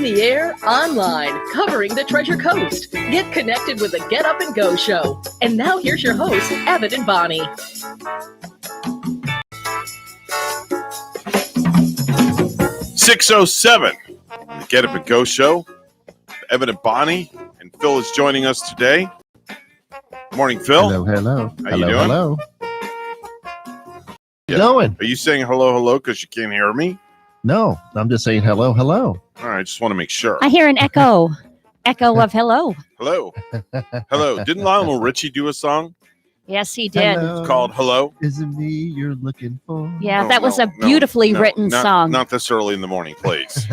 On the air, online, covering the Treasure Coast. Get connected with the Get Up and Go show. And now here's your host, Evan and Bonnie. .607 on the Get Up and Go show. Evan and Bonnie, and Phil is joining us today. Morning, Phil. Hello. How you doing? Hello. Yeah. Going? Are you saying hello because you can't hear me? No, I'm just saying hello. All right, just want to make sure. I hear an echo of hello. Hello. Didn't Lionel Richie do a song? Yes, he did. It's called Hello? Is it me you're looking for? Yeah, No, that was a no, beautifully written not, song. Not this early in the morning, please.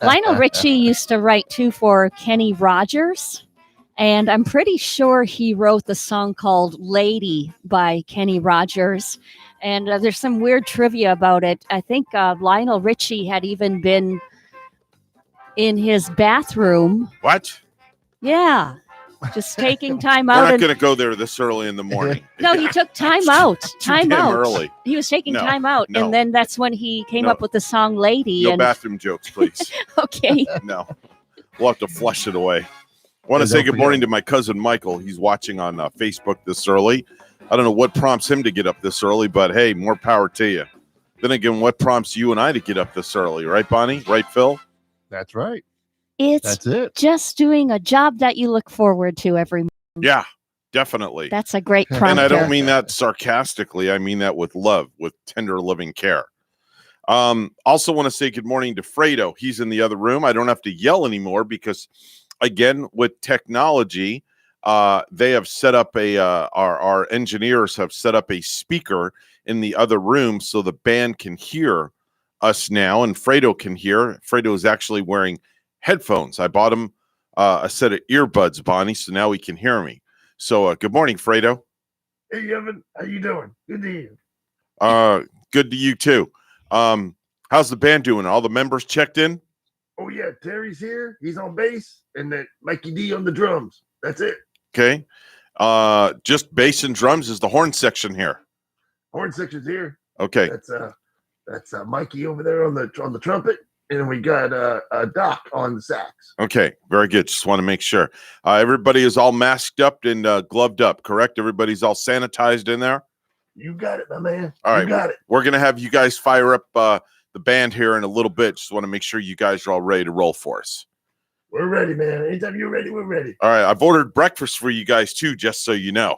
Lionel Richie used to write too for Kenny Rogers, and I'm pretty sure he wrote the song called Lady by Kenny Rogers. And there's some weird trivia about it. I think Lionel Richie had even been in his bathroom. What? Yeah, just taking time We're out. not going to go there this early in the morning. No, he took time out. Too damn early. He was taking No, time out, no. and then that's when he came No. up with the song "Lady." No and bathroom jokes, please. okay, No. We'll have to flush it away. I want to And say don't good morning to my cousin Michael. He's watching on Facebook this early. I don't know what prompts him to get up this early, but hey, more power to you. Then again, what prompts you and I to get up this early, right, Bonnie? Right, Phil? That's right. it's That's it. just doing a job that you look forward to every. Yeah, definitely. That's a great And prompt. And I don't there. mean that sarcastically. I mean that with love, with tender, loving care. Also want to say good morning to Fredo. He's in the other room. I don't have to yell anymore because, again, with technology, they have set up our engineers have set up a speaker in the other room so the band can hear us now, and Fredo can hear. Fredo is actually wearing headphones. I bought him a set of earbuds, Bonnie, so now he can hear me. So good morning, Fredo. Hey, Evan, how you doing? Good to hear you. Good to you too. How's the band doing? All the members checked in? Oh, yeah, Terry's here. He's on bass, and then Mikey D on the drums. That's it. Okay. Just bass and drums is the horn section here. Horn section's here. Okay. That's Mikey over there on the trumpet, and we got Doc on the sax. Okay. Very good. Just want to make sure. Everybody is all masked up and gloved up, correct? Everybody's all sanitized in there? You got it, my man. All right. You got it. We're going to have you guys fire up the band here in a little bit. Just want to make sure you guys are all ready to roll for us. We're ready, man. Anytime you're ready, we're ready. All right. I've ordered breakfast for you guys too, just so you know.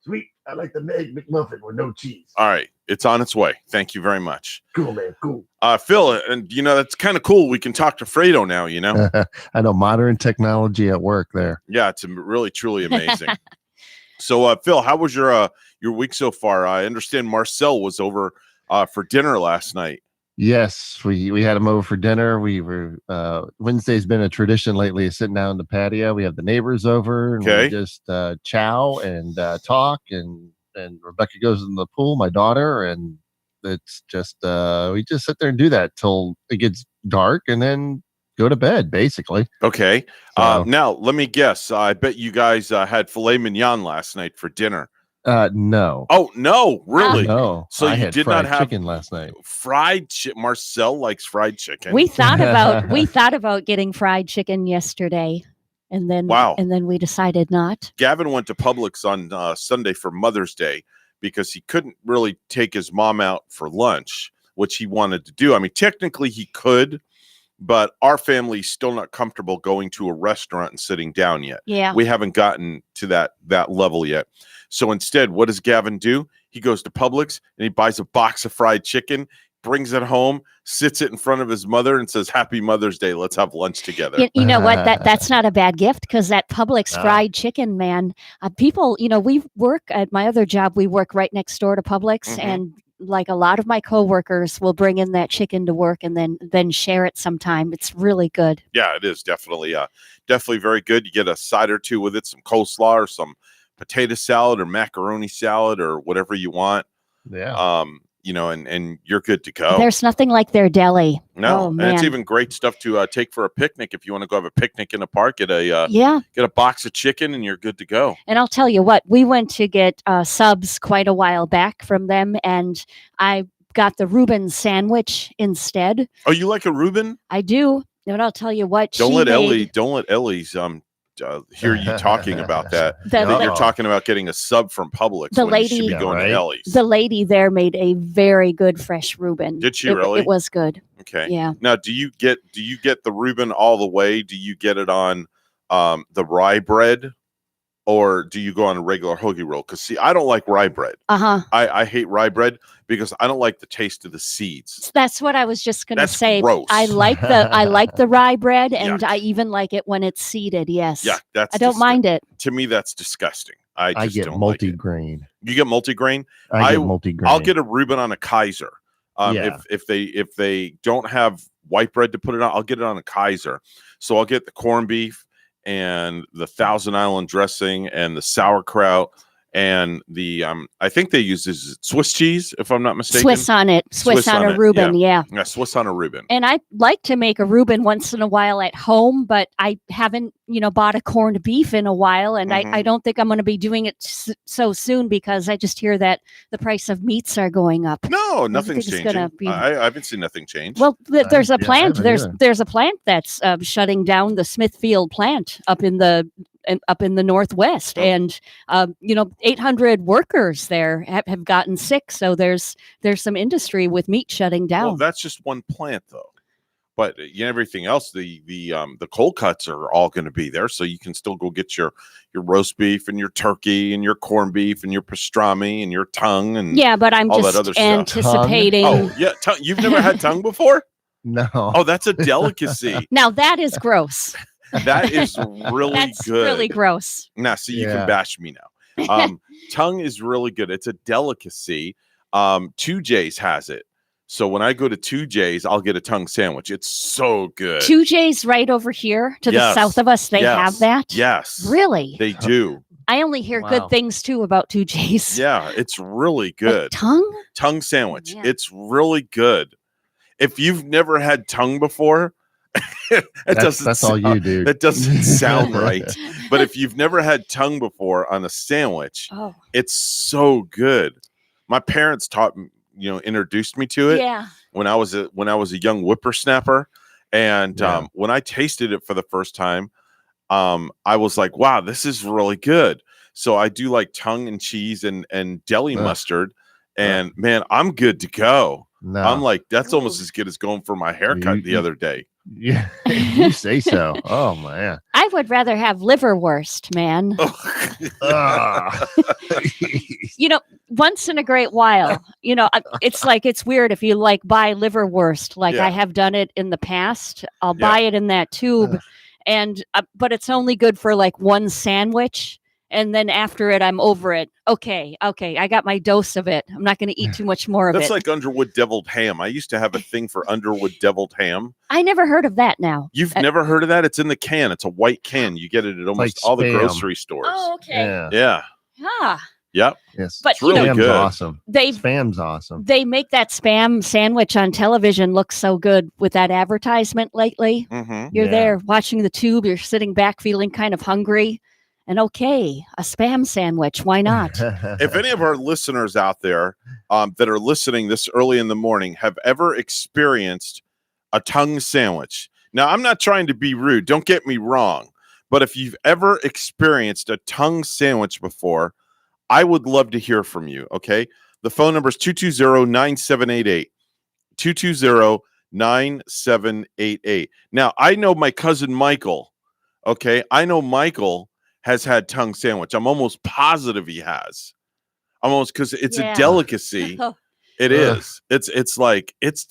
Sweet. I like the Egg McMuffin with no cheese. All right. It's on its way. Thank you very much. Cool, man. Cool. Phil, and that's kind of cool. We can talk to Fredo now, I know, modern technology at work there. Yeah, it's really, truly amazing. So, Phil, how was your week so far? I understand Marcel was over for dinner last night. Yes, we had him over for dinner. We were Wednesday's been a tradition lately, is sitting down in the patio. We have the neighbors over, and Okay. we just chow and talk, and Rebecca goes in the pool, my daughter, and it's just we just sit there and do that till it gets dark, and then go to bed, basically. Okay. So- Now, let me guess. I bet you guys had filet mignon last night for dinner. No. Oh, no, really? No. So I you had did not fried have chicken last night. Fried chicken. Marcel likes fried chicken. We thought about getting fried chicken yesterday, and then Wow. we decided not. Gavin went to Publix on Sunday for Mother's Day because he couldn't really take his mom out for lunch, which he wanted to do. I mean, technically he could, but our family's still not comfortable going to a restaurant and sitting down yet. Yeah. We haven't gotten to that level yet. So instead, what does Gavin do? He goes to Publix and he buys a box of fried chicken, brings it home, sits it in front of his mother and says, "Happy Mother's Day. Let's have lunch together." You know what? That's not a bad gift, because that Publix No. fried chicken, man. People, we work at my other job. We work right next door to Publix, Mhm. and like a lot of my coworkers will bring in that chicken to work and then share it sometime. It's really good. Yeah, it is definitely very good. You get a side or two with it, some coleslaw or some potato salad or macaroni salad or whatever you want. Yeah. And you're good to go. There's nothing like their deli. No, Oh, and it's man. even great stuff to take for a picnic if you want to go have a picnic in a park. Get a Yeah. box of chicken and you're good to go. And I'll tell you what, we went to get subs quite a while back from them, and I got the Reuben sandwich instead. Oh, you like a Reuben? I do. But I'll tell you what, Don't she let made Ellie's hear you talking about that. the, That la- you're talking about getting a sub from Publix The when you should lady- be Yeah, going right? to Ellie's. the lady there made a very good fresh Reuben. Did she It- really? It was good. Okay. Yeah. Now, do you get the Reuben all the way? Do you get it on the rye bread, or do you go on a regular hoagie roll? Because see, I don't like rye bread. Uh-huh. I hate rye bread because I don't like the taste of the seeds. That's what I was just going to That's say. gross. I like the rye bread, and Yuck. I even like it when it's seeded. Yes. Yeah, that's I don't mind it. To me, that's disgusting. I I just get don't like it. multi-grain. You get multigrain. I I- get multi-grain. I'll get a Reuben on a Kaiser. Yeah. If they don't have white bread to put it on, I'll get it on a Kaiser. So I'll get the corned beef and the Thousand Island dressing and the sauerkraut and the I think they use this Swiss cheese, if I'm not mistaken. Swiss on it. Swiss on a it, Reuben. Yeah. Yeah, Swiss on a Reuben. And I like to make a Reuben once in a while at home, but I haven't, bought a corned beef in a while. And Mhm. I don't think I'm going to be doing it so soon because I just hear that the price of meats are going up. No, nothing's think it's gonna changing. be- I haven't seen nothing change. Well, there's a Yeah, I plant. haven't There's either. there's a plant that's shutting down, the Smithfield plant up in the Northwest, Oh. and 800 workers there have gotten sick. So there's some industry with meat shutting down. Well, that's just one plant, though. But everything else, the cold cuts are all going to be there, so you can still go get your roast beef and your turkey and your corned beef and your pastrami and your tongue and Yeah, but I'm all that just other stuff. anticipating. Oh yeah, you've never had tongue before? No. Oh, that's a delicacy. Now that is gross. That is really That's good. really gross. Now, see, you Yeah. can bash me now. Tongue is really good. It's a delicacy. 2J's has it. So when I go to 2J's, I'll get a tongue sandwich. It's so good. 2J's right over here to Yes. the south of us. They Yes. have that. Yes. Really? They do. I only hear Wow. good things too about 2J's. Yeah, it's really Like good. tongue? Tongue sandwich. Yeah. It's really good. If you've never had tongue before, That's all you do. That doesn't sound right. But if you've never had tongue before on a sandwich, Oh, it's so good. My parents introduced me to it yeah. when I was a young whippersnapper, and Yeah. when I tasted it for the first time, I was like, "Wow, this is really good." So I do like tongue and cheese and deli Ugh. mustard, and man, I'm good to go. No. I'm like, that's Ooh. almost as good as going for my haircut the You- other day. Yeah, you say so. Oh man. I would rather have liverwurst, man. Ah. Once in a great while. It's weird if you buy liverwurst. Like Yeah. I have done it in the past. I'll Yeah. buy it in that tube, and but it's only good for like one sandwich. And then after it, I'm over it. Okay, I got my dose of it. I'm not going to eat too much more of That's it. like Underwood deviled ham. I used to have a thing for Underwood deviled ham. I never heard of that now. You've never heard of that? It's in the can. It's a white can. You get it at almost like all the Spam. grocery stores. okay. Yeah. Yeah. Ah, Yep. Yes. But, It's really Spam's good. awesome. they Spam's awesome. they make that Spam sandwich on television look so good with that advertisement lately. Mm-hmm. You're Yeah. there watching the tube. You're sitting back feeling kind of hungry. And okay, a Spam sandwich. Why not? If any of our listeners out there that are listening this early in the morning have ever experienced a tongue sandwich, now I'm not trying to be rude, don't get me wrong, but if you've ever experienced a tongue sandwich before, I would love to hear from you. Okay, the phone number is 220-9788, 220-9788. Now I know my cousin Michael. Okay, I know Michael has had tongue sandwich. I'm almost positive he has. I'm almost, because it's Yeah. a delicacy. It Ugh. is. It's like it's.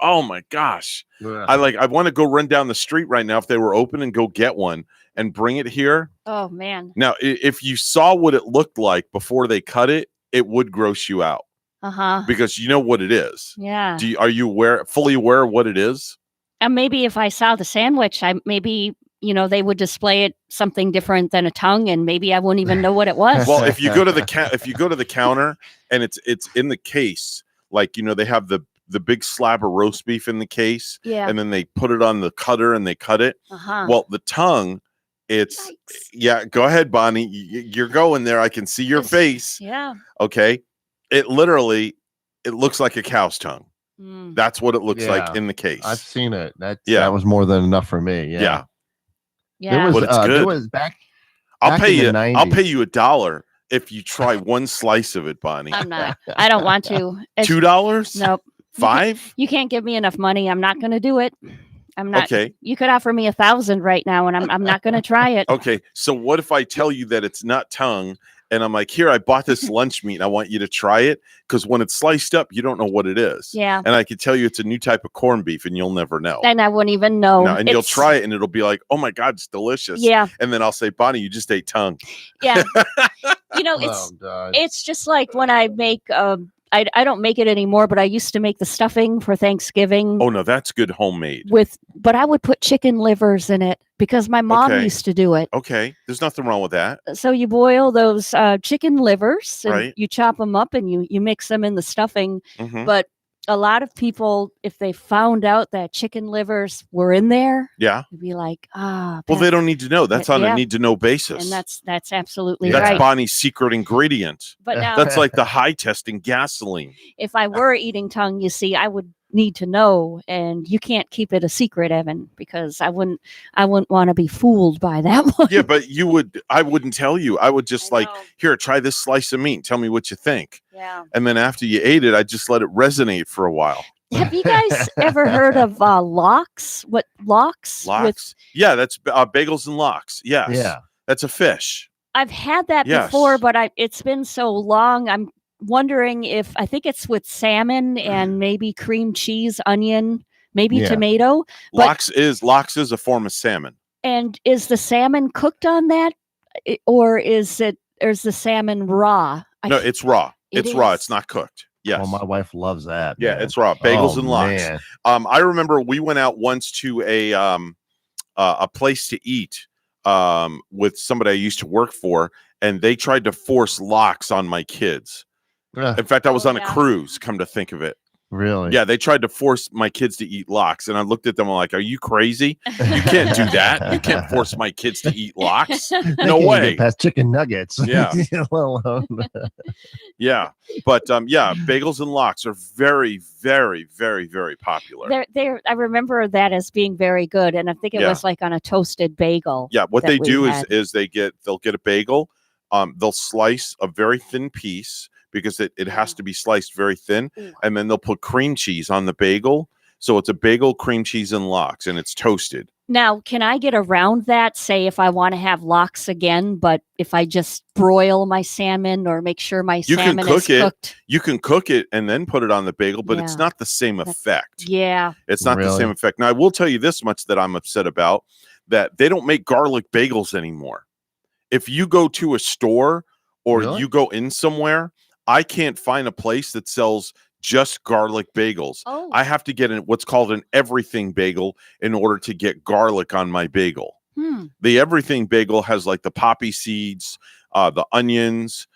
Oh my gosh! I want to go run down the street right now if they were open and go get one and bring it here. Oh man. Now, if you saw what it looked like before they cut it, it would gross you out Uh-huh. because you know what it is. Yeah. Are you fully aware of what it is? And maybe if I saw the sandwich, they would display it something different than a tongue, and maybe I wouldn't even know what it was. Well, if you go to the counter and it's in the case, like they have the big slab of roast beef in the case, yeah. and then they put it on the cutter and they cut it. Uh-huh. Well, the tongue, it's Yikes. yeah. Go ahead, Bonnie. You're going there. I can see your Yes. face. Yeah. Okay, it looks like a cow's tongue. Mm. That's what it looks like Yeah. in the case. I've seen it. That was more than enough for me. yeah. Yeah. Yeah. There was But it's good. there was back I'll back pay in you. the I'll 90s. pay you $1 if you try one slice of it, Bonnie. I'm not. I don't want to. It's- $2? Nope. $5? You can't give me enough money. I'm not going to do it. I'm not. Okay. You could offer me 1,000 right now, and I'm not going to try it. Okay. So what if I tell you that it's not tongue, and I'm like, here, I bought this lunch meat, and I want you to try it, because when it's sliced up, you don't know what it is. Yeah. And I can tell you it's a new type of corned beef, and you'll never know. And I wouldn't even know. No, and you'll It's- try it, and it'll be like, oh my God, it's delicious. Yeah. And then I'll say, Bonnie, you just ate tongue. Yeah. You know, it's Oh, God. it's just like when I make. I don't make it anymore, but I used to make the stuffing for Thanksgiving. Oh no, that's good homemade. But I would put chicken livers in it because my mom Okay. used to do it. Okay. There's nothing wrong with that. So you boil those chicken livers and Right. you chop them up and you mix them in the stuffing. Mhm. But a lot of people, if they found out that chicken livers were in there, Yeah. they'd be like, Well, Pat-" they don't need to know. That's on Yeah. a need to know basis. and that's absolutely That's right. Bonnie's secret ingredient. But now, That's like the high testing gasoline. if I were eating tongue, you see, I would need to know, and you can't keep it a secret, Evan, because I wouldn't want to be fooled by that one. Yeah, but I wouldn't tell you. I would just I like, know. here, try this slice of meat. And tell me what you think. Yeah. And then after you ate it, I just let it resonate for a while. Have you guys ever heard of lox? What lox? Lox? Yeah, that's bagels and lox. Yes. Yeah. That's a fish. I've had that Yes. before, but it's been so long. I'm wondering if I think it's with salmon and maybe cream cheese, onion, maybe Yeah. tomato. But- Lox is a form of salmon. And is the salmon cooked on that, or is the salmon raw? No, it's raw. It It's raw. is. It's not cooked. Yes. Well, my wife loves that. Yeah, man. it's raw. Bagels Oh, and lox. man. I remember we went out once to a place to eat with somebody I used to work for, and they tried to force lox on my kids. Ugh, In fact, I was Oh, on a yeah. cruise, come to think of it. really? Yeah, they tried to force my kids to eat lox, and I looked at them I'm like, are you crazy? You can't do that. You can't force my kids to eat lox. They No can't even way. get past chicken nuggets. Yeah. Let alone- Yeah. But yeah, bagels and lox are very, very, very, very popular. I remember that as being very good, and I think it Yeah. was like on a toasted bagel. Yeah, what that they we do had. is they'll get a bagel, they'll slice a very thin piece because it has to be sliced very thin, Ooh. and then they'll put cream cheese on the bagel. So it's a bagel, cream cheese, and lox, and it's toasted. Now, can I get around that? Say if I want to have lox again, but if I just broil my salmon or make sure my You can salmon cook is it. cooked. You can cook it and then put it on the bagel, but it's Yeah. not the same effect. Yeah. It's not the Really? same effect. Now, I will tell you this much that I'm upset about, that they don't make garlic bagels anymore. If you go to a store or Really? you go in somewhere, I can't find a place that sells just garlic bagels. Oh. I have to get what's called an everything bagel in order to get garlic on my bagel. The everything bagel has like the poppy seeds, the onions,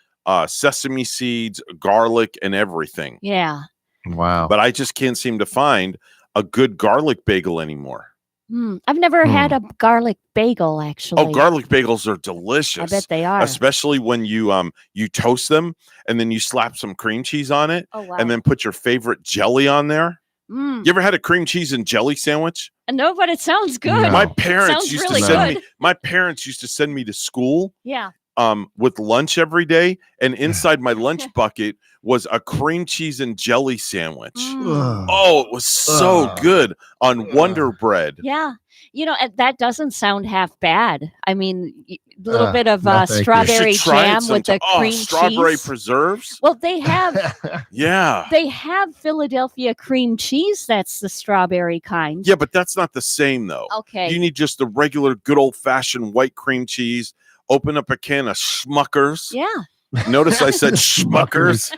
sesame seeds, garlic, and everything. Yeah. Wow. But I just can't seem to find a good garlic bagel anymore. I've never had a garlic bagel actually. Oh, garlic bagels are I delicious. bet they are. Especially when you toast them and then you slap some cream cheese on it Oh wow. and then put your favorite jelly on there. Mm. You ever had a cream cheese and jelly sandwich? No, but it sounds good. No. My It parents sounds used really to send good. me my parents used to send me to school Yeah. with lunch every day, and inside my lunch bucket was a cream cheese and jelly sandwich. Mm. Oh, it was so Ugh. good on Wonder Bread. Yeah. You know, and that doesn't sound half bad. I mean, a little Ugh, bit of no, thank you. You strawberry should try it jam with the sometime. cream Strawberry cheese. preserves. Well, they have Yeah. Philadelphia cream cheese. That's the strawberry kind. Yeah, but that's not the same though. Okay. You need just the regular good old fashioned white cream cheese. Open up a can of Schmuckers. Yeah. Notice I said Schmuckers.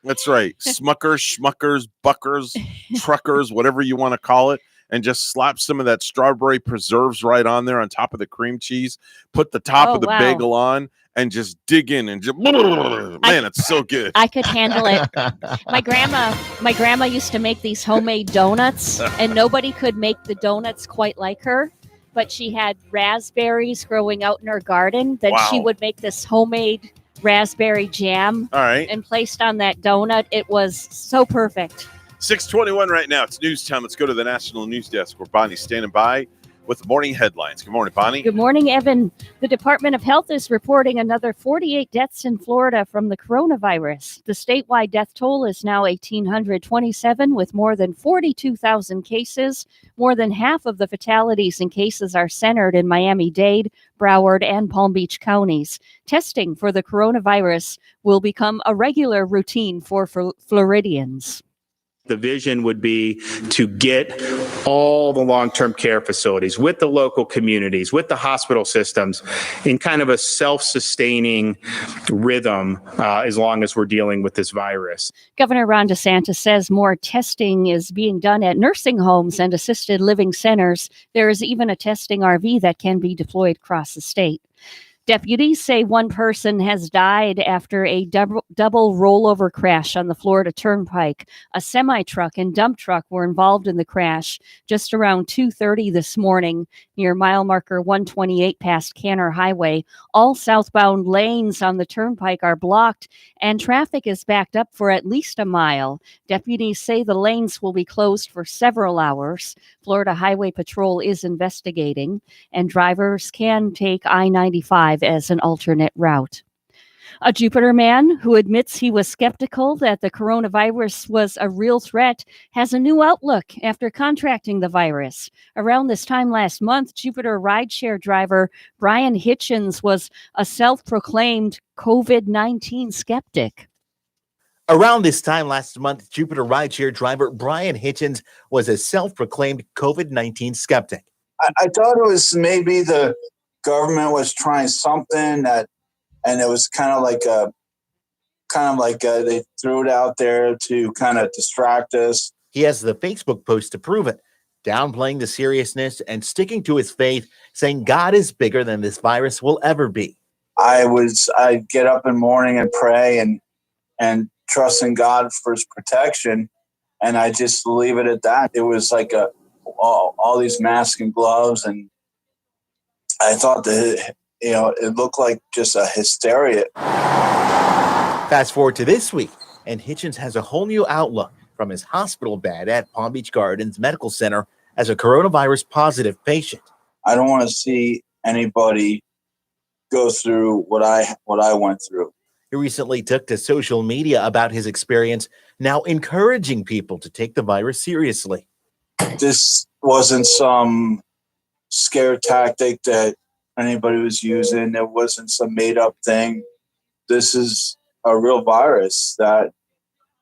That's right. Schmuckers, Buckers, Truckers, whatever you want to call it. And just slap some of that strawberry preserves right on there on top of the cream cheese. Put the top Oh, of the wow. bagel on and just dig in and just man, it's so good. I could handle it. My grandma used to make these homemade donuts, and nobody could make the donuts quite like her. But she had raspberries growing out in her garden. Then she Wow. would make this homemade raspberry jam All right. and placed on that donut. It was so perfect. 6:21 right now. It's news time. Let's go to the National News Desk where Bonnie's standing by with the morning headlines. Good morning, Bonnie. Good morning, Evan. The Department of Health is reporting another 48 deaths in Florida from the coronavirus. The statewide death toll is now 1,827 with more than 42,000 cases. More than half of the fatalities and cases are centered in Miami-Dade, Broward, and Palm Beach counties. Testing for the coronavirus will become a regular routine for Floridians. The vision would be to get all the long-term care facilities with the local communities, with the hospital systems in kind of a self-sustaining rhythm as long as we're dealing with this virus. Governor Ron DeSantis says more testing is being done at nursing homes and assisted living centers. There is even a testing RV that can be deployed across the state. Deputies say one person has died after a double rollover crash on the Florida Turnpike. A semi-truck and dump truck were involved in the crash just around 2:30 this morning near mile marker 128 past Canner Highway. All southbound lanes on the Turnpike are blocked and traffic is backed up for at least a mile. Deputies say the lanes will be closed for several hours. Florida Highway Patrol is investigating, and drivers can take I-95 as an alternate route. A Jupiter man who admits he was skeptical that the coronavirus was a real threat has a new outlook after contracting the virus. Around this time last month, Jupiter rideshare driver Brian Hitchens was a self-proclaimed COVID-19 skeptic. Around this time last month, Jupiter rideshare driver Brian Hitchens was a self-proclaimed COVID-19 skeptic. I thought it was maybe the government was trying something that, and it was kind of like they threw it out there to kind of distract us. He has the Facebook post to prove it, downplaying the seriousness and sticking to his faith, saying God is bigger than this virus will ever be. I'd get up in the morning and pray and trust in God for his protection, and I just leave it at that. It was like all these masks and gloves, and I thought that, it looked like just a hysteria. Fast forward to this week, and Hitchens has a whole new outlook from his hospital bed at Palm Beach Gardens Medical Center as a coronavirus positive patient. I don't want to see anybody go through what I went through. He recently took to social media about his experience, now encouraging people to take the virus seriously. This wasn't some scare tactic that anybody was using. It wasn't some made-up thing. This is a real virus that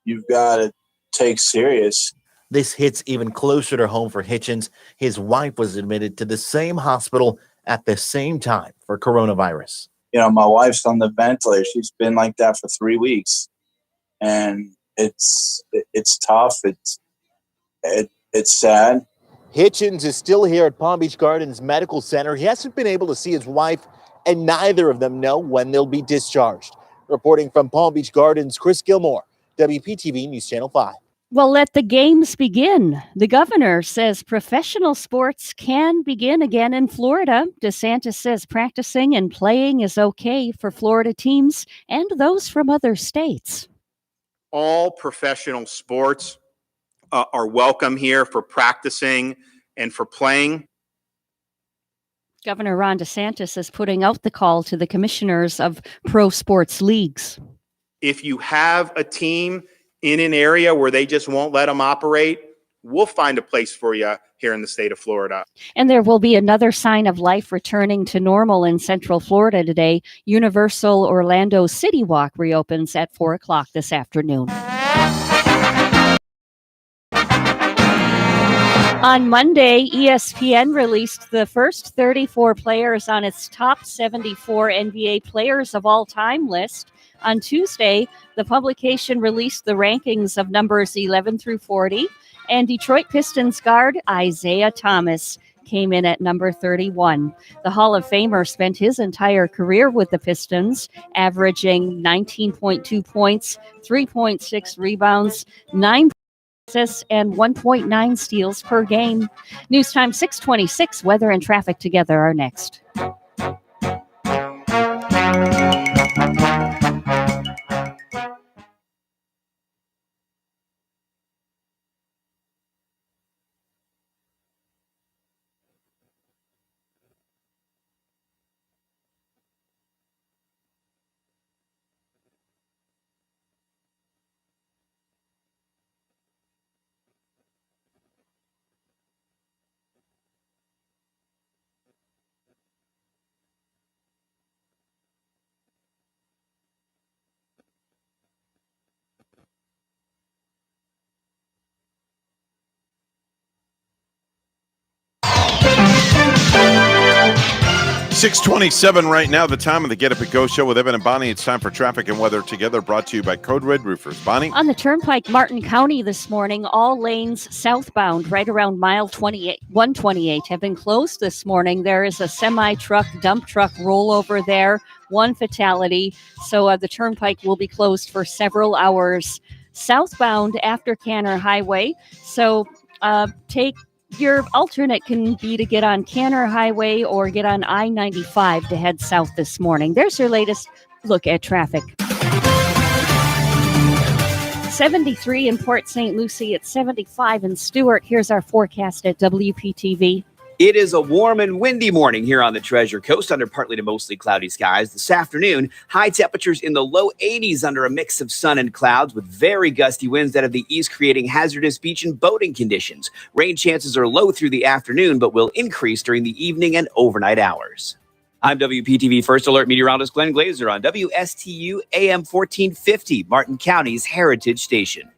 you've got to take serious. This hits even closer to home for Hitchens. His wife was admitted to the same hospital at the same time for coronavirus. My wife's on the ventilator. She's been like that for 3 weeks, and it's tough. It's sad. Hitchens is still here at Palm Beach Gardens Medical Center. He hasn't been able to see his wife, and neither of them know when they'll be discharged. Reporting from Palm Beach Gardens, Chris Gilmore, WPTV News Channel 5. Well, let the games begin. The governor says professional sports can begin again in Florida. DeSantis says practicing and playing is okay for Florida teams and those from other states. All professional sports are welcome here for practicing and for playing. Governor Ron DeSantis is putting out the call to the commissioners of pro sports leagues. If you have a team in an area where they just won't let them operate, we'll find a place for you here in the state of Florida. And there will be another sign of life returning to normal in Central Florida today. Universal Orlando City Walk reopens at 4 o'clock this afternoon. On Monday, ESPN released the first 34 players on its top 74 NBA players of all time list. On Tuesday, the publication released the rankings of numbers 11 through 40, and Detroit Pistons guard Isaiah Thomas came in at number 31. The Hall of Famer spent his entire career with the Pistons, averaging 19.2 points, 3.6 rebounds, 9 assists, and 1.9 steals per game. News time 6:26. Weather and traffic together are next. 6:27 right now, the time of the Get Up and Go show with Evan and Bonnie. It's time for traffic and weather together, brought to you by Code Red Roofers. Bonnie? On the Turnpike, Martin County this morning, all lanes southbound right around mile 128 have been closed this morning. There is a semi-truck, dump truck rollover there, one fatality. So the Turnpike will be closed for several hours southbound after Canner Highway. So your alternate can be to get on Canner Highway or get on I-95 to head south this morning. There's your latest look at traffic. 73 in Port St. Lucie, it's 75 in Stewart. Here's our forecast at WPTV. It is a warm and windy morning here on the Treasure Coast under partly to mostly cloudy skies. This afternoon, high temperatures in the low 80s under a mix of sun and clouds with very gusty winds out of the east creating hazardous beach and boating conditions. Rain chances are low through the afternoon but will increase during the evening and overnight hours. I'm WPTV First Alert meteorologist Glenn Glazer on WSTU AM 1450, Martin County's Heritage Station.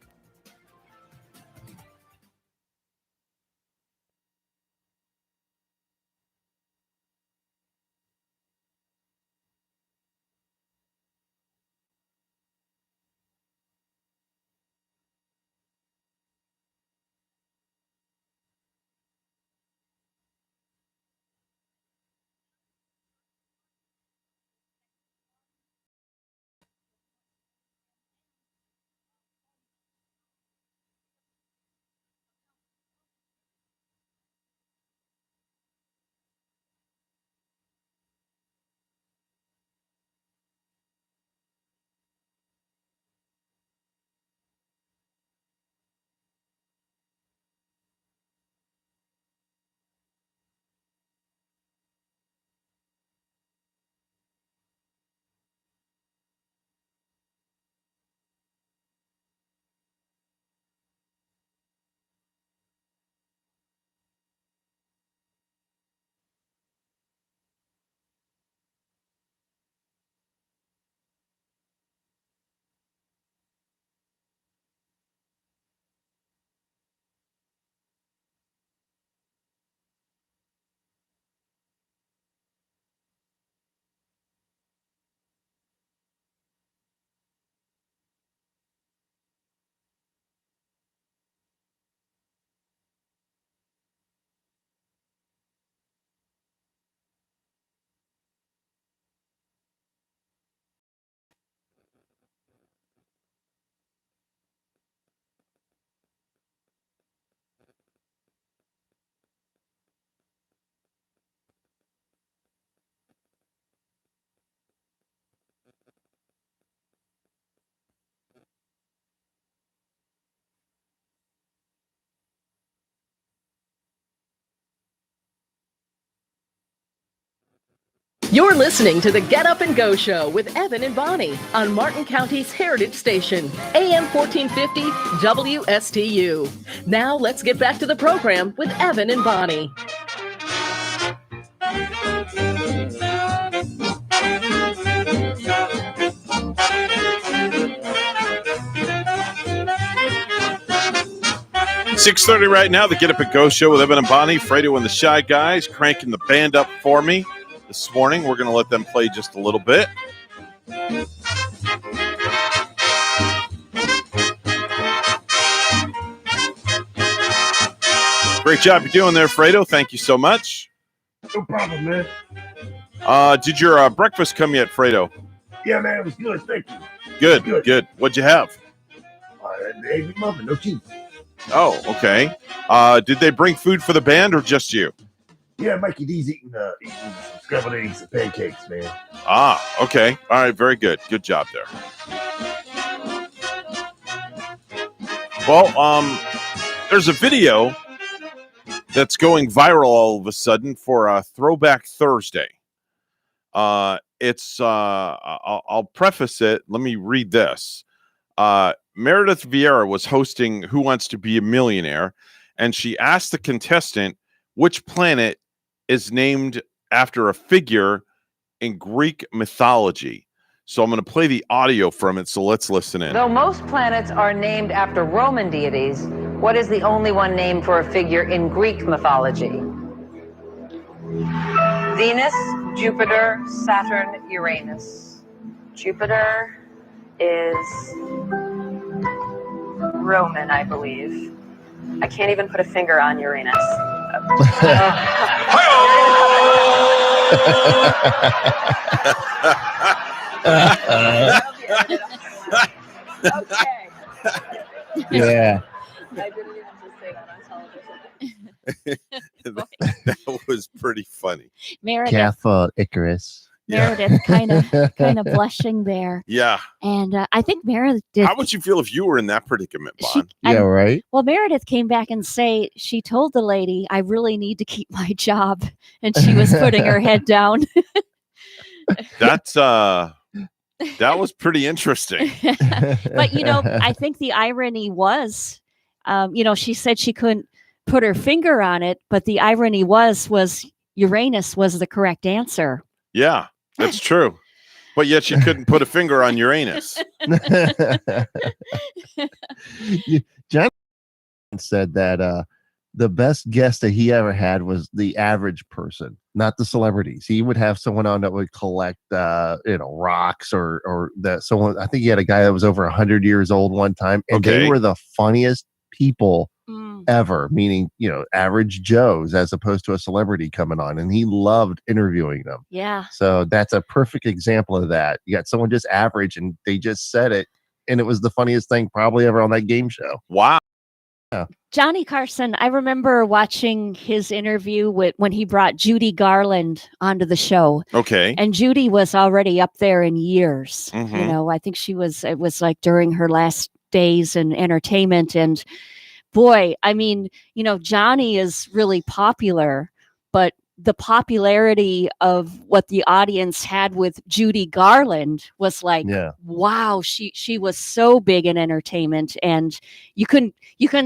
You're listening to the Get Up and Go show with Evan and Bonnie on Martin County's Heritage Station, AM 1450 WSTU. Now let's get back to the program with Evan and Bonnie. $6:30 right now, the Get Up and Go show with Evan and Bonnie. Fredo and the Shy Guys cranking the band up for me this morning. We're going to let them play just a little bit. Great job you're doing there, Fredo. Thank you so much. No problem, man. Did your breakfast come yet, Fredo? Yeah, man, it was good. Thank you. Good. What'd you have? The egg muffin, no cheese. Oh, okay. Did they bring food for the band or just you? Yeah, Mikey D's eating some scrambled eggs and pancakes, man. Ah, okay. All right, very good. Good job there. Well, there's a video that's going viral all of a sudden for Throwback Thursday. I'll preface it. Let me read this. Meredith Vieira was hosting Who Wants to Be a Millionaire, and she asked the contestant which planet is named after a figure in Greek mythology. So I'm going to play the audio from it, so let's listen in. Though most planets are named after Roman deities, what is the only one named for a figure in Greek mythology? Venus, Jupiter, Saturn, Uranus. Jupiter is Roman, I believe. I can't even put a finger on Uranus. Okay. Yeah. I didn't even just say that on television. That was pretty funny. Meredith, Careful, Icarus. Meredith kind of blushing there. Yeah. And I think Meredith How would you feel if you were in that predicament, She- Bon? Yeah, right. well, Meredith came back and say she told the lady, I really need to keep my job. And she was putting her head down. That's that was pretty interesting. But, I think the irony was, she said she couldn't put her finger on it, but the irony was Uranus was the correct answer. Yeah, that's true. But yet she couldn't put a finger on Uranus. John said that the best guest that he ever had was the average person, not the celebrities. He would have someone on that would collect, rocks or that someone. I think he had a guy that was over 100 years old one time, and Okay. they were the funniest people Mm. ever. Meaning, average Joes as opposed to a celebrity coming on, and he loved interviewing them. Yeah. So that's a perfect example of that. You got someone just average, and they just said it, and it was the funniest thing probably ever on that game show. Wow. Johnny Carson, I remember watching his interview when he brought Judy Garland onto the show. Okay. And Judy was already up there in years. Mhm. I think it was like during her last days in entertainment. And boy, I mean, Johnny is really popular, but the popularity of what the audience had with Judy Garland was like, Yeah. wow, she was so big in entertainment, and you couldn't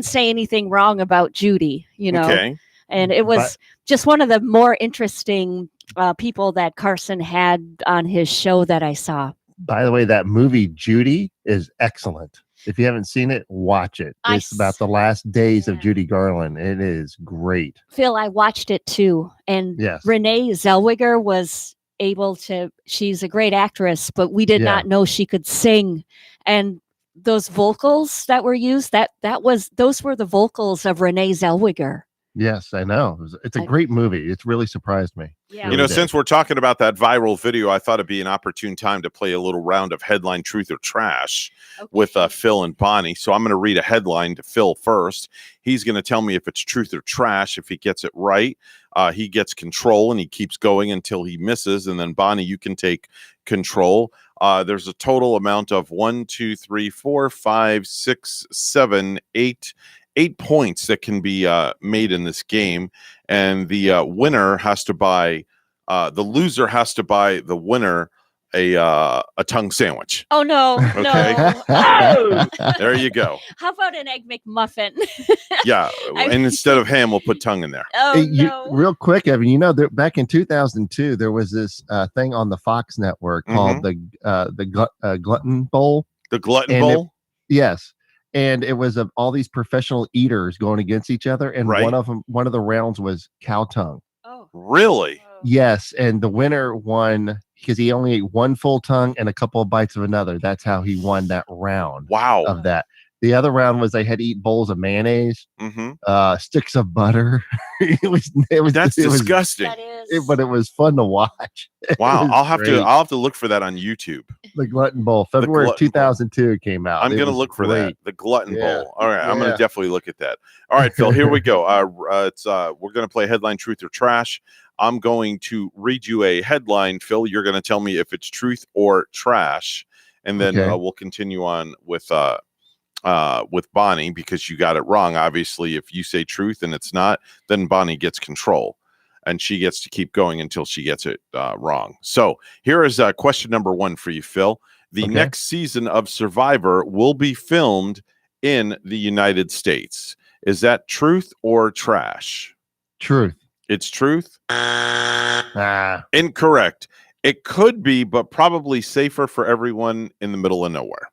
say anything wrong about Judy, Okay. and it was just one of the more interesting people that Carson had on his show that I saw. By the way, that movie Judy is excellent. If you haven't seen it, watch it. It's about the last days of Judy Garland. It is great. Phil, I watched it too, and Yes. Renee Zellweger was able to. She's a great actress, but we did Yeah. not know she could sing, and those vocals that were used those were the vocals of Renee Zellweger. Yes, I know. It's a great movie. It's really surprised me. Yeah. Really did. Since we're talking about that viral video, I thought it'd be an opportune time to play a little round of headline truth or trash with Phil and Bonnie. So I'm going to read a headline to Phil first. He's going to tell me if it's truth or trash. If he gets it right, he gets control and he keeps going until he misses. And then Bonnie, you can take control. There's a total amount of 1, 2, 3, 4, 5, 6, 7, 8 points that can be made in this game, and the winner has to buy the loser has to buy the winner a tongue sandwich. Oh no, Okay. no! There you go. How about an egg McMuffin? Yeah, and instead of ham, we'll put tongue in there. Oh Hey, no! real quick, Evan, back in 2002, there was this thing on the Fox network called the Glutton Bowl. The Glutton And Bowl? Yes. And it was of all these professional eaters going against each other. And Right. one of the rounds was cow tongue. Oh. Really? Yes. And the winner won because he only ate one full tongue and a couple of bites of another. That's how he won that round. Wow. Of that. The other round was they had to eat bowls of mayonnaise, Mm-hmm. sticks of butter. That's disgusting. But it was fun to watch. It Wow, was I'll have great. to look for that on YouTube. The Glutton Bowl, February Glutton Bowl. 2002 it came out. I'm It going to was look for that. great. The Glutton Yeah. Bowl. All right, I'm going Yeah. to definitely look at that. All right, Phil, here we go. We're going to play headline truth or trash. I'm going to read you a headline, Phil. You're going to tell me if it's truth or trash, and then Okay. we'll continue on with Bonnie because you got it wrong. Obviously, if you say truth and it's not, then Bonnie gets control, and she gets to keep going until she gets it wrong. So here is question number 1 for you, Phil. The Okay. next season of Survivor will be filmed in the United States. Is that truth or trash? Truth. It's truth? Ah. Incorrect. It could be, but probably safer for everyone in the middle of nowhere.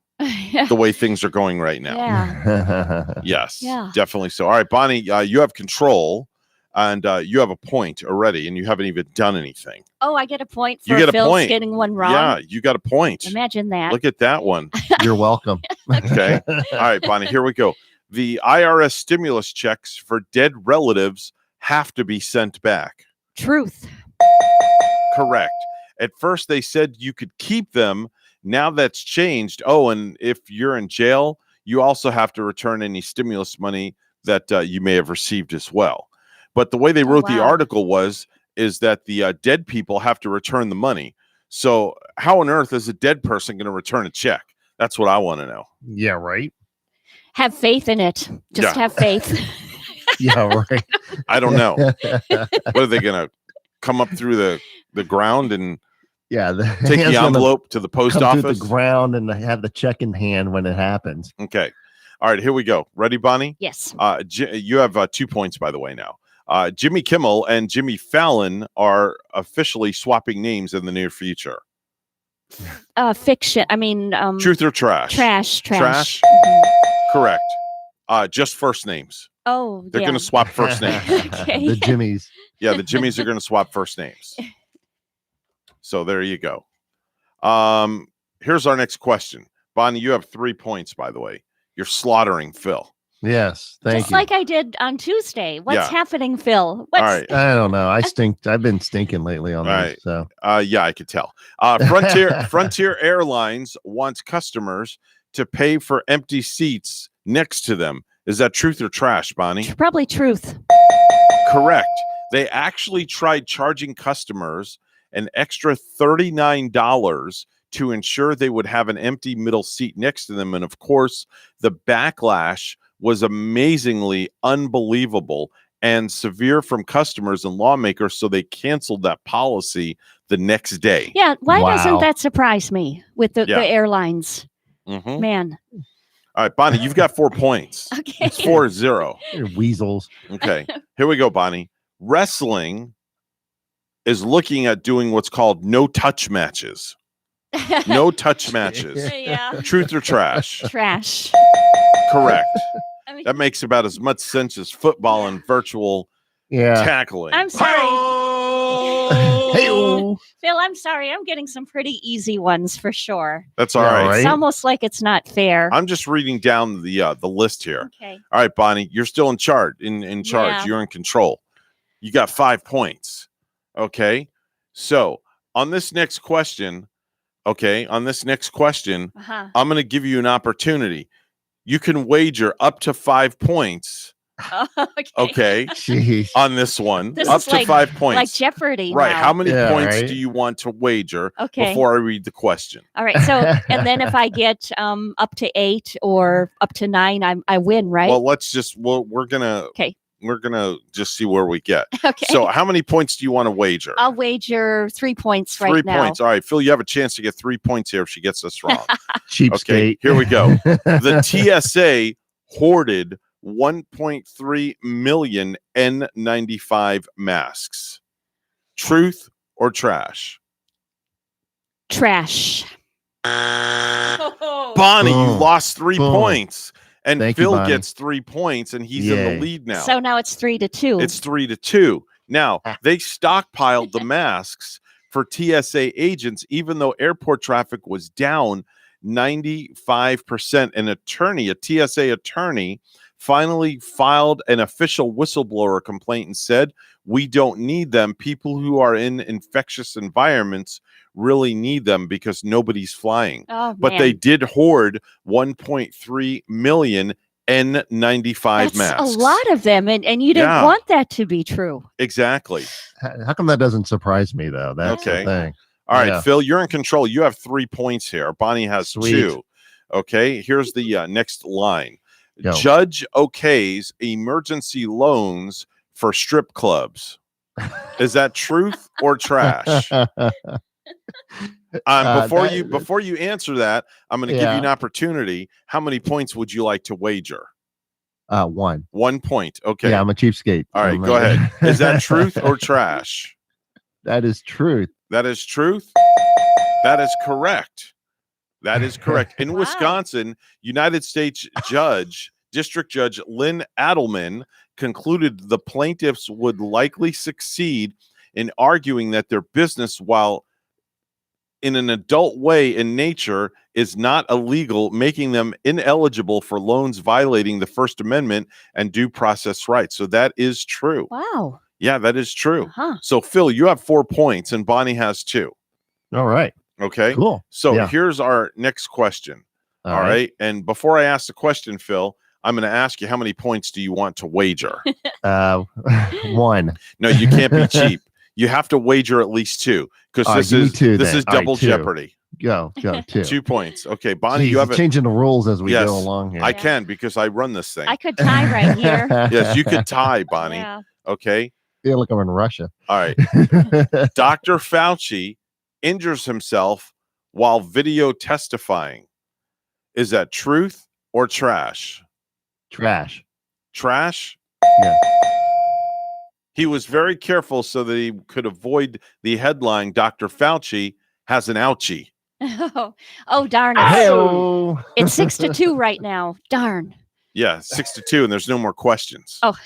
The way things are going right now. Yeah. Yes, Yeah. definitely so. All right, Bonnie, you have control. And you have a point already, and you haven't even done anything. Oh, I get a point You for get a Phil's point. getting one wrong. Yeah, you got a point. Imagine that. Look at that one. You're welcome. Okay. All right, Bonnie, here we go. The IRS stimulus checks for dead relatives have to be sent back. Truth. Correct. At first, they said you could keep them. Now that's changed. Oh, and if you're in jail, you also have to return any stimulus money that you may have received as well. But the way they wrote the wow. article is that the dead people have to return the money. So how on earth is a dead person going to return a check? That's what I want to know. Yeah, right. Have faith in it. Just Yeah. have faith. Yeah, right. I don't know. What are they going to come up through the ground and Yeah, take hand's the gonna envelope to the post come through office? the ground and have the check in hand when it happens. Okay. All right, here we go. Ready, Bonnie? Yes. You have 2 points, by the way, now. Jimmy Kimmel and Jimmy Fallon are officially swapping names in the near future. Fiction. I mean, Truth or trash? Trash. Trash? Mhm. Correct. Just first names. Oh, They're yeah. going to swap first names. Okay. The Jimmies. Yeah, the Jimmies are going to swap first names. So there you go. Here's our next question. Bonnie, you have 3 points, by the way. You're slaughtering Phil. Yes, thank Just you. like I did on Tuesday. What's Yeah. happening, Phil? What's All right. I don't know. I've been stinking lately on All this. right. So Yeah, I could tell. Frontier Airlines wants customers to pay for empty seats next to them. Is that truth or trash, Bonnie? probably truth? Correct. They actually tried charging customers an extra $39 to ensure they would have an empty middle seat next to them. And of course, the backlash was amazingly unbelievable and severe from customers and lawmakers. So they canceled that policy the next day. Yeah. Why doesn't Wow. that surprise me with the airlines? Mhm. Man. All right, Bonnie, you've got 4 points. Okay. It's 4-0. you're weasels. Okay, here we go, Bonnie. Wrestling is looking at doing what's called no touch matches. No touch matches. Yeah. Truth or trash? Trash. Correct. I mean, That makes about as much sense as football and virtual Yeah. tackling. I'm sorry. Hey-o. Phil, I'm sorry. I'm getting some pretty easy ones for sure. That's all Yeah, right. right. It's almost like it's not fair. I'm just reading down the list here. Okay. All right, Bonnie, you're still in charge. In charge. Yeah. You're in control. You got 5 points. Okay. So on this next question, I'm going to give you an opportunity. You can wager up to 5 points. Okay. Jeez. On this one, This up is to like- 5 points. Like Jeopardy. Right. now. How many Yeah, points right. do you want to wager Okay. before I read the question? All right. So, and then if I get up to 8 or up to 9, I win, right? Well, let's just we're gonna Okay. we're gonna just see where we get. Okay. So, how many points do you want to wager? I'll wager 3 points 3 right now. points. All right, Phil, you have a chance to get 3 points here if she gets this wrong. Cheapskate. Okay, here we go. The TSA hoarded 1.3 million N95 masks. Truth or trash? Trash. Bonnie, you Boom. lost 3 Boom. points. And Thank you, Phil Bonnie. gets 3 points, and he's in Yay. the lead now. So now it's 3-2. It's 3-2. Now, they stockpiled the masks for TSA agents, even though airport traffic was down 95%. A TSA attorney, finally filed an official whistleblower complaint and said, we don't need them. People who are in infectious environments really need them because nobody's flying. Oh, But man. they did hoard 1.3 million N95 That's masks. a lot of them. And you didn't Yeah. want that to be true. Exactly. How come that doesn't surprise me though? That's Okay. the thing. All right, Yeah. Phil, you're in control. You have 3 points here. Bonnie has Sweet. 2. Okay, here's the next line. Go. Judge okays emergency loans for strip clubs. Is that truth or trash? Before you answer that, I'm going to give you Yeah. an opportunity. How many points would you like to wager? 1. 1 point. Okay. Yeah, I'm a cheapskate. All right, I'm go like- ahead. Is that truth or trash? That is truth. That is truth. That is correct. That is correct. In Wow. Wisconsin, United States judge District Judge Lynn Adelman concluded the plaintiffs would likely succeed in arguing that their business, while in an adult way in nature, is not illegal, making them ineligible for loans violating the First Amendment and due process rights. So that is true. Wow. Yeah, that is true. Uh-huh. So, Phil, you have 4 points and Bonnie has 2. All right. Okay. Cool. So Yeah. here's our next question. All right. And before I ask the question, Phil, I'm going to ask you, how many points do you want to wager? 1. No, you can't be cheap. You have to wager at least 2 because this give me is 2 this then. is All right, double 2. jeopardy. Go 2. 2 points. Okay, Bonnie, Jeez, you have changing the rules as we Yes, go along here. I can because I run this thing. I could tie right here. Yes, you could tie, Bonnie. Yeah. Okay. feel like I'm in Russia. All right. Dr. Fauci injures himself while video testifying. Is that truth or trash? Trash. Trash? Yeah. He was very careful so that he could avoid the headline, Dr. Fauci has an ouchie. Oh, darn it. Hey-o. It's 6-2 right now. Darn. Yeah, 6-2, and there's no more questions. Oh.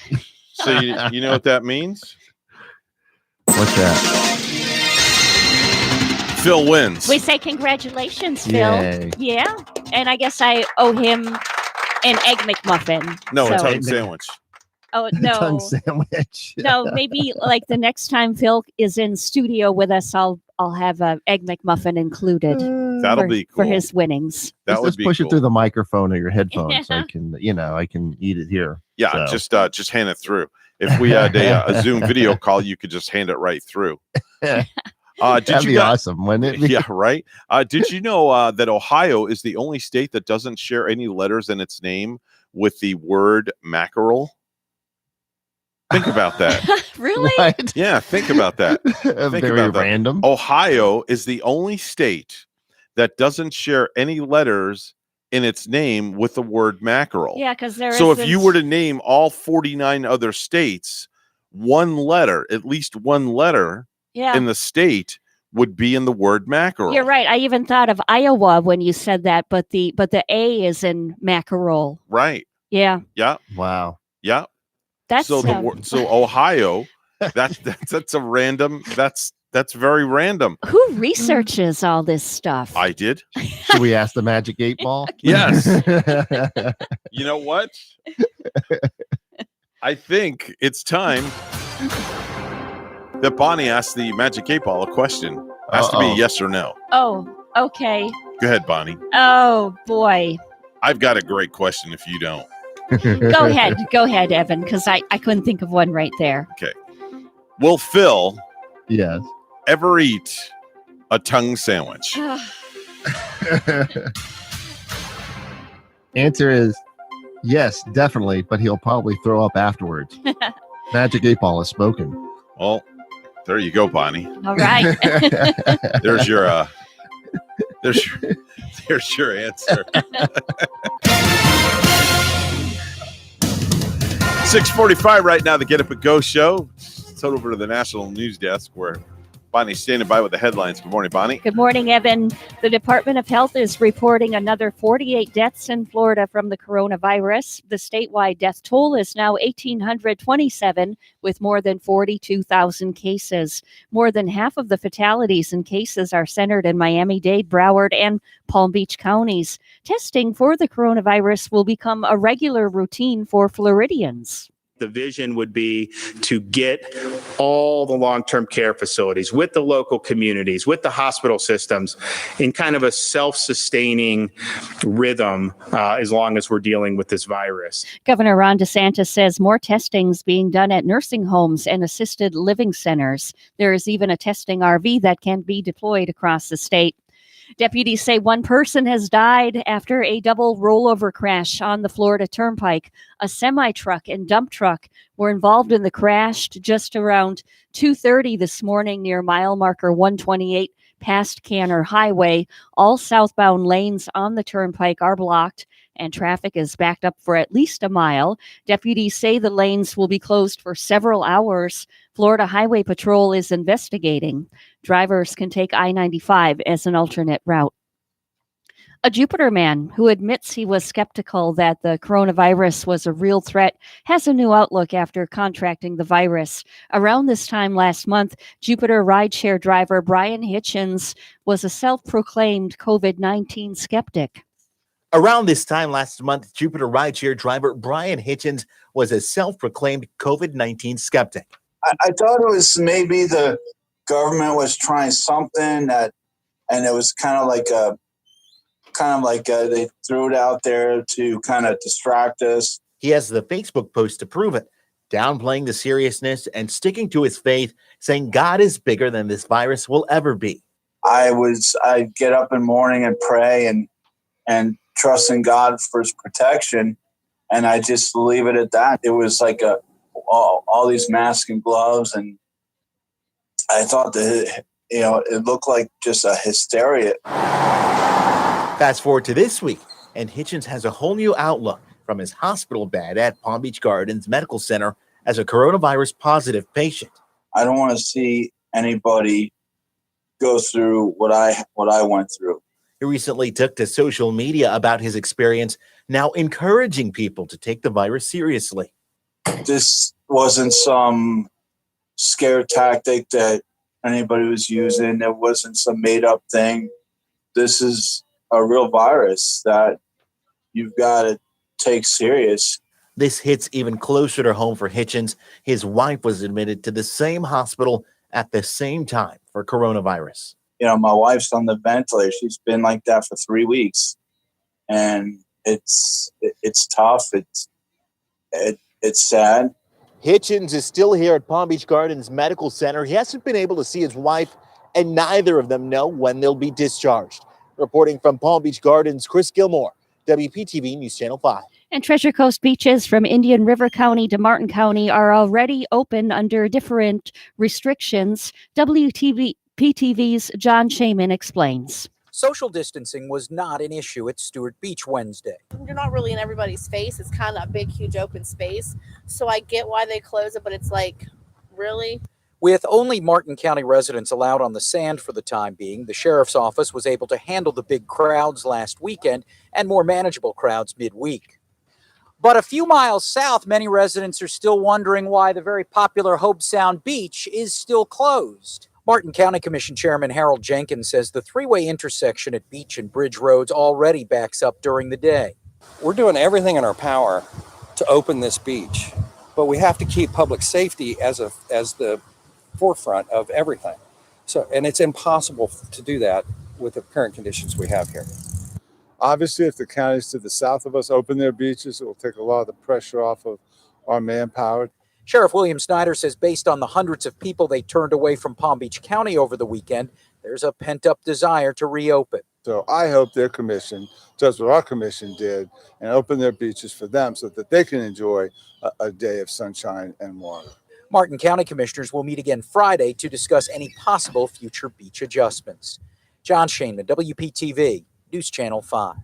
So you know what that means? What's that? Phil wins. We say congratulations, Phil. Yay. Yeah. And I guess I owe him an Egg McMuffin. No, a So- tongue sandwich. Oh, no. Tongue sandwich. No, maybe like the next time Phil is in studio with us, I'll have a Egg McMuffin included. That'll for, be for cool. his winnings. That Just would be push cool. it through the microphone or your headphones so Yeah. I can eat it here. Yeah, So. just hand it through. If we had a Zoom video call, you could just hand it right through. Did That'd you be guys, awesome, wouldn't it? Yeah, right. Did you know that Ohio is the only state that doesn't share any letters in its name with the word mackerel? Think about that. Really? Right? Yeah, think about that. Think Very about that. random. Ohio is the only state that doesn't share any letters in its name with the word mackerel. Yeah, because there So is if you were to name all 49 other states, one letter, at least one letter yeah. in the state would be in the word mackerel. You're right. I even thought of Iowa when you said that, but the A is in mackerel. Right. Yeah. Yeah. Wow. Yeah. That's So so Ohio, that's a random. That's very random. who researches all this stuff? I did. Should we ask the Magic 8 Ball? Yes. You know what? I think it's time that Bonnie asked the Magic 8 Ball a question. Has to be Uh-oh. yes or no. Oh, okay. Go ahead, Bonnie. Oh boy. I've got a great question if you don't. Go ahead. Go ahead, Evan, because I couldn't think of one right there. Will Phil Yes. ever eat a tongue sandwich? Answer is yes, definitely, but he'll probably throw up afterwards. Magic 8 Ball has spoken. Well, there you go, Bonnie. All right. There's your there's your answer. 6:45 right now, the Get Up and Go show. Let's head over to the National News Desk where Bonnie's standing by with the headlines. Good morning, Bonnie. Good morning, Evan. The Department of Health is reporting another 48 deaths in Florida from the coronavirus. The statewide death toll is now 1,827, with more than 42,000 cases. More than half of the fatalities and cases are centered in Miami-Dade, Broward, and Palm Beach counties. Testing for the coronavirus will become a regular routine for Floridians. The vision would be to get all the long-term care facilities with the local communities, with the hospital systems in kind of a self-sustaining rhythm as long as we're dealing with this virus. Governor Ron DeSantis says more testing is being done at nursing homes and assisted living centers. There is even a testing RV that can be deployed across the state. Deputies say one person has died after a double rollover crash on the Florida Turnpike. A semi-truck and dump truck were involved in the crash just around 2:30 this morning near mile marker 128 past Canner Highway. All southbound lanes on the turnpike are blocked and traffic is backed up for at least a mile. Deputies say the lanes will be closed for several hours. Florida Highway Patrol is investigating. Drivers can take I-95 as an alternate route. A Jupiter man who admits he was skeptical that the coronavirus was a real threat has a new outlook after contracting the virus. Around this time last month, Jupiter rideshare driver Brian Hitchens was a self-proclaimed COVID-19 skeptic. Around this time last month, Jupiter rideshare driver Brian Hitchens was a self-proclaimed COVID-19 skeptic. I thought it was maybe the government was trying something that, and it was kind of like they threw it out there to kind of distract us. He has the Facebook post to prove it, downplaying the seriousness and sticking to his faith, saying God is bigger than this virus will ever be. I'd get up in the morning and pray and trust in God for his protection. And I just leave it at that. It was like all these masks and gloves. And I thought that, it looked like just a hysteria. Fast forward to this week, and Hitchens has a whole new outlook from his hospital bed at Palm Beach Gardens Medical Center as a coronavirus positive patient. I don't want to see anybody go through what I went through. He recently took to social media about his experience, now encouraging people to take the virus seriously. This wasn't some scare tactic that anybody was using. It wasn't some made up thing. This is a real virus that you've got to take serious. This hits even closer to home for Hitchens. His wife was admitted to the same hospital at the same time for coronavirus. My wife's on the ventilator. She's been like that for 3 weeks, and it's tough. It's sad. Hitchens is still here at Palm Beach Gardens Medical Center. He hasn't been able to see his wife, and neither of them know when they'll be discharged. Reporting from Palm Beach Gardens, Chris Gilmore, WPTV News Channel 5. And Treasure Coast beaches from Indian River County to Martin County are already open under different restrictions. WPTV's John Shaman explains. Social distancing was not an issue at Stewart Beach Wednesday. You're not really in everybody's face. It's kind of a big, huge open space. So I get why they close it, but it's like, really? With only Martin County residents allowed on the sand for the time being, the sheriff's office was able to handle the big crowds last weekend and more manageable crowds midweek. But a few miles south, many residents are still wondering why the very popular Hobe Sound Beach is still closed. Martin County Commission Chairman Harold Jenkins says the three-way intersection at Beach and Bridge Roads already backs up during the day. We're doing everything in our power to open this beach, but we have to keep public safety as the forefront of everything. And it's impossible to do that with the current conditions we have here. Obviously, if the counties to the south of us open their beaches, it will take a lot of the pressure off of our manpower. Sheriff William Snyder says based on the hundreds of people they turned away from Palm Beach County over the weekend, there's a pent-up desire to reopen. So I hope their commission does what our commission did and open their beaches for them so that they can enjoy a day of sunshine and water. Martin County commissioners will meet again Friday to discuss any possible future beach adjustments. John Shaman, WPTV, News Channel 5.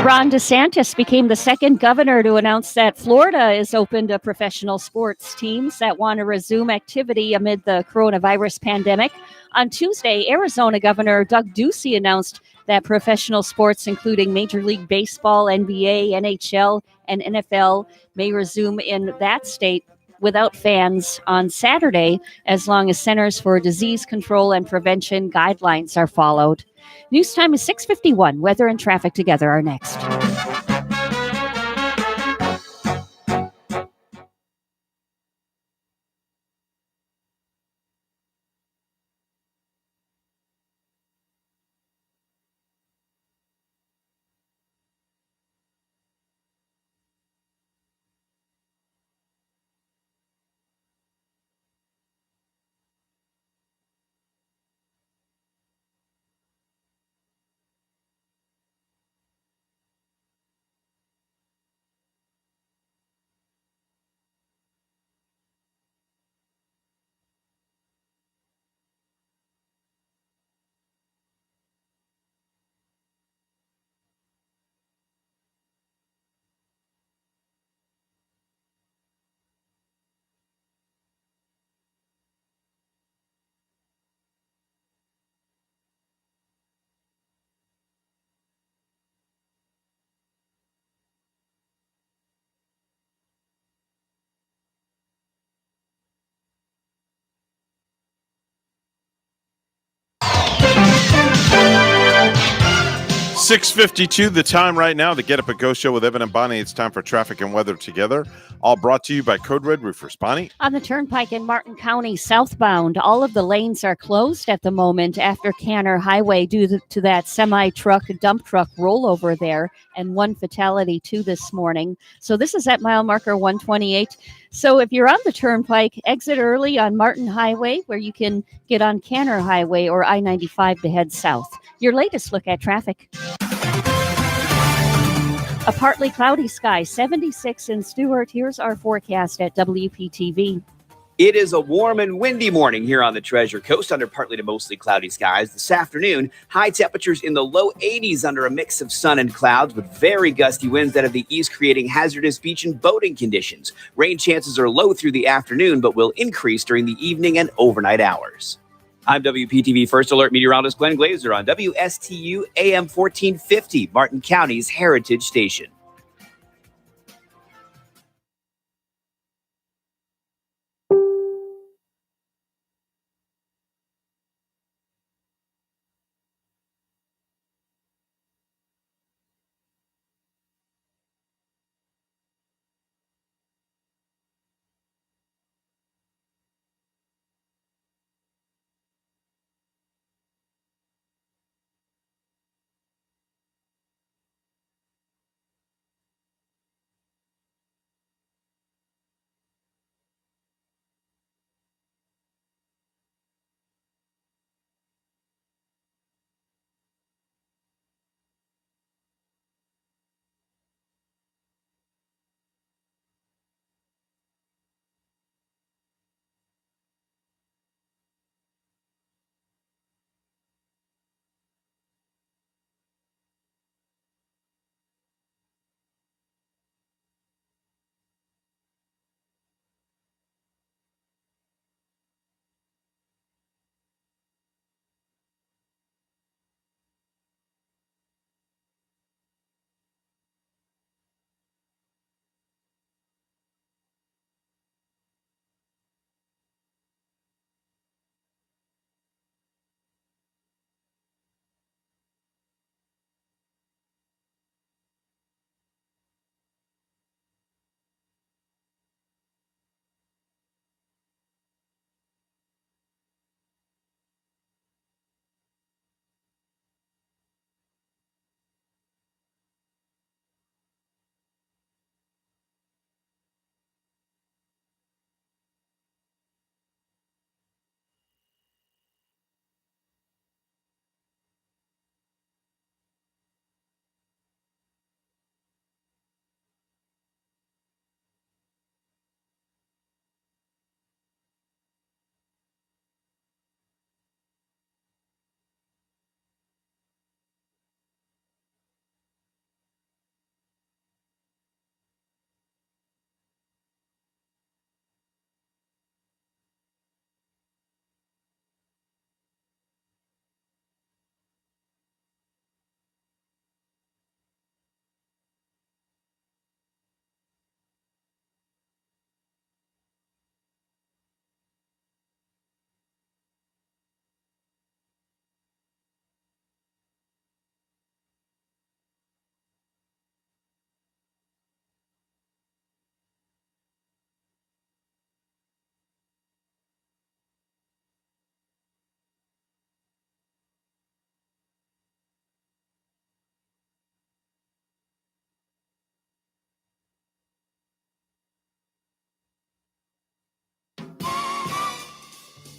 Ron DeSantis became the second governor to announce that Florida is open to professional sports teams that want to resume activity amid the coronavirus pandemic. On Tuesday, Arizona Governor Doug Ducey announced that professional sports, including Major League Baseball, NBA, NHL, and NFL, may resume in that state without fans on Saturday, as long as Centers for Disease Control and Prevention guidelines are followed. News time is 6:51. Weather and traffic together are next. 6:52, the time right now. The Get Up and Go show with Evan and Bonnie. It's time for traffic and weather together. All brought to you by Code Red Roofers. Bonnie? On the Turnpike in Martin County southbound, all of the lanes are closed at the moment after Canner Highway due to that semi-truck, dump truck rollover there, and one fatality too this morning. So this is at mile marker 128. So if you're on the Turnpike, exit early on Martin Highway, where you can get on Canner Highway or I-95 to head south. Your latest look at traffic. A partly cloudy sky, 76 in Stewart. Here's our forecast at WPTV. It is a warm and windy morning here on the Treasure Coast under partly to mostly cloudy skies. This afternoon, high temperatures in the low 80s under a mix of sun and clouds with very gusty winds out of the east, creating hazardous beach and boating conditions. Rain chances are low through the afternoon, but will increase during the evening and overnight hours. I'm WPTV First Alert meteorologist Glenn Glazer on WSTU AM 1450, Martin County's Heritage Station.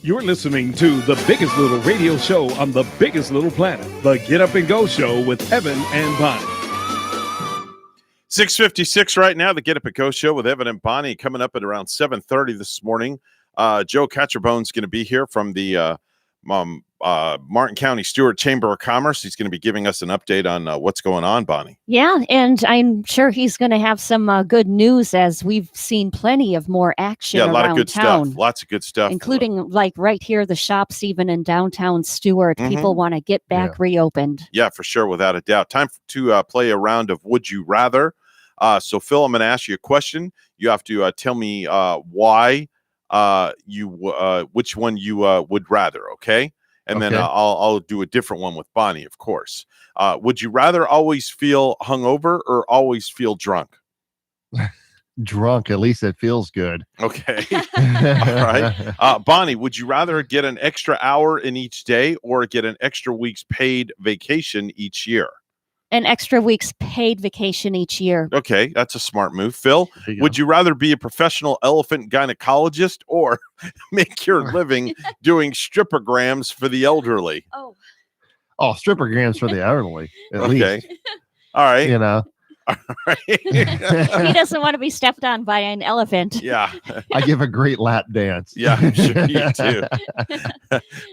You're listening to the biggest little radio show on the biggest little planet, the Get Up and Go show with Evan and Bonnie. 6:56 right now, the Get Up and Go show with Evan and Bonnie coming up at around 7:30 this morning. Joe Catcherbone's going to be here from the Martin County Stewart Chamber of Commerce. He's going to be giving us an update on what's going on, Bonnie. Yeah, and I'm sure he's going to have some good news, as we've seen plenty of more action around town. Yeah, a lot of good stuff. Lots of good stuff. Including, like, right here, the shops even in downtown Stewart. Mhm. People want to get back reopened. Yeah, for sure, without a doubt. Time to play a round of Would You Rather. So, Phil, I'm going to ask you a question. You have to tell me why which one you would rather, okay? and then Okay. I'll do a different one with Bonnie, of course. Would you rather always feel hungover or always feel drunk? Drunk, at least it feels good. Okay. All right. Bonnie, would you rather get an extra hour in each day or get an extra week's paid vacation each year? An extra week's paid vacation each year. Okay, that's a smart move. Phil, would you rather be a professional elephant gynecologist or make your living doing stripograms for the elderly? Oh, Stripograms for the elderly, at Okay. least. All right. You know, he doesn't want to be stepped on by an elephant. Yeah. I give a great lap dance. Yeah, I'm sure you do.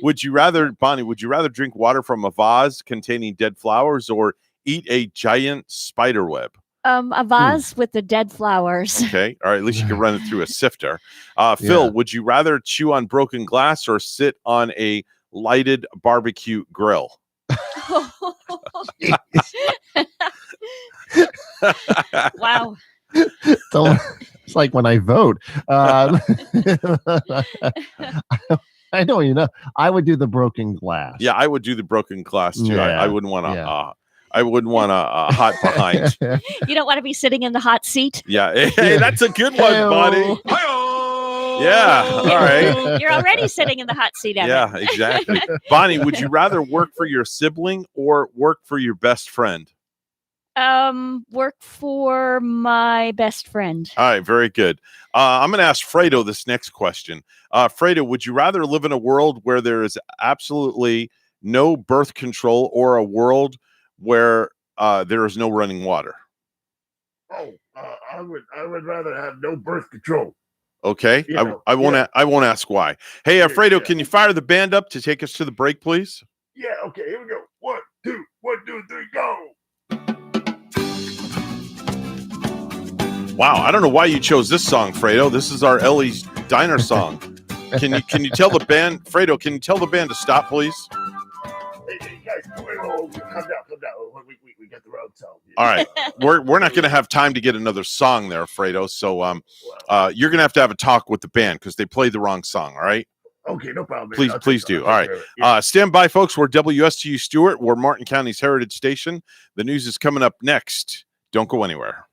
Would you rather, Bonnie, would you rather drink water from a vase containing dead flowers or eat a giant spider web? A vase with the dead flowers. Okay. All right. At least you can run it through a sifter. Phil, would you rather chew on broken glass or sit on a lighted barbecue grill? Wow. It's like when I vote. I don't even know. I would do the broken glass. Yeah, I would do the broken glass too. Yeah, I wouldn't want to. I wouldn't want a hot behind. You don't want to be sitting in the hot seat. Yeah. Hey, that's a good one, buddy. Yeah. All right. You're already sitting in the hot seat, Evan. Yeah, exactly. Bonnie, would you rather work for your sibling or work for your best friend? Work for my best friend. All right, very good. I'm going to ask Fredo this next question. Fredo, would you rather live in a world where there is absolutely no birth control or a world where there is no running water? I would rather have no birth control. Okay, I won't ask why. Hey, Fredo, can you fire the band up to take us to the break, please? Yeah, okay, here we go. 1, 2, 1, 2, 3, go. Wow, I don't know why you chose this song, Fredo. This is our Ellie's Diner song. Can you tell the band, Fredo? Can you tell the band to stop, please? Hey, guys, calm down. We got the wrong song. All right, we're not going to have time to get another song there, Fredo. So you're going to have a talk with the band because they played the wrong song. All right. Okay, no problem. Man. Please do. All right. Stand by, folks. We're WSTU Stewart. We're Martin County's Heritage Station. The news is coming up next. Don't go anywhere.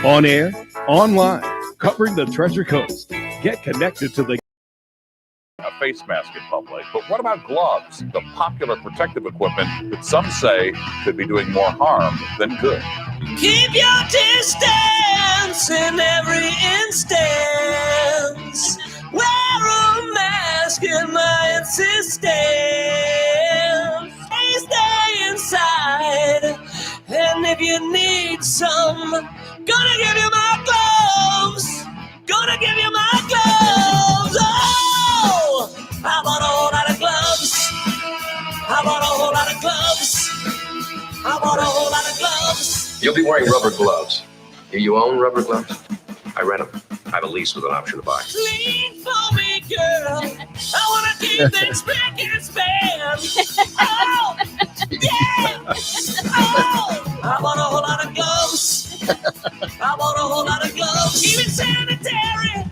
On air, online, covering the Treasure Coast. Get connected to the a face mask in public. But what about gloves, the popular protective equipment that some say could be doing more harm than good? Keep your distance in every instance. Wear a mask in my insistence. Stay inside. And if you need some, gonna give you my gloves. Gonna give you my gloves. Oh, I bought a whole lot of gloves. I bought a whole lot of gloves. I bought a whole lot of gloves. You'll be wearing rubber gloves. Do you own rubber gloves? I rent them. I have a lease with an option to buy. Clean for me, girl. I want to keep things spick and span. Oh, yeah. Oh, I want a whole lot of gloves. I want a whole lot of gloves. Keep it sanitary.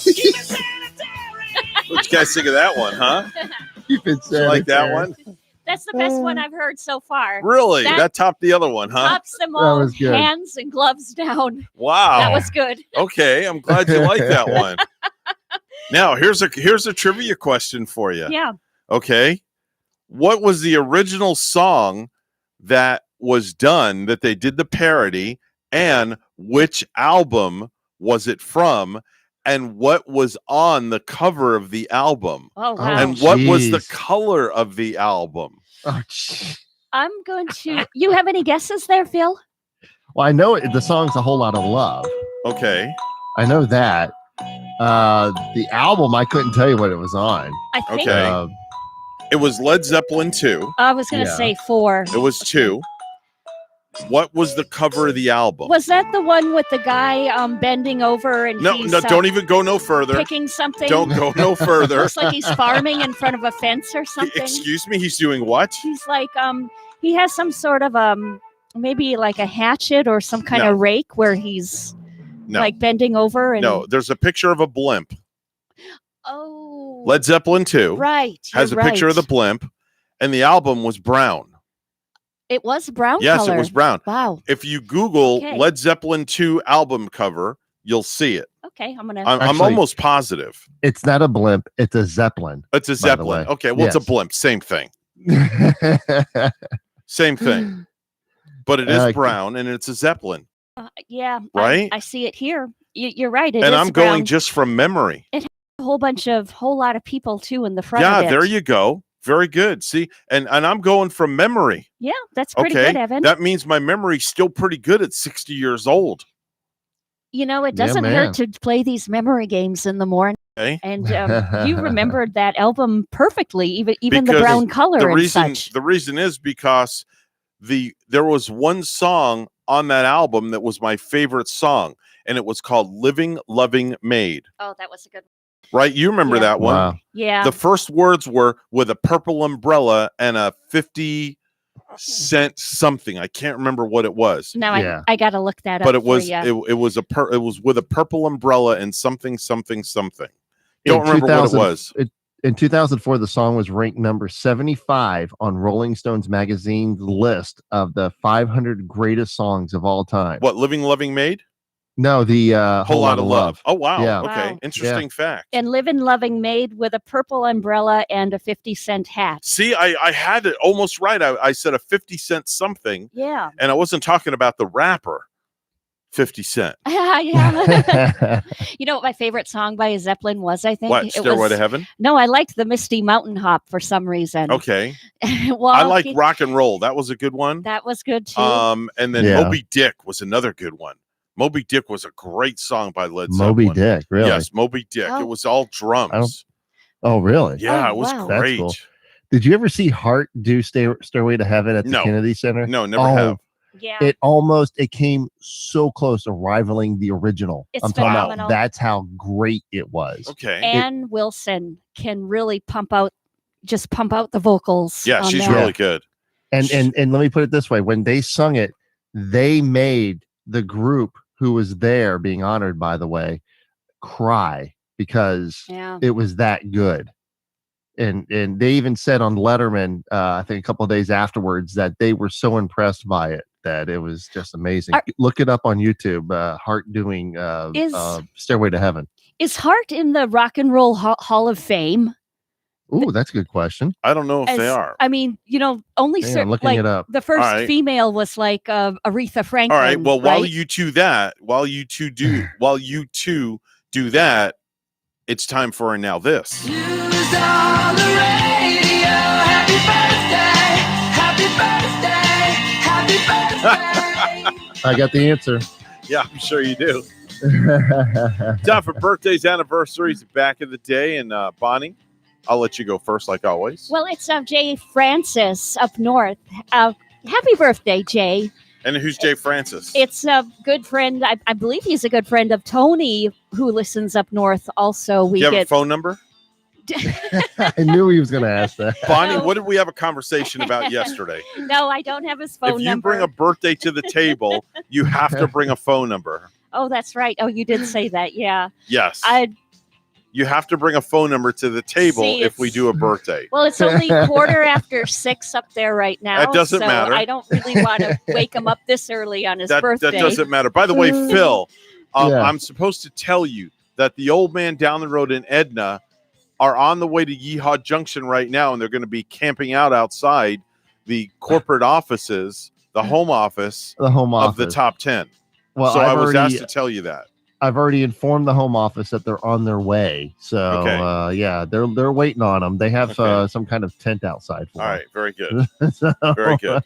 Keep it sanitary. What you guys think of that one, huh? Keep it You like that one? That's the best one I've heard so far. Really? That topped the other one, huh? Tops them all. was good. Hands and gloves down. Wow. That was good. Okay, I'm glad you like that one. Now, here's a trivia question for you. Yeah. Okay. What was the original song that was done that they did the parody, and which album was it from, and what was on the cover of the album? Oh, wow. And what was the color of the album? Oh, I'm going to. You have any guesses there, Phil? Well, I know the song's A Whole Lot of Love. Okay. I know that. The album, I couldn't tell you what it was on. I think Okay. It was Led Zeppelin 2. I was going to say 4. It was 2. What was the cover of the album? Was that the one with the guy and No, he's, don't even go no further. picking something? Don't go no further. Looks like he's farming in front of a fence or something. Excuse me, he's doing what? He's like he has some sort of maybe like a hatchet or some kind No. of rake where he's No. like bending over and No, there's a picture of a blimp. Oh, Led Zeppelin 2 right. has a you're picture of the right. blimp, and the album was brown. It was brown Yes, color. it was brown. Wow. If you Google Okay. Led Zeppelin 2 album cover, you'll see it. Okay, I'm gonna. I'm Actually- almost positive. It's not a blimp. It's a Zeppelin. It's a by the Zeppelin. way. Okay, well, it's a Yes. blimp. Same thing. Same thing. But it is Uh, brown, and it's a Zeppelin. Yeah, Right? I see it here. You're right. It And is I'm going brown. just from memory. It has a whole lot of people too in the front. Yeah, of it. there you go. Very good. See, and I'm going from memory. Yeah, that's pretty Okay, good, Evan. that means my memory's still pretty good at 60 years old. You know, it Yeah, doesn't man. hurt to play these memory games in the morning. Okay. And you remembered that album perfectly, even the Because brown color the and reason, such. The reason is because there was one song on that album that was my favorite song, and it was called "Living, Loving, Made." Oh, that was a good one. Right? You remember Yeah. that one? Wow. Yeah. The first words were "with a purple umbrella and a 50-cent something." I can't remember what it was. Now I got to look that up. But it for was ya. it was with a purple umbrella and something. Don't In remember what it 2000 was. In 2004, the song was ranked number 75 on Rolling Stones magazine's list of the 500 greatest songs of all time. What, Living, Loving, Made? No, the Whole Lot of Love. Oh, wow. Yeah. Okay. Wow. Interesting fact. And Livin' Loving Made with a purple umbrella and a 50-cent hat. See, I had it almost right. I said a 50-cent something, Yeah. and I wasn't talking about the rapper 50 Cent. Yeah. You know what my favorite song by Zeppelin was, I think? What, It Stairway was- to Heaven? No, I liked the Misty Mountain Hop for some reason. Okay. Well, I like Rock and Roll. That was a good one. That was good too. And then Yeah. Moby Dick was another good one. Moby Dick was a great song by Led Moby Zeppelin. Dick, really? Yes, Moby Dick. Oh. It was all drums. Oh, really? Yeah, Oh, it was wow. That's great. cool. Did you ever see Heart do Stairway to Heaven at the No. Kennedy Center? No, never have. Yeah. It came so close to rivaling the original. It's I'm talking phenomenal. about that's how great it was. Okay. Ann Wilson can really pump out the vocals. Yeah, on she's that. really good. And let me put it this way: when they sung it, they made the group who was there, being honored, by the way, cry because Yeah. it was that good. And they even said on Letterman, I think a couple of days afterwards, that they were so impressed by it that it was just amazing. Look it up on YouTube. Hart doing Stairway to Heaven. Is Hart in the Rock and Roll Hall of Fame? Ooh, that's a good question. I don't know if they are. I mean, only Hang on, certain, looking it up. the first All right. female was like Aretha Franklin. All right. Well, while right? you two do that, it's time for a Now This. I got the answer. Yeah, I'm sure you do. Time for birthdays, anniversaries back in the day. And Bonnie, I'll let you go first, like always. Well, it's Jay Francis up north. Happy birthday, Jay. And who's Jay Francis? It's a good friend. I believe he's a good friend of Tony, who listens up north. Also, we Do you have get a phone number? I knew he was going to ask that. Bonnie, what did we have a conversation about yesterday? No, I don't have his phone If you number. bring a birthday to the table, you have to bring a phone number. Oh, that's right. Oh, you did say that. Yeah. Yes. You have to bring a phone number to the table See, if we do a birthday. Well, it's only 6:15 up there right now. That doesn't so matter. I don't really want to wake him up this early on his That birthday. doesn't matter. By the way, Phil, Yeah. I'm supposed to tell you that the old man down the road in Edna are on the way to Yeehaw Junction right now, and they're going to be camping out outside the corporate offices, the home office The home of the office. top 10. Well, so I I've was already- asked to tell you that. I've already informed the home office that they're on their way. So Okay. yeah, they're waiting on them. They have some kind of tent outside for All right, very good. them. So- Very good.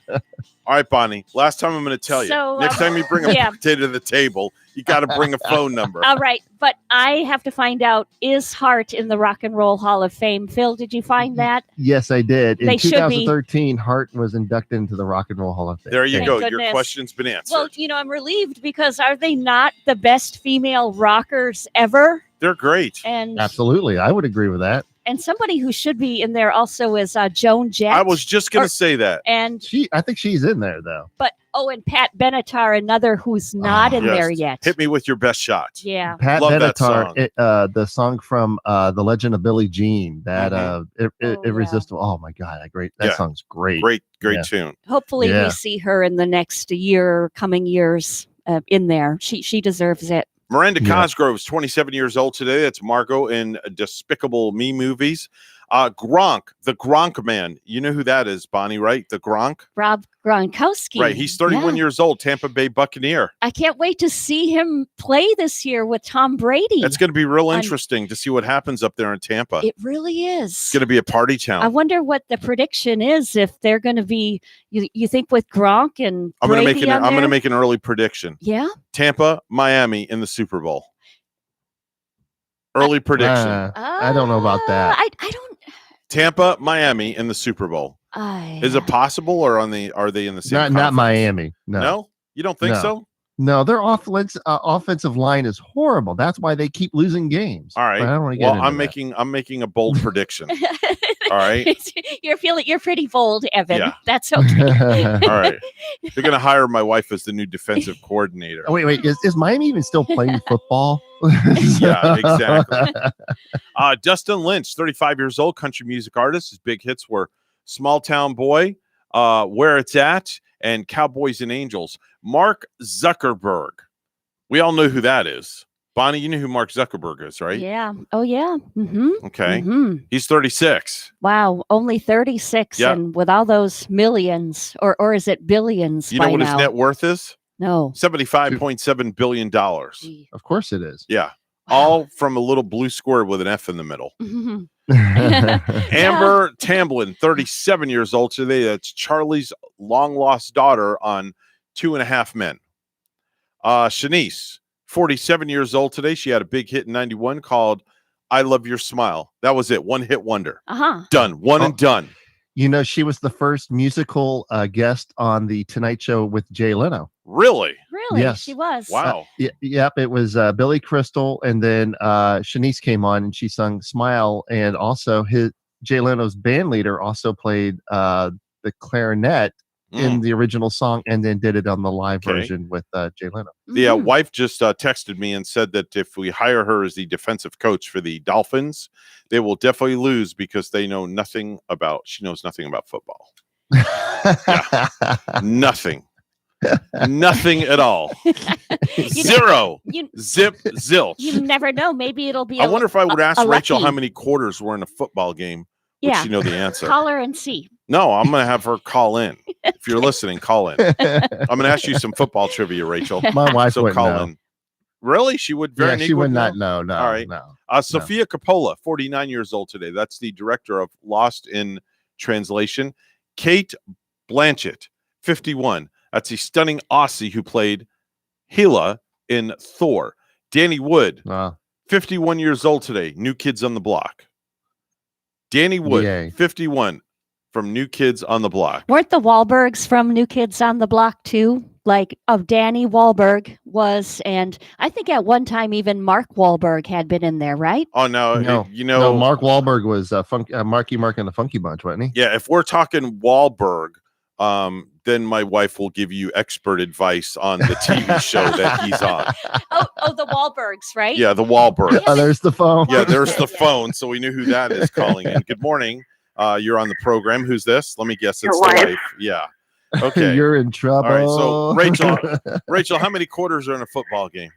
All right, Bonnie. Last time I'm going to tell you. So, Next time you bring a yeah. birthday to the table, you got to bring a phone number. All right, but I have to find out, is Hart in the Rock and Roll Hall of Fame? Phil, did you find that? Yes, I did. In They should be. 2013, Hart was inducted into the Rock and Roll Hall of Fame. There you Thank go. Your goodness. question's been answered. Well, I'm relieved because are they not the best female rockers ever? They're great. And Absolutely, I would agree with that. somebody who should be in there also is Joan Jett. I was just going to say that. And I think she's in there though. and Pat Benatar, another who's not in Yes. there yet. Hit me with your best shot. Yeah. Pat Love that Benatar, song. the song from The Legend of Billie Jean, that Irresistible. Oh my God, that Yeah. song's great. Great Yeah. tune. Hopefully Yeah. we see her in the next year, coming years in there. She deserves it. Miranda Yeah. Cosgrove is 27 years old today. That's Margot in Despicable Me movies. Gronk, the Gronk man. You know who that is, Bonnie, right? The Gronk? Rob Gronkowski. Right. He's 31 Yeah. years old, Tampa Bay Buccaneer. I can't wait to see him play this year with Tom Brady. It's going to be real I'm- interesting to see what happens up there in Tampa. It really is. It's going to be a party town. I wonder what the prediction is if they're going to be. You think with Gronk and I'm going Brady to on I'm going to there? make an early prediction. Yeah. Tampa, Miami in the Super Bowl. Early prediction. I don't know about that. I don't. Tampa, Miami in the Super Bowl. Is it possible, or are they in the same? Not conference? Miami. No. You don't think No. so? No, their offensive line is horrible. That's why they keep losing games. All right. But I don't want to get Well, into I'm that. making a bold prediction. All right. You're pretty bold, Evan. Yeah. That's okay. All right. They're going to hire my wife as the new defensive coordinator. Oh, wait. Is Miami even still playing football? Yeah, exactly. Dustin Lynch, 35 years old, country music artist. His big hits were Small Town Boy, Where It's At, and Cowboys and Angels. Mark Zuckerberg. We all know who that is. Bonnie, you know who Mark Zuckerberg is, right? Yeah. Oh, yeah. Mm-hmm. Okay. Mm-hmm. He's 36. Wow. Only 36, Yeah. and with all those millions, or is it billions? You know by what now? his net worth is? No. $75.7 billion. Of course it is. Yeah. All from a little blue square with an F in the middle. Mhm. Amber Tamblyn, 37 years old today. That's Charlie's long lost daughter on 2.5 Men. Shanice, 47 years old today. She had a big hit in 91 called I Love Your Smile. That was it. One hit wonder. Uh-huh. Done. One and done. You know, she was the first musical guest on the Tonight Show with Jay Leno. Really? Really? Yes. She was. Wow. Yep, it was Billy Crystal, and then Shanice came on and she sung "Smile," and also Jay Leno's band leader also played the clarinet in the original song, and then did it on the live Okay. version with Jay Leno. The wife just texted me and said that if we hire her as the defensive coach for the Dolphins, they will definitely lose because she knows nothing about football. Nothing. Nothing at all. Zero. Zip, zilch. You never know. Maybe it'll be. I wonder if I would ask a Rachel lucky. how many quarters were in a football game. Would she know the answer? Call her and see. No, I'm going to have her call in. If you're listening, call in. I'm going to ask you some football trivia, Rachel. My wife so wouldn't call know. in. Really? She would very Yeah, she would not know. No. All right. No. Sophia Coppola, 49 years old today. That's the director of Lost in Translation. Kate Blanchett, 51. That's the stunning Aussie who played Hela in Thor. Danny Wood, 51 years old today. New Kids on the Block. Danny Wood, Yay. 51, from New Kids on the Block. Weren't the Wahlbergs from New Kids on the Block too? Like, Danny Wahlberg was, and I think at one time even Mark Wahlberg had been in there, right? Oh, no. No, Mark Wahlberg was Marky Mark and the Funky Bunch, wasn't he? Yeah, if we're talking Wahlberg, then my wife will give you expert advice on the TV show that he's on. Oh, the Wahlbergs, right? Yeah, the Wahlberg. Oh, there's the phone. Yeah, there's the phone. So we knew who that is calling in. Good morning. You're on the program. Who's this? Let me guess. It's Your the wife. wife. Yeah. Okay. You're in trouble. All right. So Rachel, how many quarters are in a football game?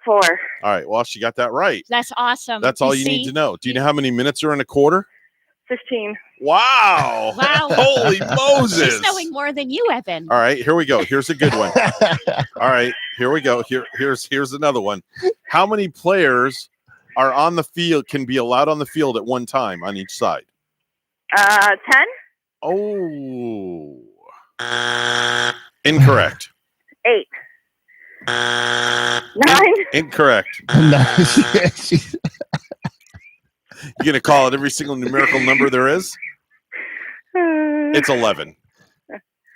4. All right. Well, she got that right. That's awesome. That's all you need to know. Do you know how many minutes are in a quarter? 15. Wow. Wow. Holy Moses. She's knowing more than you, Evan. All right, here we go. Here's a good one. All right, here we go. Here's another one. How many players are on the field, can be allowed on the field at one time on each side? 10. Oh. Incorrect. 8. 9. Incorrect. You're going to call it every single numerical number there is? It's 11.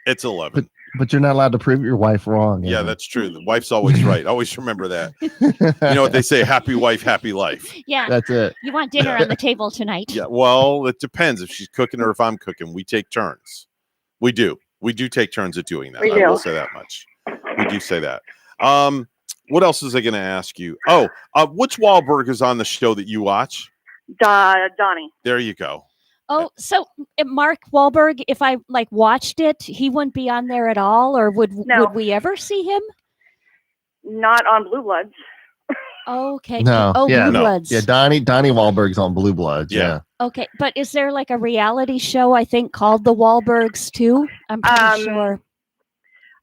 It's 11. But you're not allowed to prove your wife wrong. Yeah, that's true. The wife's always right. Always remember that. You know what they say? Happy wife, happy life. Yeah. That's it. You want dinner on the table tonight? Yeah. Well, it depends if she's cooking or if I'm cooking. We take turns. We do. We do take turns at doing that. We I will do. say that much. We do say that. What else was I going to ask you? Oh, which Wahlberg is on the show that you watch? Donnie. There you go. Oh, so Mark Wahlberg, if I watched it, he wouldn't be on there at all, or would we ever see him? Not on Blue Bloods. Okay. No. Oh, yeah. Blue Bloods. Yeah. Donnie Wahlberg's on Blue Bloods. Yeah. Okay, but is there like a reality show I think called The Wahlbergs too? I'm pretty sure.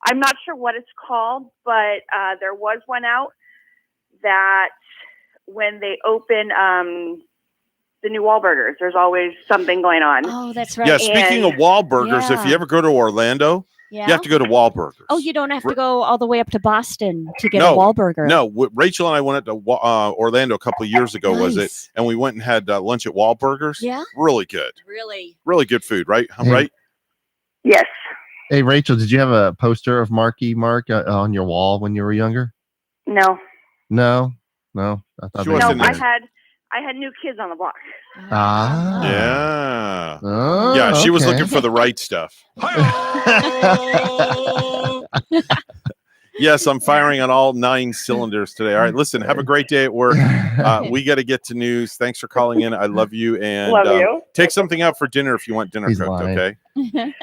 I'm not sure what it's called, but there was one out that when they open the new Wahlburgers, there's always something going on. Oh, that's right. Yeah, speaking of Wahlburgers, if you ever go to Orlando, you have to go to Wahlburgers. Oh, you don't have to go all the way up to Boston to get a Wahlburger. No, Rachel and I went to Orlando a couple of years ago, was it? And we went and had lunch at Wahlburgers. Yeah. Really good. Really good food, right? Right? Yes. Hey, Rachel, did you have a poster of Marky Mark on your wall when you were younger? No. No. I thought She maybe No, you did. I had New Kids on the Block. Ah. Yeah. Oh, Yeah, she was okay. looking for the right stuff. Yes, I'm firing on all 9 cylinders today. All right, listen, have a great day at work. We got to get to news. Thanks for calling in. I love you. And Love you. Take something out for dinner if you want dinner He's cooked, lying. okay?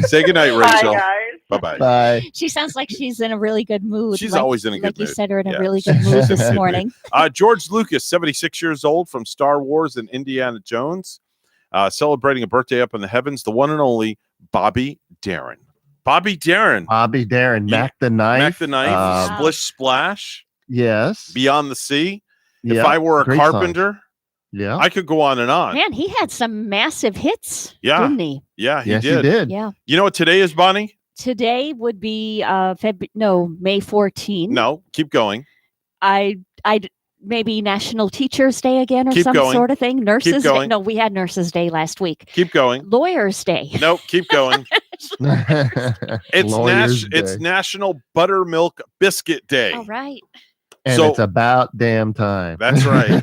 Say goodnight, Rachel. Bye-bye. Bye. She sounds like she's in a really good mood. She's always in a good Like you mood. said, her in a Yeah. really good mood this morning. George Lucas, 76 years old, from Star Wars and Indiana Jones, celebrating a birthday up in the heavens, the one and only Bobby Darin. Bobby Darin. Mac the Knife. Mac the Knife, Splish Splash, Yes. Beyond the Sea. If Yeah, I were a great song. carpenter, Yeah. I could go on and on. Man, he had some massive hits, Yeah. didn't he? Yeah, he Yes, he did. did. Yeah. You know what today is, Bonnie? Today would be May 14. No, keep going. I maybe National Teachers Day again or Keep some going. sort of thing. Nurses Day. going. No, we had Nurses Day last week. Keep going. Lawyers Day. Nope, keep going. It's Lawyers it's Day. National Buttermilk Biscuit Day. All right. And So- it's about damn time. That's right.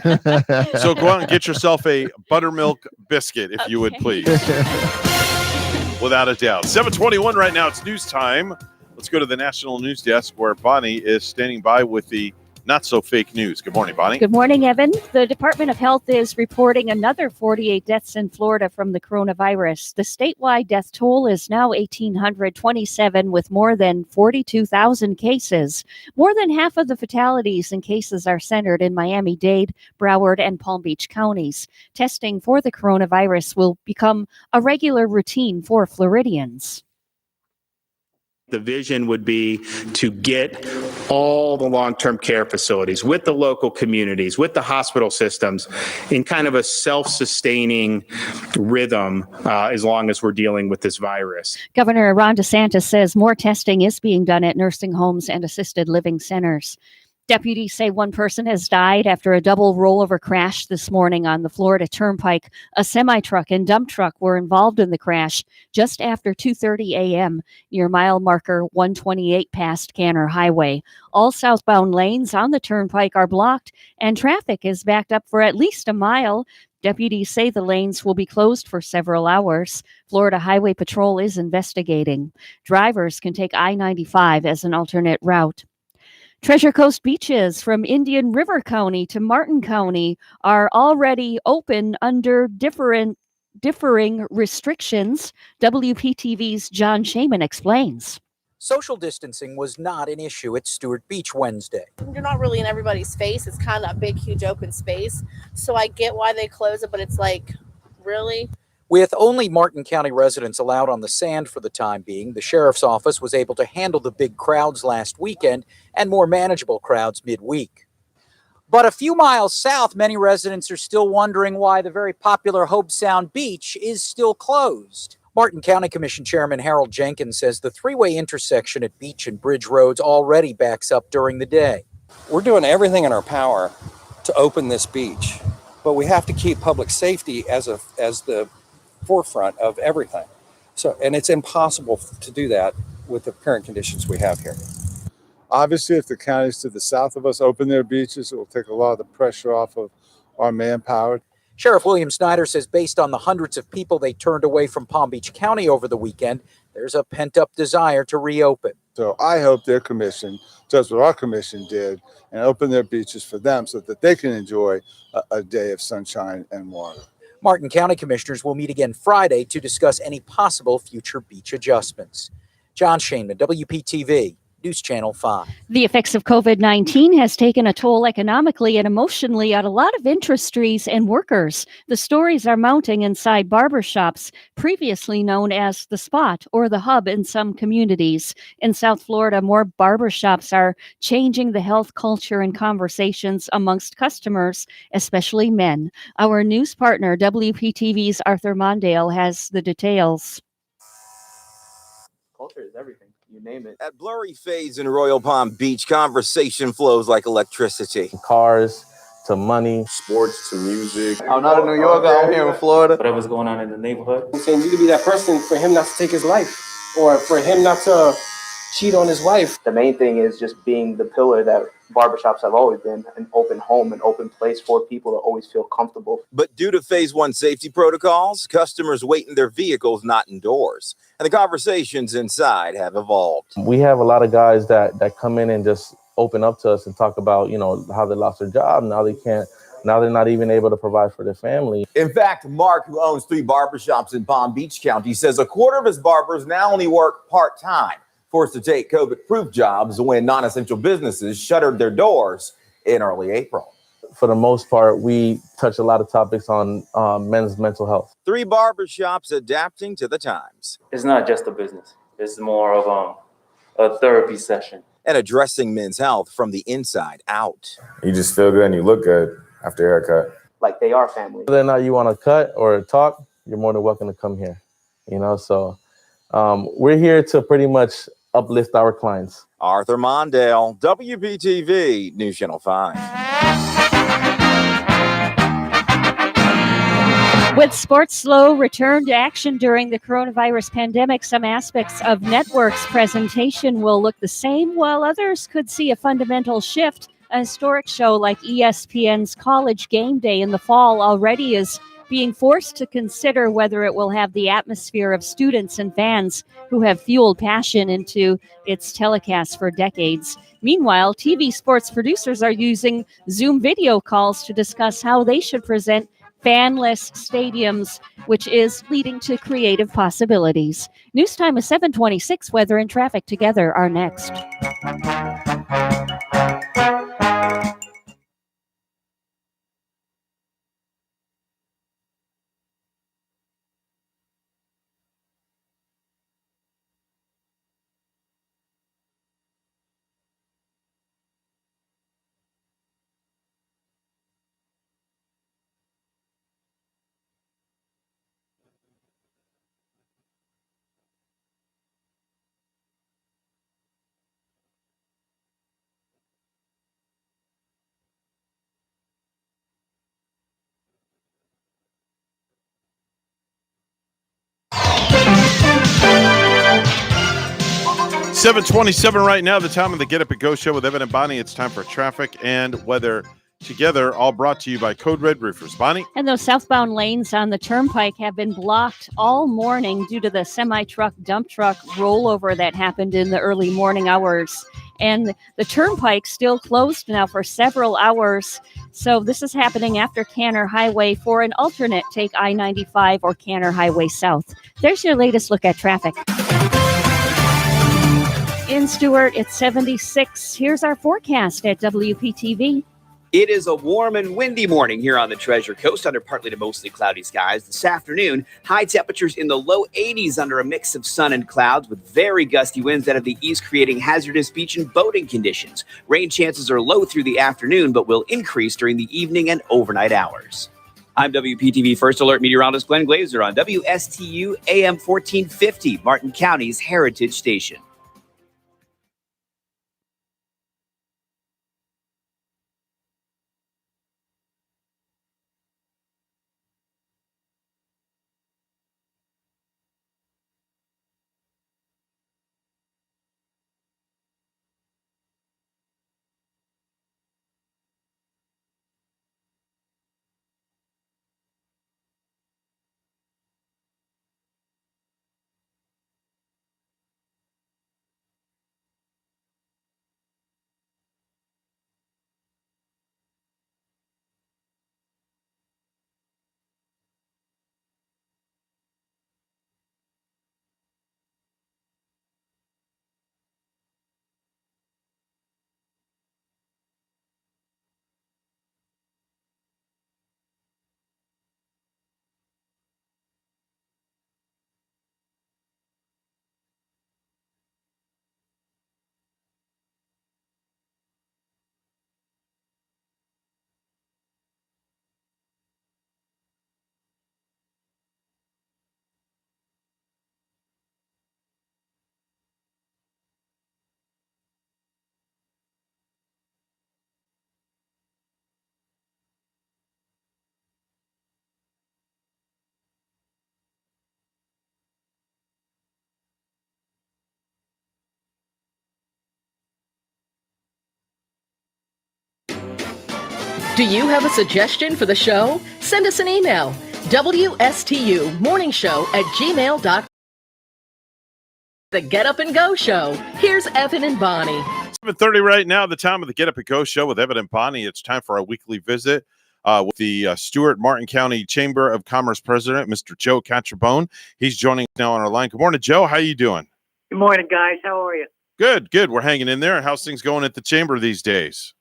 So go out and get yourself a buttermilk biscuit, if you would please. Without a doubt. 7:21 right now. It's news time. Let's go to the National News Desk where Bonnie is standing by with the not so fake news. Good morning, Bonnie. Good morning, Evan. The Department of Health is reporting another 48 deaths in Florida from the coronavirus. The statewide death toll is now 1,827 with more than 42,000 cases. More than half of the fatalities and cases are centered in Miami-Dade, Broward, and Palm Beach counties. Testing for the coronavirus will become a regular routine for Floridians. The vision would be to get all the long-term care facilities with the local communities, with the hospital systems in kind of a self-sustaining rhythm as long as we're dealing with this virus. Governor Ron DeSantis says more testing is being done at nursing homes and assisted living centers. Deputies say one person has died after a double rollover crash this morning on the Florida Turnpike. A semi-truck and dump truck were involved in the crash just after 2:30 a.m. near mile marker 128 past Canner Highway. All southbound lanes on the Turnpike are blocked, and traffic is backed up for at least a mile. Deputies say the lanes will be closed for several hours. Florida Highway Patrol is investigating. Drivers can take I-95 as an alternate route. Treasure Coast beaches from Indian River County to Martin County are already open under differing restrictions. WPTV's John Shaman explains. Social distancing was not an issue at Stewart Beach Wednesday. You're not really in everybody's face. It's kind of a big, huge open space. So I get why they close it, but it's like, really? With only Martin County residents allowed on the sand for the time being, the sheriff's office was able to handle the big crowds last weekend and more manageable crowds midweek. But a few miles south, many residents are still wondering why the very popular Hobe Sound Beach is still closed. Martin County Commission Chairman Harold Jenkins says the three-way intersection at Beach and Bridge Roads already backs up during the day. We're doing everything in our power to open this beach, but we have to keep public safety as the forefront of everything. So, and it's impossible to do that with the current conditions we have here. Obviously, if the counties to the south of us open their beaches, it will take a lot of the pressure off of our manpower. Sheriff William Snyder says based on the hundreds of people they turned away from Palm Beach County over the weekend, there's a pent-up desire to reopen. So I hope their commission does what our commission did and open their beaches for them so that they can enjoy a day of sunshine and water. Martin County commissioners will meet again Friday to discuss any possible future beach adjustments. John Shaman, WPTV, News Channel 5. The effects of COVID-19 has taken a toll economically and emotionally on a lot of industries and workers. The stories are mounting inside barbershops, previously known as the Spot or the Hub in some communities. In South Florida, more barbershops are changing the health culture and conversations amongst customers, especially men. Our news partner, WPTV's Arthur Mondale, has the details. Culture is everything. You name it. At Blurry Fades in Royal Palm Beach, conversation flows like electricity. Cars to money, sports to music. I'm not a New Yorker, I'm here in Florida. Whatever's going on in the neighborhood. I'm saying you could be that person for him not to take his life or for him not to cheat on his wife. The main thing is just being the pillar that barbershops have always been, an open home, an open place for people to always feel comfortable. But due to Phase 1 safety protocols, customers wait in their vehicles, not indoors. And the conversations inside have evolved. We have a lot of guys that come in and just open up to us and talk about, how they lost their job. Now they're not even able to provide for their family. In fact, Mark, who owns 3 barbershops in Palm Beach County, says a quarter of his barbers now only work part-time, forced to take COVID-proof jobs when non-essential businesses shuttered their doors in early April. For the most part, we touch a lot of topics on men's mental health. 3 barbershops adapting to the times. It's not just a business. It's more of a therapy session. And addressing men's health from the inside out. You just feel good and you look good after a haircut. Like they are family. Whether or not you want to cut or talk, you're more than welcome to come here. So we're here to pretty much uplift our clients. Arthur Mondale, WPTV, News Channel 5. With sports slow return to action during the coronavirus pandemic, some aspects of networks' presentation will look the same, while others could see a fundamental shift. A historic show like ESPN's College Game Day in the fall already is being forced to consider whether it will have the atmosphere of students and fans who have fueled passion into its telecast for decades. Meanwhile, TV sports producers are using Zoom video calls to discuss how they should present fanless stadiums, which is leading to creative possibilities. News time is 7:26. Weather and traffic together are next. $7:27 right now, the time of the Get Up and Go show with Evan and Bonnie. It's time for traffic and weather together, all brought to you by Code Red Roofers. Bonnie? And those southbound lanes on the turnpike have been blocked all morning due to the semi-truck, dump truck rollover that happened in the early morning hours. And the turnpike still closed now for several hours. So this is happening after Canner Highway. For an alternate, take I-95 or Canner Highway South. There's your latest look at traffic. In Stuart, it's 76. Here's our forecast at WPTV. It is a warm and windy morning here on the Treasure Coast under partly to mostly cloudy skies. This afternoon, high temperatures in the low 80s under a mix of sun and clouds with very gusty winds out of the east, creating hazardous beach and boating conditions. Rain chances are low through the afternoon, but will increase during the evening and overnight hours. I'm WPTV First Alert meteorologist Glenn Glazer on WSTU AM 1450, Martin County's Heritage Station. Do you have a suggestion for the show? Send us an email, WSTUmorningshow@gmail.com. The Get Up and Go Show. Here's Evan and Bonnie. 7:30 right now, the time of the Get Up and Go show with Evan and Bonnie. It's time for our weekly visit with the Stuart Martin County Chamber of Commerce President, Mr. Joe Catrabone. He's joining us now on our line. Good morning, Joe. How you doing? Good morning, guys. How are you? Good, good. We're hanging in there. How's things going at the chamber these days?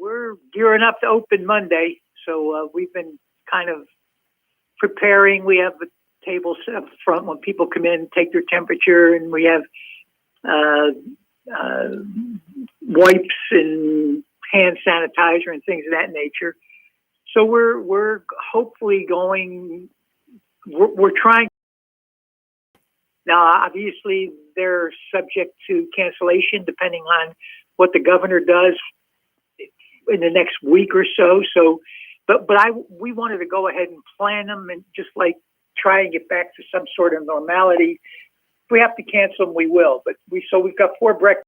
We're gearing up to open Monday, so we've been kind of preparing. We have the tables up front when people come in, take their temperature, and we have wipes and hand sanitizer and things of that nature. So we're hopefully going. We're trying. Now, obviously, they're subject to cancellation depending on what the governor does in the next week or so. So, but we wanted to go ahead and plan them and just like try and get back to some sort of normality. If we have to cancel them, we will. But we've got 4 breakfasts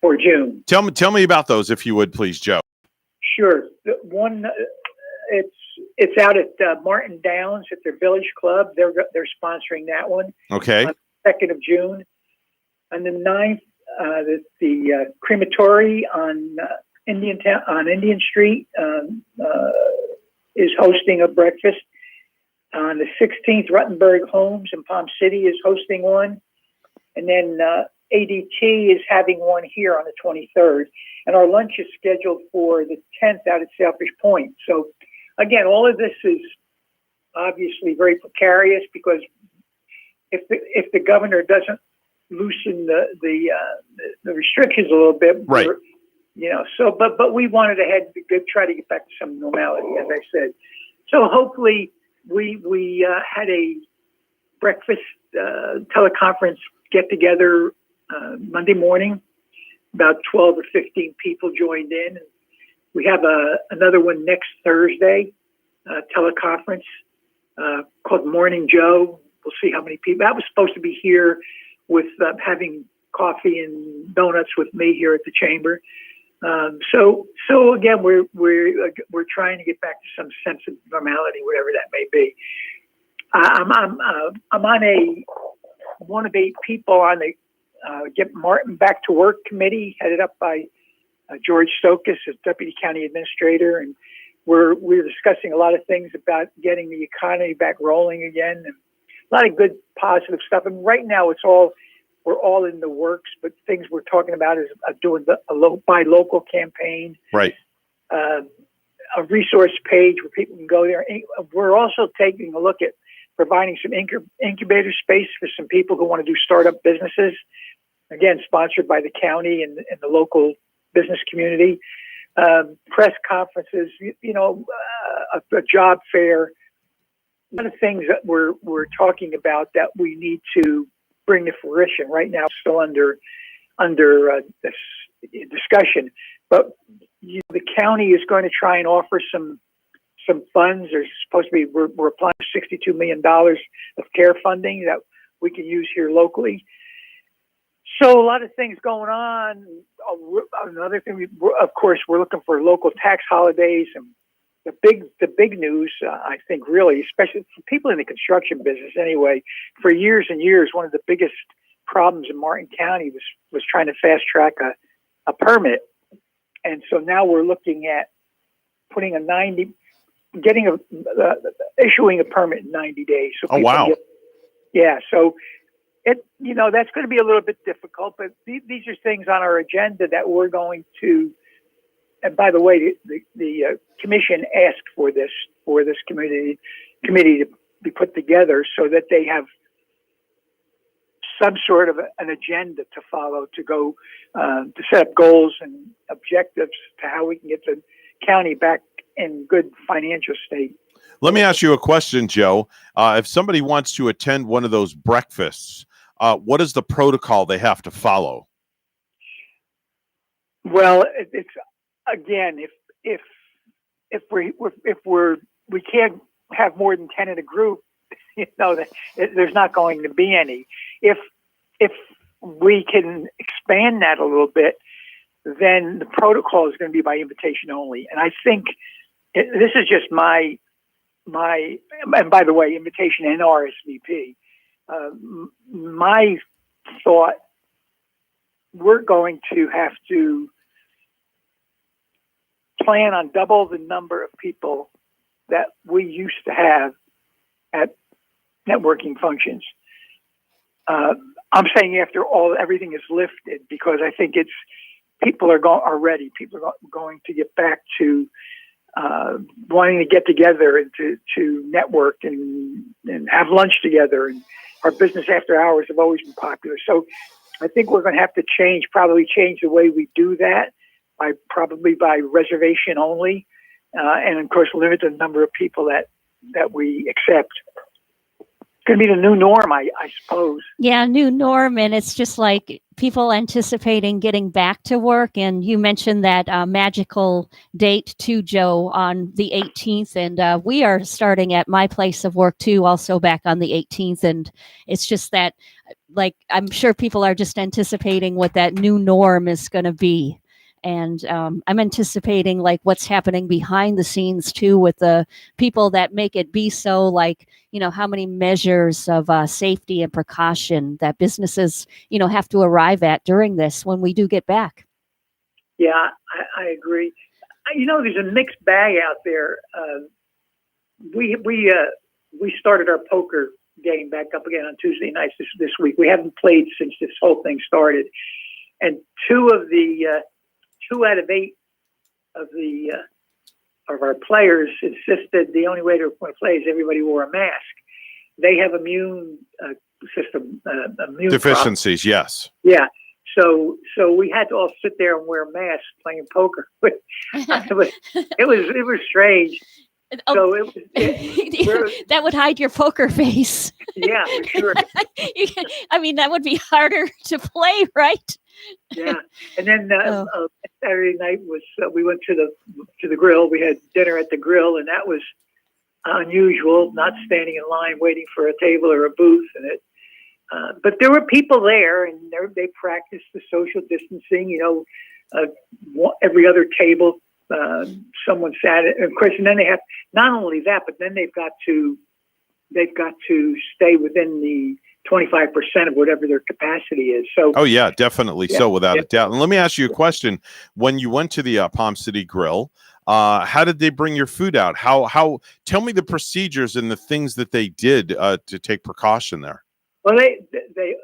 for June. Tell me about those, if you would, please, Joe. Sure. One, It's out at Martin Downs at their Village Club. They're sponsoring that one. Okay. On the 2nd of June. On the 9th, the crematory on Indian Street is hosting a breakfast. On the 16th, Ruttenberg Homes in Palm City is hosting one. And then ADT is having one here on the 23rd. And our lunch is scheduled for the 10th out at Sailfish Point. So, again, all of this is obviously very precarious because if the governor doesn't loosen the restrictions a little bit, right? So, but we wanted to try to get back to some normality, as I said. So hopefully we had a breakfast teleconference get together Monday morning. About 12 or 15 people joined in. We have another one next Thursday, teleconference called Morning Joe. We'll see how many people. That was supposed to be here with having coffee and donuts with me here at the chamber. So again, we're trying to get back to some sense of normality, whatever that may be. I'm on one of 8 people on the Get Martin Back to Work committee, headed up by George Stokas as Deputy County Administrator, and we're discussing a lot of things about getting the economy back rolling again, and a lot of good positive stuff. And right now, we're all in the works, but things we're talking about is doing a buy local campaign, right? A resource page where people can go there. We're also taking a look at providing some incubator space for some people who want to do startup businesses. Again, sponsored by the county and the local business community. Press conferences, a job fair. One of the things that we're talking about that we need to bring to fruition right now, still under this discussion, but the county is going to try and offer some funds. There's supposed to be we're applying for $62 million of care funding that we can use here locally. So a lot of things going on. Another thing, of course, we're looking for local tax holidays, and the big news, I think, really, especially for people in the construction business, anyway, for years and years, one of the biggest problems in Martin County was trying to fast track a permit, and so now we're looking at putting issuing a permit in 90 days. So wow! So. That's going to be a little bit difficult, but these are things on our agenda that we're going to. And by the way, the commission asked for this committee to be put together so that they have some sort of an agenda to follow to go to set up goals and objectives to how we can get the county back in good financial state. Let me ask you a question, Joe. If somebody wants to attend one of those breakfasts, what is the protocol they have to follow? Well, it's again, if we can't have more than 10 in a group, there's not going to be any. If we can expand that a little bit, then the protocol is going to be by invitation only. And I think this is just my, and by the way, invitation and RSVP. My thought, we're going to have to plan on double the number of people that we used to have at networking functions. I'm saying after everything is lifted, because I think people are ready. People are going to get back to wanting to get together and to network and have lunch together. And our business after hours have always been popular. So I think we're going to have to probably change the way we do that probably by reservation only. And of course, limit the number of people that we accept. It's going to be the new norm, I suppose. Yeah, new norm. And it's just like people anticipating getting back to work. And you mentioned that magical date too, Joe, on the 18th. And we are starting at my place of work too, also back on the 18th. And it's just that, like, I'm sure people are just anticipating what that new norm is going to be. And I'm anticipating like what's happening behind the scenes too with the people that make it be so, like, how many measures of safety and precaution that businesses, have to arrive at during this when we do get back. Yeah, I agree. There's a mixed bag out there. We started our poker game back up again on Tuesday nights this week. We haven't played since this whole thing started, and 2 out of 8 of our players insisted the only way to play is everybody wore a mask. They have immune system immune deficiencies. Yes. Yeah. So we had to all sit there and wear masks playing poker. it was strange. So that would hide your poker face. Yeah, for sure. I mean, that would be harder to play, right? Yeah, and then Saturday night was we went to the grill. We had dinner at the grill, and that was unusual. Not standing in line waiting for a table or a booth, but there were people there, and they practiced the social distancing. Every other table, someone sat at, of course, and then they have not only that, but then they've got to stay within the 25% of whatever their capacity is. So, oh yeah, definitely. Yeah, so without a doubt. And let me ask you a question. When you went to the Palm City Grill, how did they bring your food out? How? Tell me the procedures and the things that they did to take precaution there. Well, the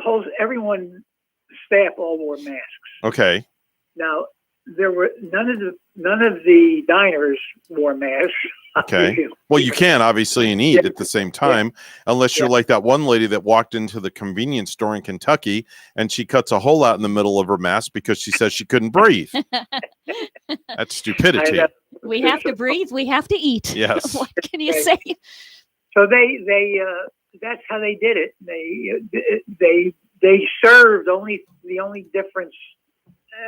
whole everyone, staff all wore masks. Okay. Now there were none of the diners wore masks. Okay. Well, you can obviously and eat at the same time, unless you're like that one lady that walked into the convenience store in Kentucky and she cuts a hole out in the middle of her mask because she says she couldn't breathe. That's stupidity. We have to breathe. We have to eat. Yes. What can you say? So they that's how they did it. They served the only difference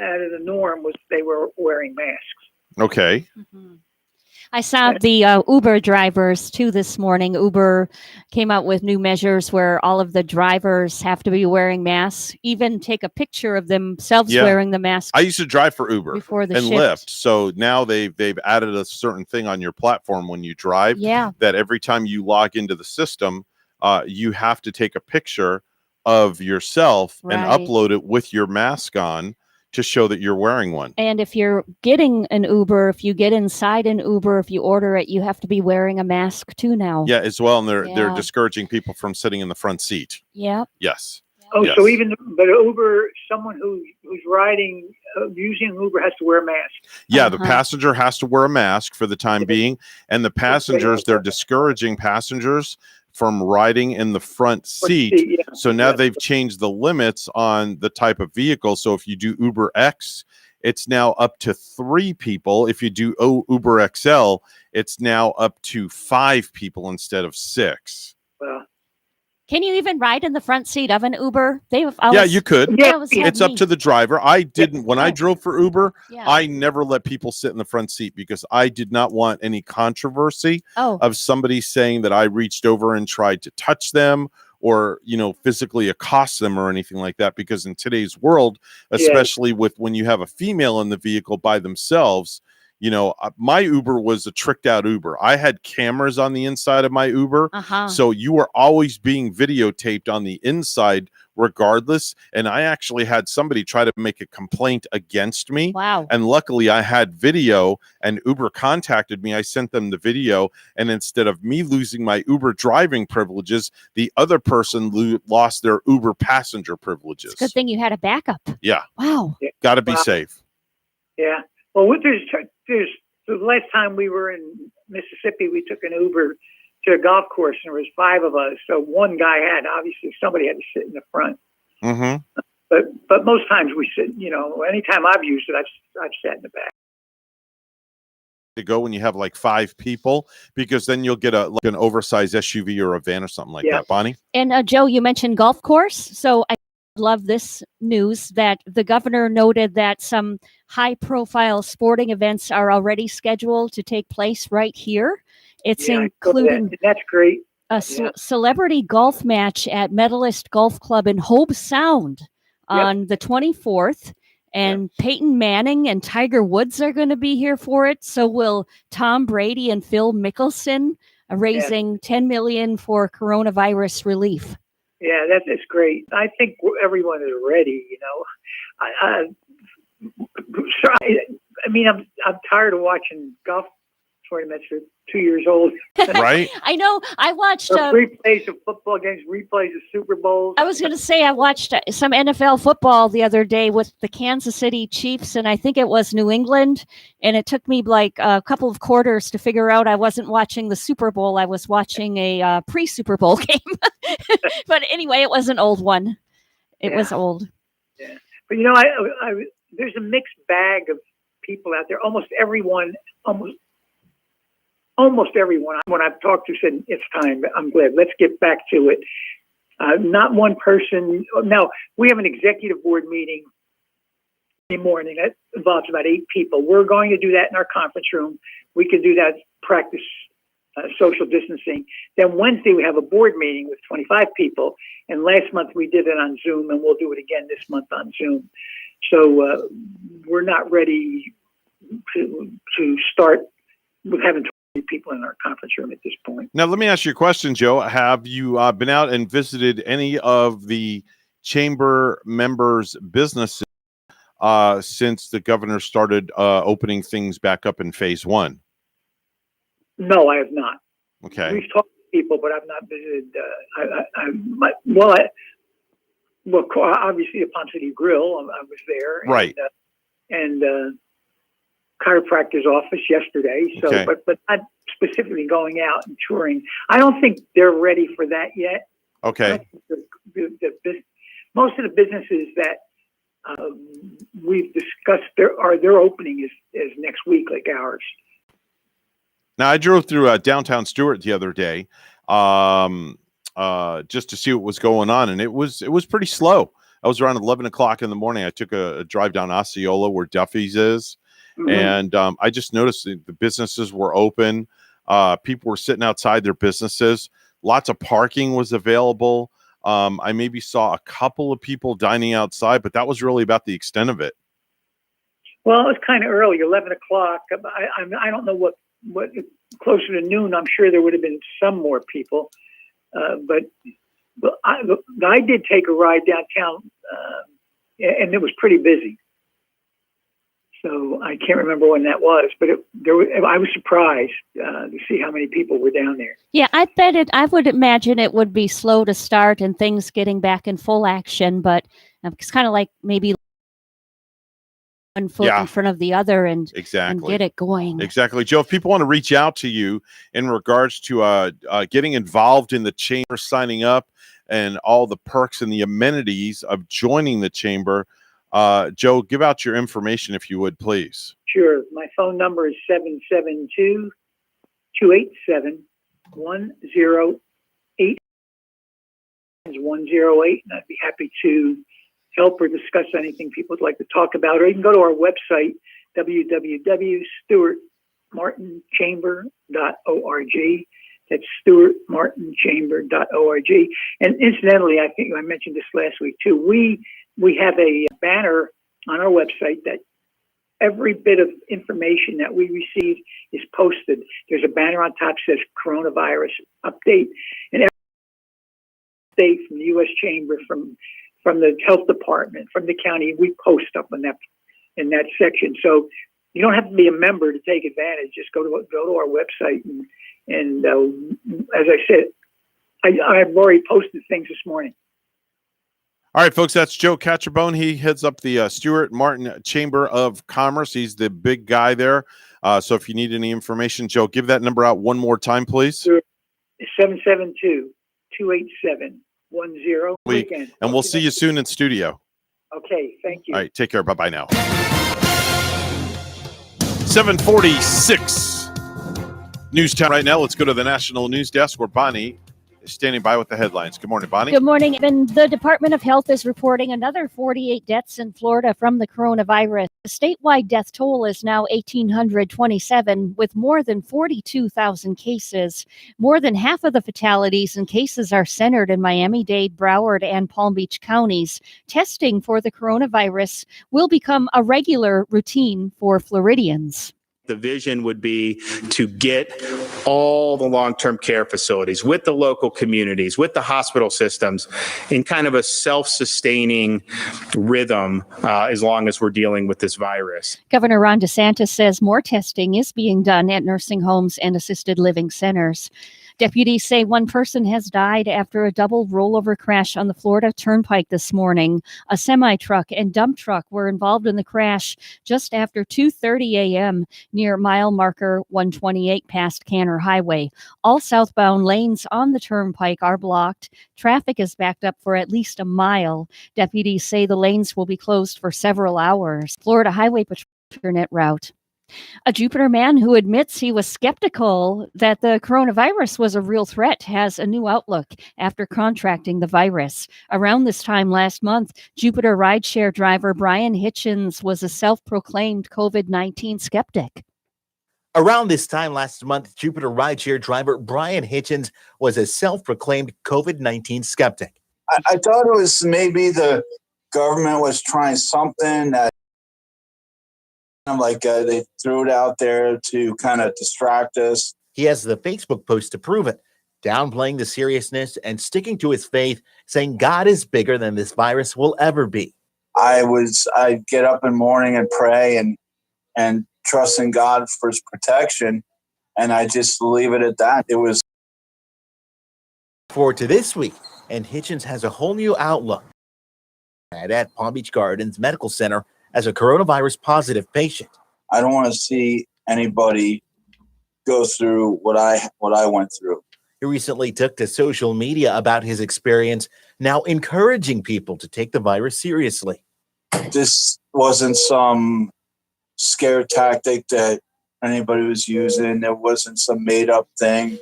out of the norm was they were wearing masks. Okay. Mm-hmm. I saw the Uber drivers too this morning. Uber came out with new measures where all of the drivers have to be wearing masks, even take a picture of themselves wearing the mask. I used to drive for Uber before the and shift. Lyft. So now they've added a certain thing on your platform when you drive that every time you log into the system, you have to take a picture of yourself and upload it with your mask on to show that you're wearing one. And if you're getting an Uber, if you get inside an Uber, if you order it, you have to be wearing a mask too now. Yeah, as well. And they're discouraging people from sitting in the front seat. Yeah. Yes. Oh, yes. So but Uber, someone who's riding using Uber has to wear a mask. Yeah, the passenger has to wear a mask for the time being, and the passengers, they're discouraging passengers from riding in the front seat. So now they've changed the limits on the type of vehicle. So if you do Uber X, it's now up to 3 people. If you do Uber XL, it's now up to 5 people instead of 6. Well, can you even ride in the front seat of an Uber? Yeah, you could. Yeah, it's up to the driver. I didn't when I drove for Uber. I never let people sit in the front seat because I did not want any controversy of somebody saying that I reached over and tried to touch them or physically accost them or anything like that. Because in today's world, especially with when you have a female in the vehicle by themselves. My Uber was a tricked out Uber. I had cameras on the inside of my Uber. So you were always being videotaped on the inside regardless. And I actually had somebody try to make a complaint against me. Wow. And luckily I had video and Uber contacted me. I sent them the video. And instead of me losing my Uber driving privileges, the other person lost their Uber passenger privileges. It's a good thing you had a backup. Yeah. Wow. Got to be safe. Yeah. Well, there's the last time we were in Mississippi, we took an Uber to a golf course, and there was 5 of us. So one guy obviously somebody had to sit in the front. Mm-hmm. But most times we sit. Anytime I've used it, I've sat in the back. To go when you have like 5 people, because then you'll get an oversized SUV or a van or something like that. Bonnie? And Joe, you mentioned golf course. So I love this news that the governor noted that some high-profile sporting events are already scheduled to take place right here. It's including that's great. A celebrity golf match at Medalist Golf Club in Hobe Sound on the 24th. And Peyton Manning and Tiger Woods are going to be here for it. So will Tom Brady and Phil Mickelson, raising $10 million for coronavirus relief. Yeah, that's great. I think everyone is ready. I mean, I'm tired of watching golf tournaments for 2 years old. Right? I know. I watched replays of football games, replays of Super Bowls. I was going to say I watched some NFL football the other day with the Kansas City Chiefs, and I think it was New England. And it took me like a couple of quarters to figure out I wasn't watching the Super Bowl. I was watching a pre-Super Bowl game. But anyway, it was an old one. It was old. Yeah, but there's a mixed bag of people out there. Almost everyone when I've talked to said it's time. I'm glad. Let's get back to it. Not one person. Now, we have an executive board meeting in the morning that involves about 8 people. We're going to do that in our conference room. We can do that, practice social distancing. Then Wednesday, we have a board meeting with 25 people. And last month, we did it on Zoom, and we'll do it again this month on Zoom. So we're not ready to start with having people in our conference room at this point. Now, let me ask you a question, Joe. Have you been out and visited any of the chamber members' businesses since the governor started opening things back up in phase 1? No, I have not. Okay. We've talked to people, but I've not visited. Obviously the Palm City Grill, I was there. Right. And chiropractor's office yesterday. So, Okay. but not specifically going out and touring. I don't think they're ready for that yet. Okay. Most of the businesses that we've discussed, their opening is next week, like ours. Now, I drove through downtown Stuart the other day just to see what was going on, and it was pretty slow. I was around 11 o'clock in the morning. I took a drive down Osceola where Duffy's is. Mm-hmm. And I just noticed the businesses were open. People were sitting outside their businesses. Lots of parking was available. I maybe saw a couple of people dining outside, but that was really about the extent of it. Well, it was kind of early, 11 o'clock. I don't know what closer to noon. I'm sure there would have been some more people. But I did take a ride downtown, and it was pretty busy. So I can't remember when that was, but I was surprised to see how many people were down there. Yeah, I would imagine it would be slow to start and things getting back in full action, but it's kind of like maybe one foot in front of the other and get it going. Exactly. Joe, if people want to reach out to you in regards to getting involved in the chamber, signing up, and all the perks and the amenities of joining the chamber, Joe, give out your information if you would, please. Sure. My phone number is 772-287-1080. It's 108, and I'd be happy to help or discuss anything people would like to talk about, or you can go to our website, www.stuartmartinchamber.org. That's stuartmartinchamber.org. And incidentally, I think I mentioned this last week too. We have a banner on our website that every bit of information that we receive is posted. There's a banner on top that says coronavirus update, and every update from the U.S. Chamber, from the health department, from the county, we post up in that section. So you don't have to be a member to take advantage. Just go to our website, and as I said, I've already posted things this morning. All right, folks, that's Joe Catcherbone. He heads up the Stuart Martin Chamber of Commerce. He's the big guy there. So if you need any information, Joe, give that number out one more time, please. Sure. 772-287-10. And we'll see you soon in studio. Okay, thank you. All right, take care. Bye-bye now. 746 News Time right now. Let's go to the National News Desk where Bonnie is standing by with the headlines. Good morning, Bonnie. Good morning. And the Department of Health is reporting another 48 deaths in Florida from the coronavirus. The statewide death toll is now 1,827, with more than 42,000 cases. More than half of the fatalities and cases are centered in Miami-Dade, Broward, and Palm Beach counties. Testing for the coronavirus will become a regular routine for Floridians. The vision would be to get all the long-term care facilities with the local communities, with the hospital systems in kind of a self-sustaining rhythm as long as we're dealing with this virus. Governor Ron DeSantis says more testing is being done at nursing homes and assisted living centers. Deputies say one person has died after a double rollover crash on the Florida Turnpike this morning. A semi-truck and dump truck were involved in the crash just after 2:30 a.m. near mile marker 128 past Canner Highway. All southbound lanes on the Turnpike are blocked. Traffic is backed up for at least a mile. Deputies say the lanes will be closed for several hours. Florida Highway Patrol alternate route. A Jupiter man who admits he was skeptical that the coronavirus was a real threat has a new outlook after contracting the virus. Around this time last month, Jupiter rideshare driver Brian Hitchens was a self-proclaimed COVID-19 skeptic. Around this time last month, Jupiter rideshare driver Brian Hitchens was a self-proclaimed COVID-19 skeptic. I thought it was maybe the government was trying something that they threw it out there to kind of distract us. He has the Facebook post to prove it, downplaying the seriousness and sticking to his faith, saying God is bigger than this virus will ever be. I'd get up in the morning and pray and trust in God for his protection, and I just leave it at that. It was forward to this week, and Hitchens has a whole new outlook at Palm Beach Gardens Medical Center as a coronavirus positive patient. I don't want to see anybody go through what I went through. He recently took to social media about his experience, now encouraging people to take the virus seriously. This wasn't some scare tactic that anybody was using. It wasn't some made up thing.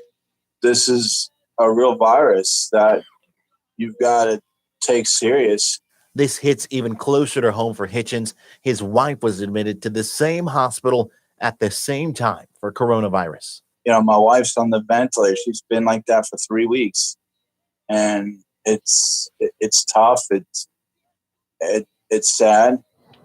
This is a real virus that you've got to take serious. This hits even closer to home for Hitchens. His wife was admitted to the same hospital at the same time for coronavirus. You know, my wife's on the ventilator. She's been like that for 3 weeks, and it's tough. It's sad.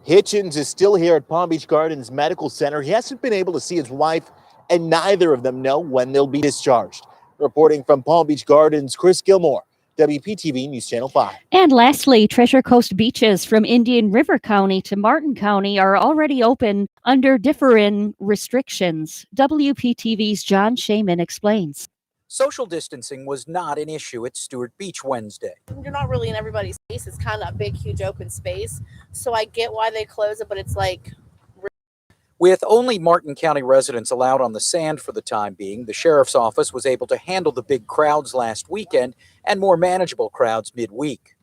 Hitchens is still here at Palm Beach Gardens Medical Center. He hasn't been able to see his wife, and neither of them know when they'll be discharged. Reporting from Palm Beach Gardens, Chris Gilmore, WPTV News Channel 5. And lastly, Treasure Coast beaches from Indian River County to Martin County are already open under differing restrictions. WPTV's John Shaman explains. Social distancing was not an issue at Stewart Beach Wednesday. You're not really in everybody's face. It's kind of a big, huge open space. So I get why they close it, but it's like... With only Martin County residents allowed on the sand for the time being, the sheriff's office was able to handle the big crowds last weekend and more manageable crowds midweek.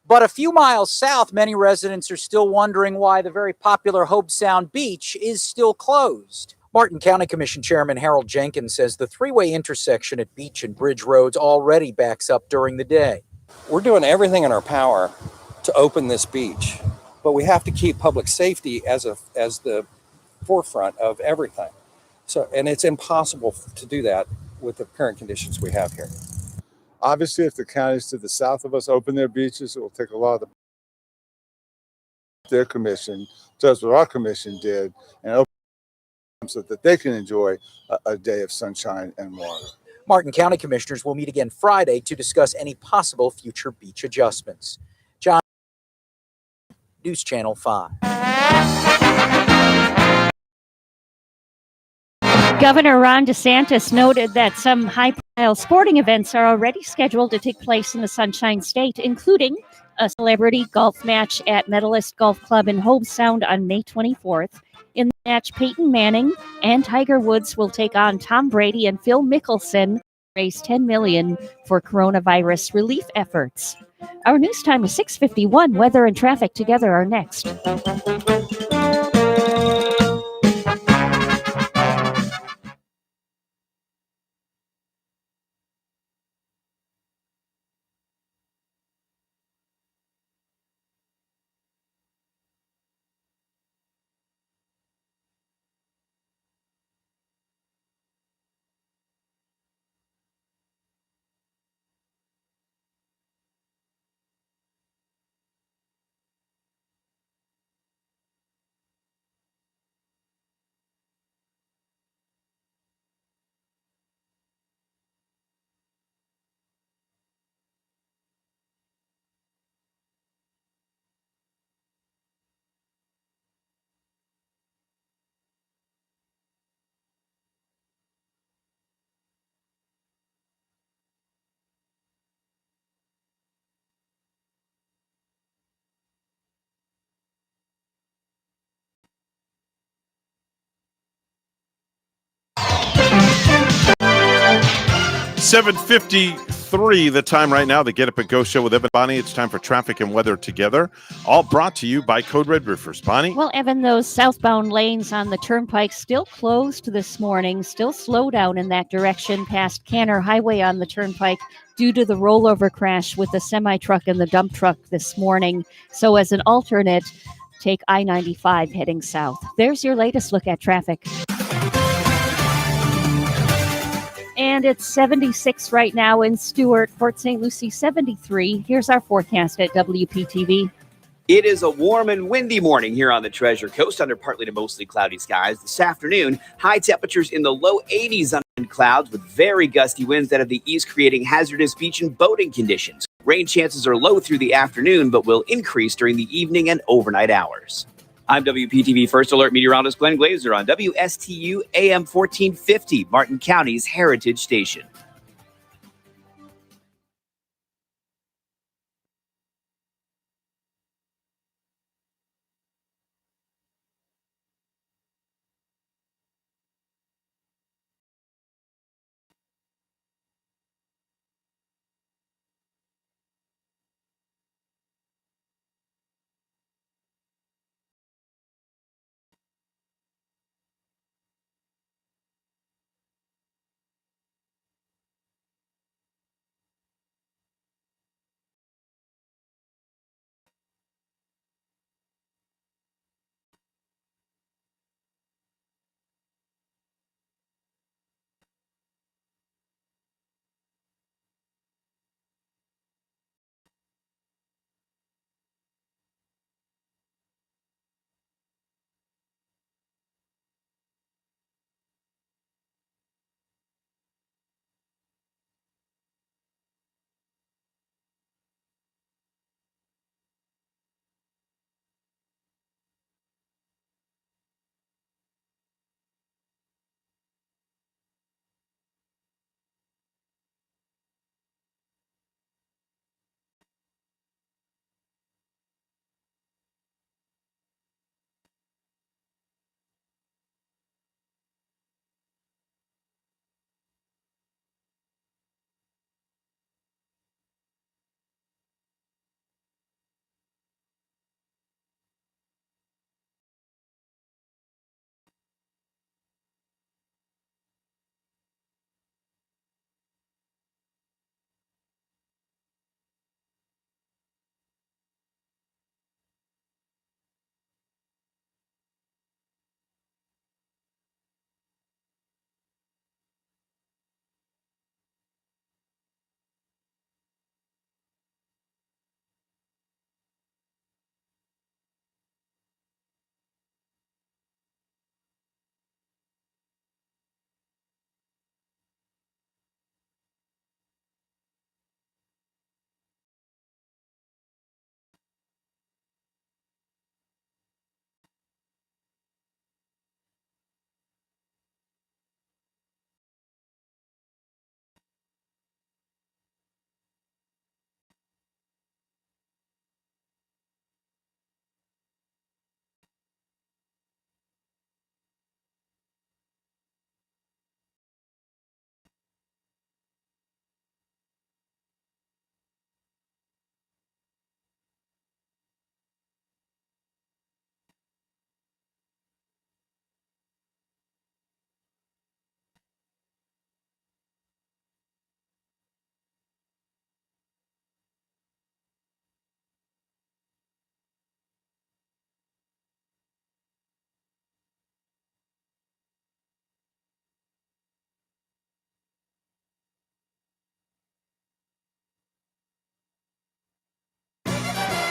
But a few miles south, many residents are still wondering why the very popular Hobe Sound Beach is still closed. Martin County Commission Chairman Harold Jenkins says the three-way intersection at Beach and Bridge Roads already backs up during the day. We're doing everything in our power to open this beach, but we have to keep public safety as the forefront of everything. So, and it's impossible to do that with the current conditions we have here. Obviously, if the counties to the south of us open their beaches, it will take a lot of their commission, does what our commission did, and open them so that they can enjoy a day of sunshine and water. Martin County commissioners will meet again Friday to discuss any possible future beach adjustments. John, News Channel 5. Governor Ron DeSantis noted that some high-profile sporting events are already scheduled to take place in the Sunshine State, including a celebrity golf match at Medalist Golf Club in Hobe Sound on May 24th. In the match, Peyton Manning and Tiger Woods will take on Tom Brady and Phil Mickelson, raise $10 million for coronavirus relief efforts. Our news time is 6:51. Weather and traffic together are next. 7:53 the time right now. The Get Up and Go show with Evan Bonnie. It's time for traffic and weather together. All brought to you by Code Red Roofers. Bonnie? Well, Evan, those southbound lanes on the turnpike still closed this morning, still slow down in that direction past Canner Highway on the turnpike due to the rollover crash with the semi-truck and the dump truck this morning. So as an alternate, take I-95 heading south. There's your latest look at traffic. And it's 76 right now in Stewart, Port St. Lucie 73. Here's our forecast at WPTV. It is a warm and windy morning here on the Treasure Coast under partly to mostly cloudy skies. This afternoon, high temperatures in the low 80s under clouds with very gusty winds out of the east, creating hazardous beach and boating conditions. Rain chances are low through the afternoon, but will increase during the evening and overnight hours. I'm WPTV First Alert meteorologist Glenn Glazer on WSTU AM 1450, Martin County's Heritage Station.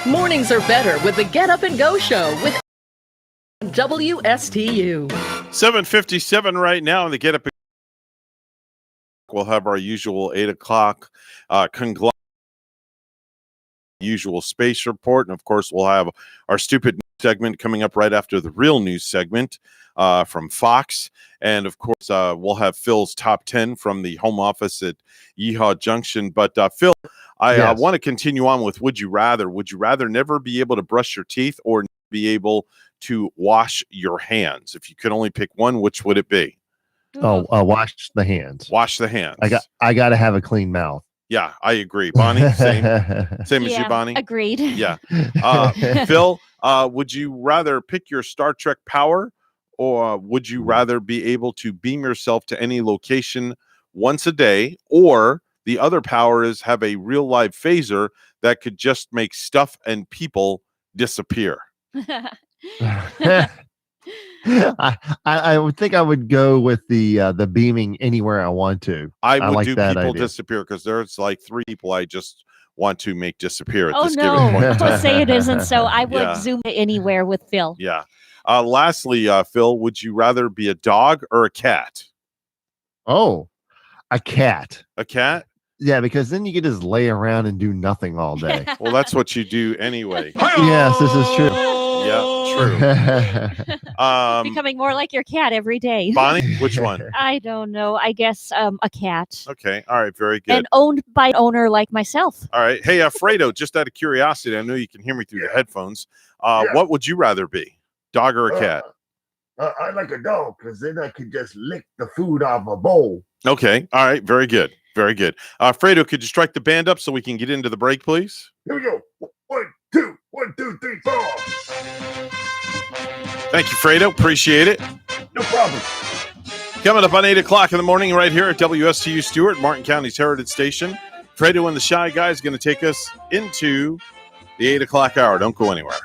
Mornings are better with the Get Up and Go show with WSTU. 7:57 right now. The Get Up. We'll have our usual 8 o'clock conglomerate usual space report, and of course we'll have our stupid news segment coming up right after the real news segment from Fox, and of course we'll have Phil's top 10 from the home office at Yeehaw Junction. But Phil, I want to continue on with would you rather never be able to brush your teeth or be able to wash your hands? If you could only pick one, which would it be? Oh, wash the hands. Wash the hands. I got to have a clean mouth. Yeah, I agree. Bonnie, same as you, Bonnie. Agreed. Yeah. Phil, would you rather pick your Star Trek power, or would you rather be able to beam yourself to any location once a day, or the other power is have a real live phaser that could just make stuff and people disappear? I would think I would go with the beaming anywhere I want to. I would like do that people idea. disappear because there's like 3 people I just want to make disappear at Oh this no! given point in Let's time. say it isn't. So I would Yeah. zoom it anywhere with Phil. Yeah. Lastly, Phil, would you rather be a dog or a cat? Oh, a cat. A cat? Yeah, because then you can just lay around and do nothing all day. Well, that's what you do anyway. Yes, this is true. Yeah, true. Becoming more like your cat every day. Bonnie, which one? I don't know. I guess a cat. Okay. All right. Very good. And owned by an owner like myself. All right. Hey, Fredo, just out of curiosity, I know you can hear me through the headphones. What would you rather be, dog or a cat? I like a dog because then I can just lick the food off a bowl. Okay. All right. Very good. Very good. Fredo, could you strike the band up so we can get into the break, please? Here we go. 1, 2, 1, 2, 3, 4. Thank you, Fredo. Appreciate it. No problem. Coming up on 8 o'clock in the morning right here at WSTU Stewart, Martin County's Heritage Station. Fredo and the Shy Guy is going to take us into the 8 o'clock hour. Don't go anywhere.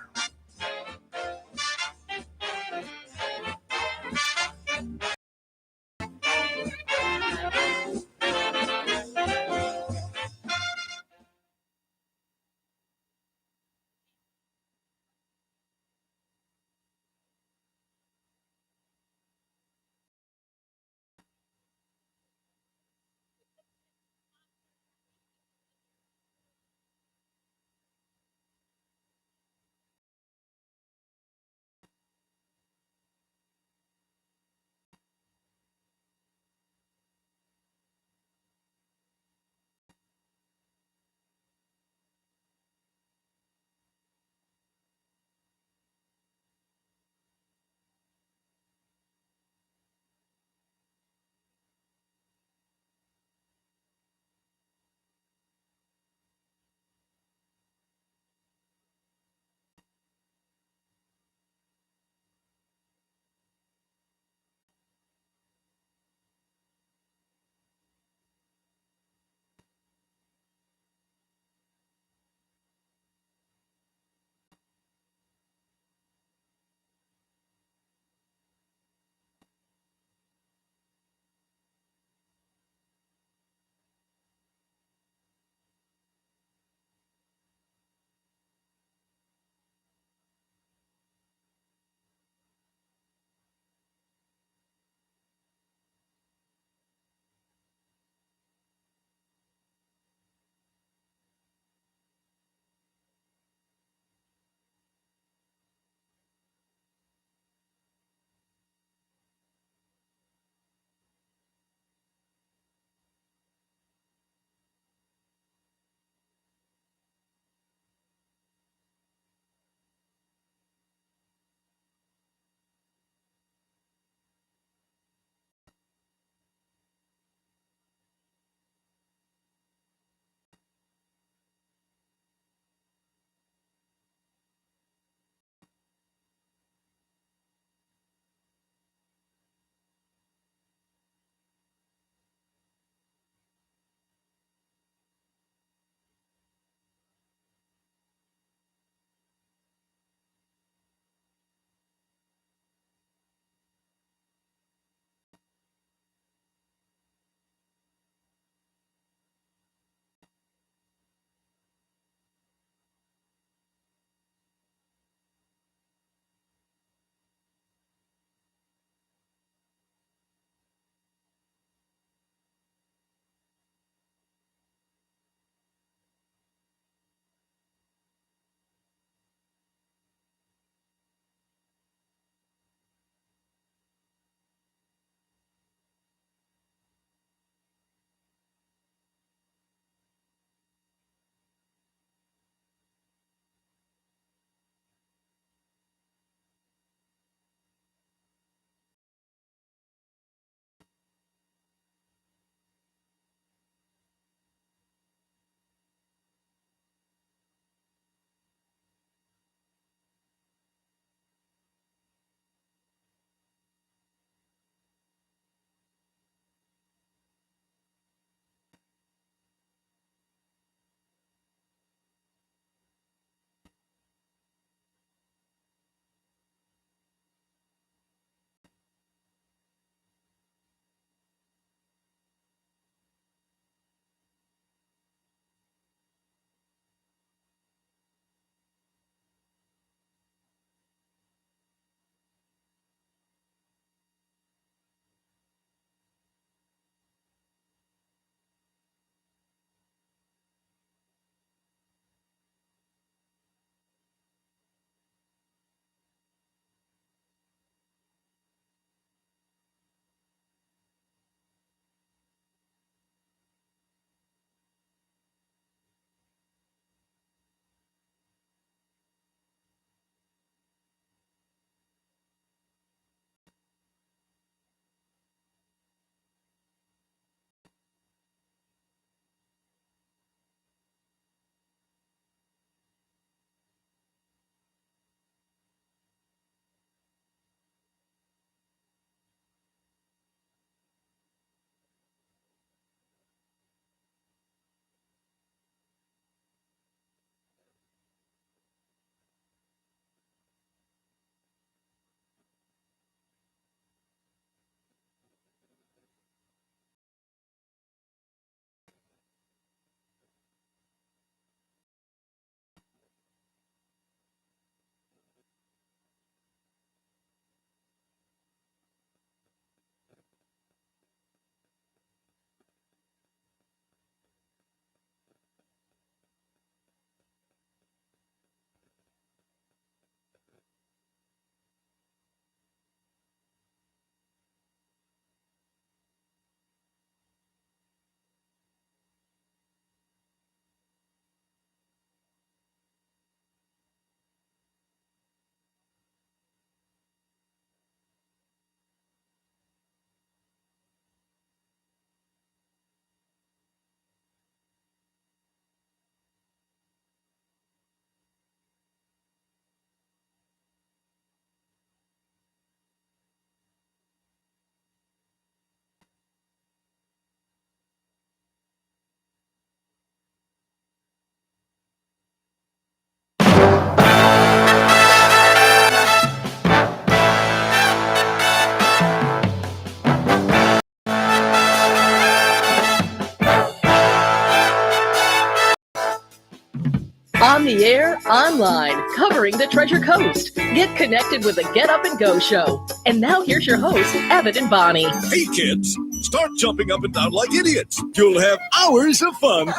the air, online, covering the Treasure Coast. Get connected with the Get Up and Go Show. And now here's your hosts, Evan and Bonnie. Hey kids, start jumping up and down like idiots. You'll have hours of fun.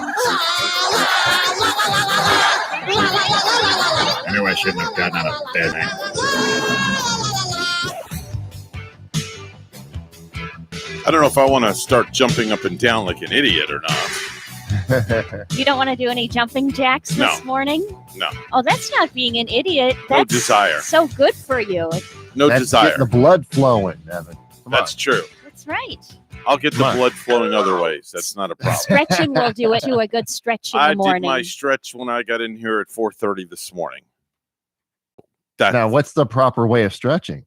I knew I shouldn't have gotten out of bed. I don't know if I want to start jumping up and down like an idiot or not. You don't want to do any jumping jacks this morning? No. Oh, that's not being an idiot. That's desire. so good for you. No That's desire. getting the blood flowing, Evan. That's true. That's right. I'll get the Come on. blood flowing other ways. That's not a problem. Stretching will do it. Do a good stretch in I the morning. did my stretch when I got in here at 4:30 this morning. Now, what's the proper way of stretching?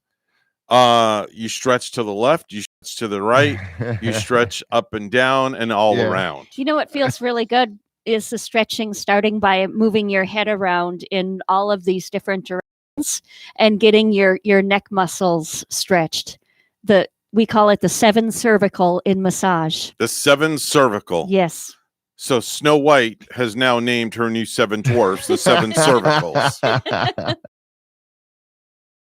You stretch to the left, you stretch to the right, you stretch up and down and all around. You know what feels really good is the stretching, starting by moving your head around in all of these different directions and getting your neck muscles stretched. We call it the 7 cervical in massage. The 7 cervical. Yes. So Snow White has now named her new 7 dwarfs the 7 cervicals.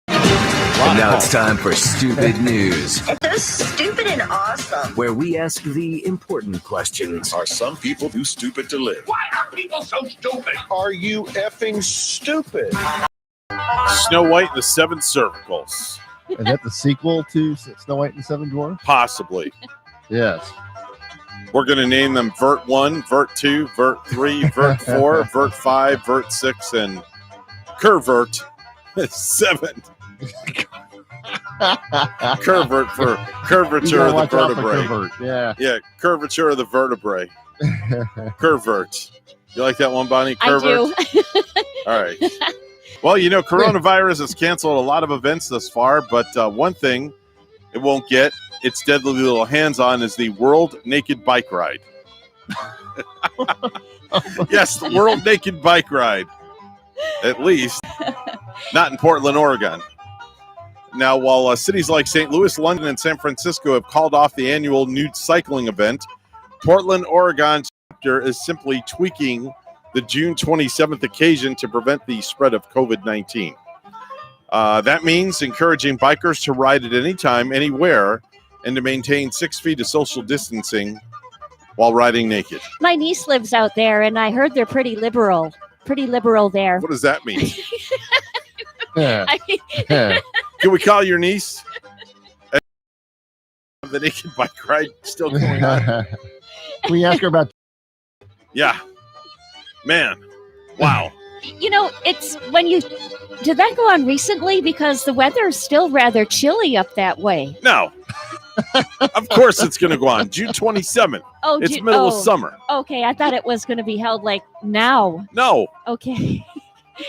And now it's time for Stupid News, It's so stupid and awesome. where we ask the important questions. Are some people too stupid to live? Why are people so stupid? Are you effing stupid? Snow White and the 7 cervicals. Is that the sequel to Snow White and the Seven Dwarfs? Possibly. Yes. We're going to name them Vert 1, Vert 2, Vert 3, Vert 4, Vert 5, Vert 6, and Curvert 7. Curvert for curvature of the vertebrae. Yeah. Curvature of the vertebrae. Curvert. You like that one, Bonnie? Curvert? I do. All right. Well, coronavirus has canceled a lot of events thus far, but one thing it won't get its deadly little hands on is the World Naked Bike Ride. Yes, the World Naked Bike Ride. At least. Not in Portland, Oregon. Now, while cities like St. Louis, London, and San Francisco have called off the annual nude cycling event, Portland, Oregon's chapter is simply tweaking the June 27th occasion to prevent the spread of COVID-19. That means encouraging bikers to ride at any time, anywhere, and to maintain 6 feet of social distancing while riding naked. My niece lives out there, and I heard they're pretty liberal. Pretty liberal there. What does that mean? I mean, Can we call your niece? The naked bike ride still going on? Can we ask her about? Yeah. Man. Wow. it's when you did that go on recently, because the weather is still rather chilly up that way. No. Of course it's going to go on. June 27th. Oh, it's middle of summer. Okay, I thought it was going to be held like now. No. Okay.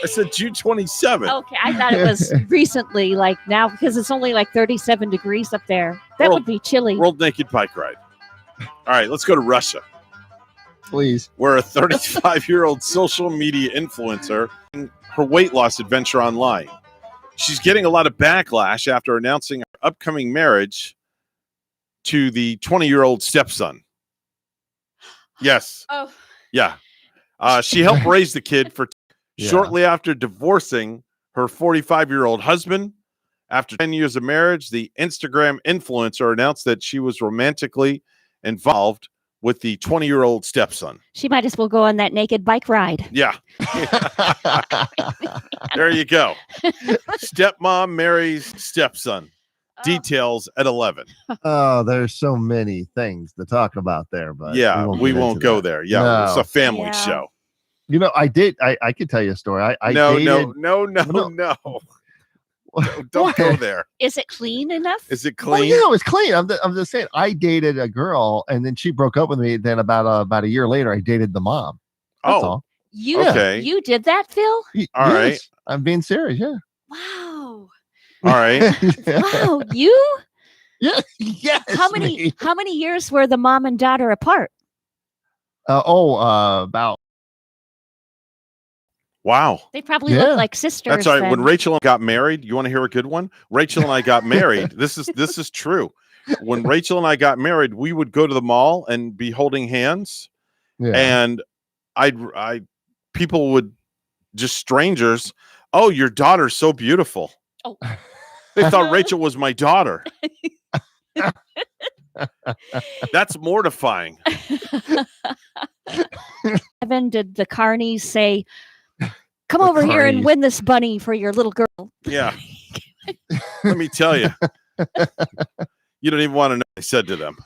I said June 27th. Okay, I thought it was recently, like now, because it's only like 37 degrees up there. That would be chilly. World Naked Bike Ride. All right, let's go to Russia. Please. Where a 35-year-old social media influencer her weight loss adventure online. She's getting a lot of backlash after announcing her upcoming marriage to the 20-year-old stepson. Yes. Oh. Yeah. She helped raise the kid for shortly after divorcing her 45-year-old husband. After 10 years of marriage, the Instagram influencer announced that she was romantically involved with the 20-year-old stepson. She might as well go on that naked bike ride. Yeah. There you go. Stepmom marries stepson. Details at 11. Oh, there's so many things to talk about there, but yeah, we won't go there. Yeah, No. it's a family show. I could tell you a story. I No. dated, Don't go there. Is it clean enough? Is it Well, clean? it's clean. I'm just saying. I dated a girl, and then she broke up with me. Then about a year later, I dated the mom. That's all. You did that, Phil? All right. I'm being serious. Yeah. Wow. All right. Wow, you? Yeah. Yes. How many years were the mom and daughter apart? About. Wow. They probably look like sisters. That's all right. then. When Rachel got married, you want to hear a good one? Rachel and I got married. This is true. When Rachel and I got married, we would go to the mall and be holding hands, and people would just strangers. Oh, your daughter's so beautiful. Oh. They thought Rachel was my daughter. That's mortifying. Evan, did the carnies say, come The over here and carnies. win this bunny for your little girl? Yeah. Let me tell you. You don't even want to know what I said to them.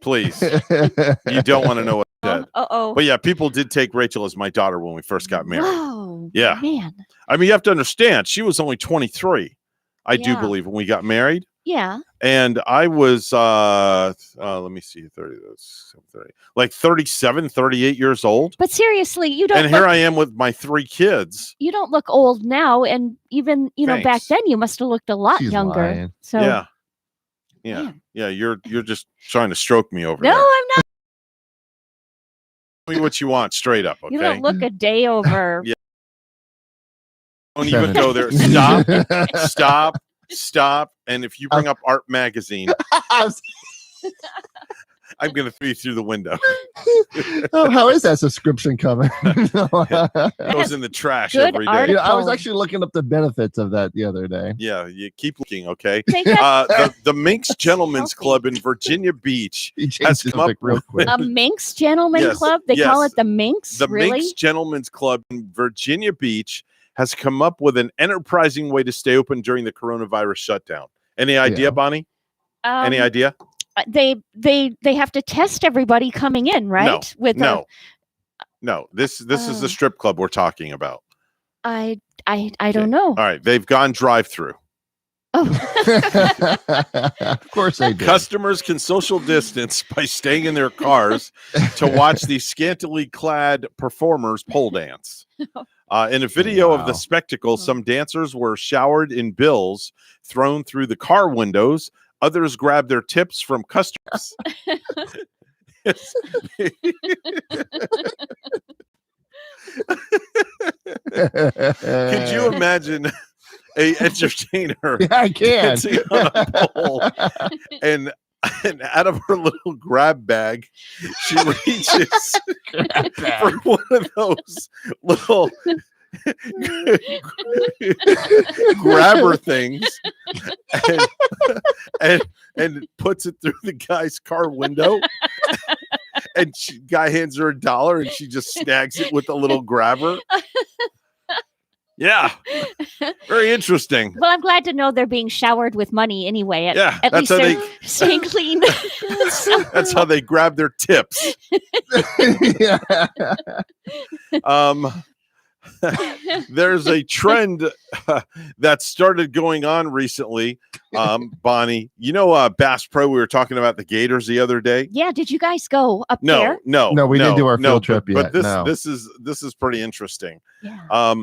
Please. You don't want to know what I said. Uh-oh. But yeah, people did take Rachel as my daughter when we first got married. Whoa, Yeah. man. I mean, you have to understand, she was only 23, I do Yeah. believe, when we got married. Yeah. And I was, let me see, 30, like 37, 38 years old. But seriously, you don't And here look, I am with my 3 kids. you don't look old now, and even back Thanks. then you must have looked a lot She's younger. lying. So Yeah. You're just trying to stroke me over no, there. I'm not. Tell me what you want straight up, okay? You don't look a day over. Yeah. Don't even go there. Stop. And if you bring up Art Magazine, I'm going to throw you through the window. Oh, how is that subscription coming? It goes in the trash Good every day. article. I was actually looking up the benefits of that the other day. Yeah, you keep looking, okay? Take that- The Minx Gentlemen's Club in Virginia Beach has come up real quick. A Minx Gentleman Yes, Club? They call yes. it the Minx? The really? Minx Gentlemen's Club in Virginia Beach has come up with an enterprising way to stay open during the coronavirus shutdown. Any idea, Bonnie? Any idea? They have to test everybody coming in, right? No. This is the strip club we're talking about. I don't know. All right, they've gone drive-through. Of course they do. Customers can social distance by staying in their cars to watch these scantily clad performers pole dance. In a video of the spectacle, some dancers were showered in bills thrown through the car windows. Others grabbed their tips from customers. Could you imagine a entertainer Yeah, I can. dancing on a pole and out of her little grab bag, she reaches for one of those little grabber things and puts it through the guy's car window. And guy hands her $1 and she just snags it with a little grabber. Yeah. Very interesting. Well, I'm glad to know they're being showered with money anyway. At That's least how they're staying clean. That's how they grab their tips. There's a trend that started going on recently. Bonnie, you know Bass Pro, we were talking about the Gators the other day. Yeah, did you guys go up there? No, we didn't do our field trip but yet. this is pretty interesting. Yeah.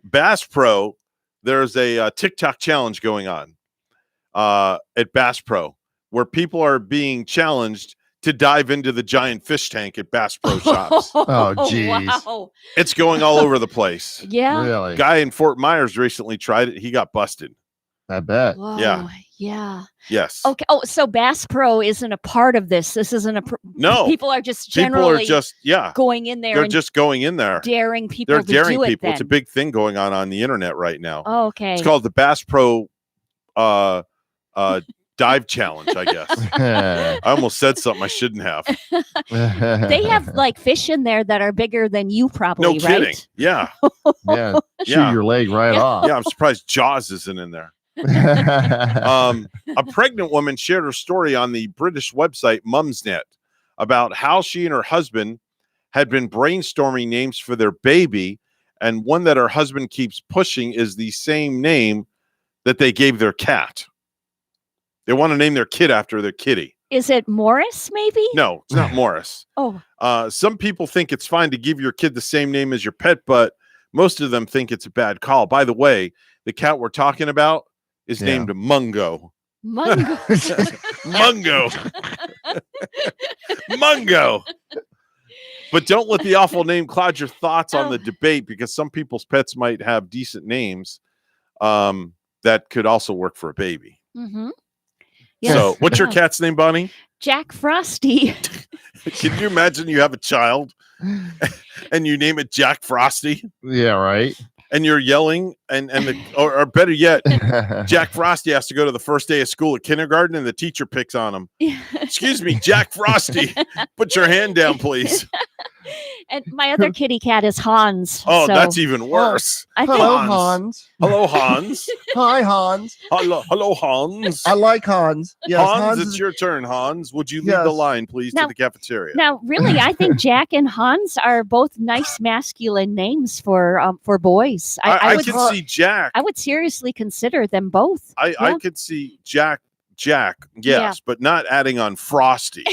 Bass Pro, there's a TikTok challenge going on at Bass Pro where people are being challenged to dive into the giant fish tank at Bass Pro shops. Oh, geez. Wow. It's going all over the place. Yeah. Really? Guy in Fort Myers recently tried it. He got busted. I bet. Whoa, Yeah. Yeah. Yes. Okay. Oh, so Bass Pro isn't a part of this. This isn't a. No. People are just People generally are just going in there. They're and just going in there. daring people. They're to daring do it people. It's a then. big thing going on the internet right now. Oh, okay. It's called the Bass Pro dive challenge, I guess. I almost said something I shouldn't have. They have like fish in there that are bigger than you, probably. No kidding. Right? Yeah. Yeah. Shoot Yeah. your leg right off. Yeah, I'm surprised Jaws isn't in there. A pregnant woman shared her story on the British website Mumsnet about how she and her husband had been brainstorming names for their baby, and one that her husband keeps pushing is the same name that they gave their cat. They want to name their kid after their kitty. Is it Morris? Maybe. No, it's not Morris. Oh. Some people think it's fine to give your kid the same name as your pet, but most of them think it's a bad call. By the way, the cat we're talking about is named Mungo. Mungo. Mungo. Mungo. But don't let the awful name cloud your thoughts on the debate, because some people's pets might have decent names that could also work for a baby. Mm-hmm. So what's your cat's name, Bonnie? Jack Frosty. Can you imagine you have a child and you name it Jack Frosty. Yeah, right. And you're yelling, or better yet, Jack Frosty has to go to the first day of school at kindergarten, and the teacher picks on him. Excuse me, Jack Frosty, put your hand down, please. And my other kitty cat is Hans. Oh, so- that's even worse. I think- Hello, Hans. Hello, Hans. Hi, Hans. Hello, Hans. I like Hans. Yes, Hans, is- it's your turn, Hans. Would you lead Yes. the line, please, Now- to the cafeteria? Now, really, I think Jack and Hans are both nice masculine names for boys. I would can see Jack. I would seriously consider them both. I could see Jack, yes, Yeah. but not adding on Frosty.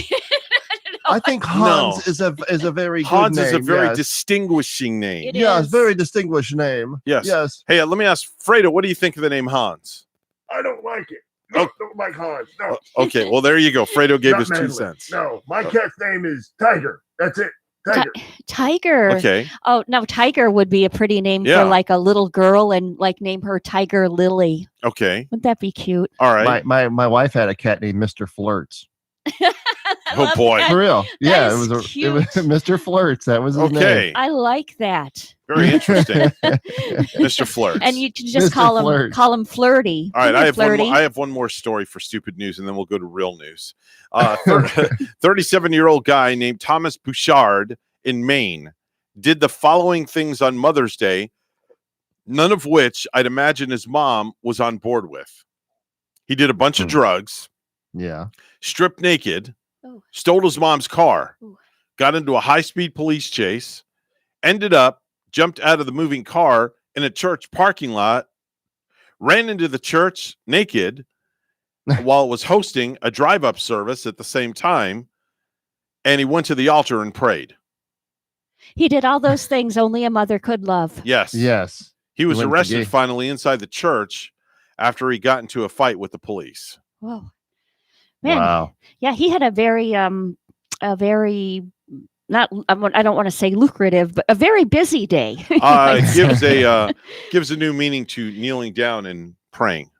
I think Hans is a very Hans good is name. a very yes. distinguishing name. It Yes, is. very distinguished name. Yes. Yes. Hey, let me ask Fredo, what do you think of the name Hans? I don't like it. No, don't like Hans. No. Okay, well, there you go. Fredo gave Not his 2 manly. cents. No, my cat's name is Tiger. That's it. Tiger. Tiger. Okay. Oh, no, Tiger would be a pretty name Yeah. for like a little girl, and like name her Tiger Lily. Okay. Wouldn't that be cute? All right. My wife had a cat named Mr. Flirts. Oh, boy. For real. Yeah, it is was cute. Mr. Flirts. That was his Okay. name. I like that. Very interesting. Mr. Flirts. And you can just Mr. call Flirts. him Flirty. All right, Come here, I Flirty. have one more story for stupid news, and then we'll go to real news. 37-year-old guy named Thomas Bouchard in Maine did the following things on Mother's Day, none of which I'd imagine his mom was on board with. He did a bunch of drugs, Yeah. stripped naked, Oh. stole his mom's car, Ooh. got into a high-speed police chase, ended up, jumped out of the moving car in a church parking lot, ran into the church naked while it was hosting a drive-up service at the same time, and he went to the altar and prayed. He did all those things only a mother could love. Yes. Yes. He was went to arrested gay. finally inside the church after he got into a fight with the police. Whoa. Man, Wow. yeah, he had a very not I don't want to say lucrative, but a very busy day. It gives a new meaning to kneeling down and praying.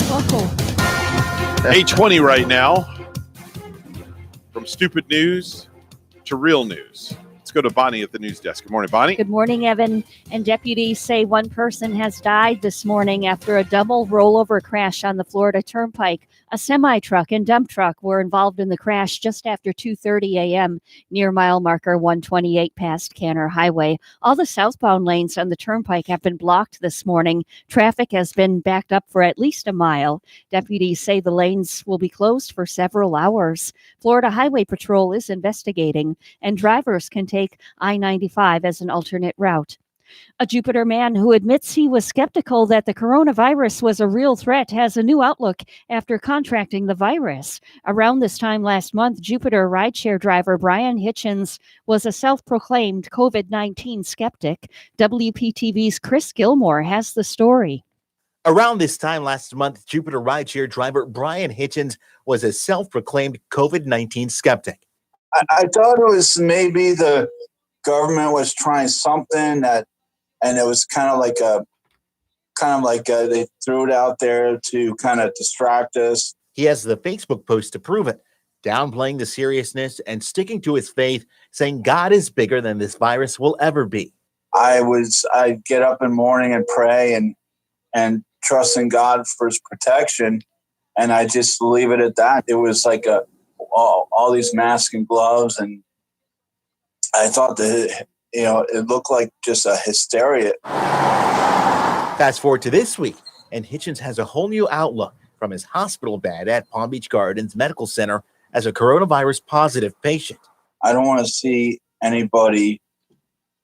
Whoa. 8:20 right now. From stupid news to real news. Let's go to Bonnie at the news desk. Good morning, Bonnie. Good morning, Evan. And deputies say one person has died this morning after a double rollover crash on the Florida Turnpike. A semi-truck and dump truck were involved in the crash just after 2:30 a.m. near mile marker 128 past Canner Highway. All the southbound lanes on the Turnpike have been blocked this morning. Traffic has been backed up for at least a mile. Deputies say the lanes will be closed for several hours. Florida Highway Patrol is investigating, and drivers can take I-95 as an alternate route. A Jupiter man who admits he was skeptical that the coronavirus was a real threat has a new outlook after contracting the virus. Around this time last month, Jupiter rideshare driver Brian Hitchens was a self-proclaimed COVID-19 skeptic. WPTV's Chris Gilmore has the story. Around this time last month, Jupiter rideshare driver Brian Hitchens was a self-proclaimed COVID-19 skeptic. I thought it was maybe the government was trying something and it was kind of like they threw it out there to kind of distract us. He has the Facebook post to prove it, downplaying the seriousness and sticking to his faith, saying God is bigger than this virus will ever be. I'd get up in the morning and pray and trust in God for his protection, and I just leave it at that. It was like all these masks and gloves, and I thought that it looked like just a hysteria. Fast forward to this week, and Hitchens has a whole new outlook from his hospital bed at Palm Beach Gardens Medical Center as a coronavirus positive patient. I don't want to see anybody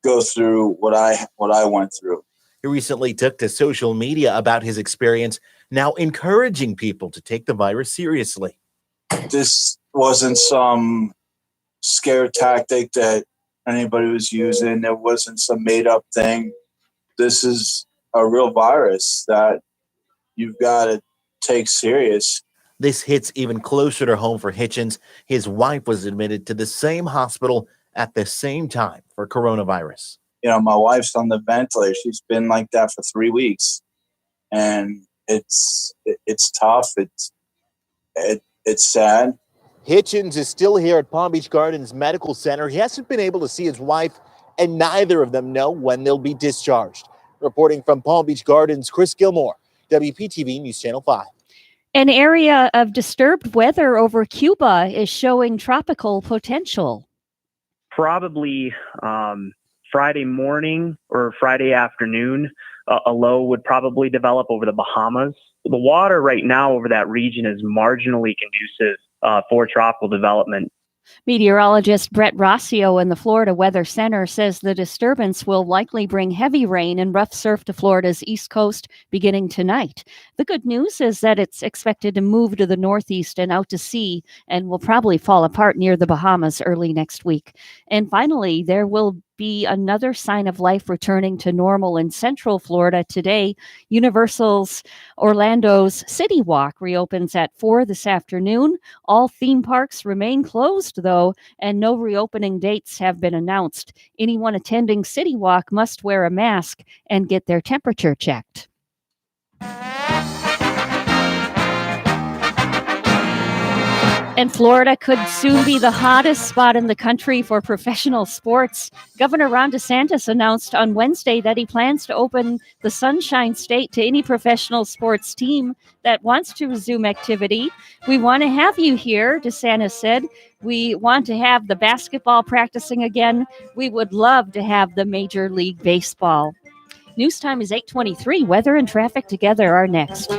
go through what I went through. He recently took to social media about his experience, now encouraging people to take the virus seriously. This wasn't some scare tactic that anybody was using. It wasn't some made up thing. This is a real virus that you've got to take serious. This hits even closer to home for Hitchens. His wife was admitted to the same hospital at the same time for coronavirus. My wife's on the ventilator. She's been like that for 3 weeks, and it's tough. It's sad, Hitchens is still here at Palm Beach Gardens Medical Center. He hasn't been able to see his wife, and neither of them know when they'll be discharged. Reporting from Palm Beach Gardens, Chris Gilmore, WPTV News Channel 5. An area of disturbed weather over Cuba is showing tropical potential. Probably Friday morning or Friday afternoon, a low would probably develop over the Bahamas. The water right now over that region is marginally conducive for tropical development. Meteorologist Brett Rossio in the Florida Weather Center says the disturbance will likely bring heavy rain and rough surf to Florida's east coast beginning tonight. The good news is that it's expected to move to the northeast and out to sea and will probably fall apart near the Bahamas early next week. And finally, there will be another sign of life returning to normal in central Florida today. Universal's Orlando's City Walk reopens at 4 this afternoon. All theme parks remain closed, though, and no reopening dates have been announced. Anyone attending City Walk must wear a mask and get their temperature checked. And Florida could soon be the hottest spot in the country for professional sports. Governor Ron DeSantis announced on Wednesday that he plans to open the Sunshine State to any professional sports team that wants to resume activity. We want to have you here, DeSantis said. We want to have the basketball practicing again. We would love to have the Major League Baseball. News time is 8:23. Weather and traffic together are next.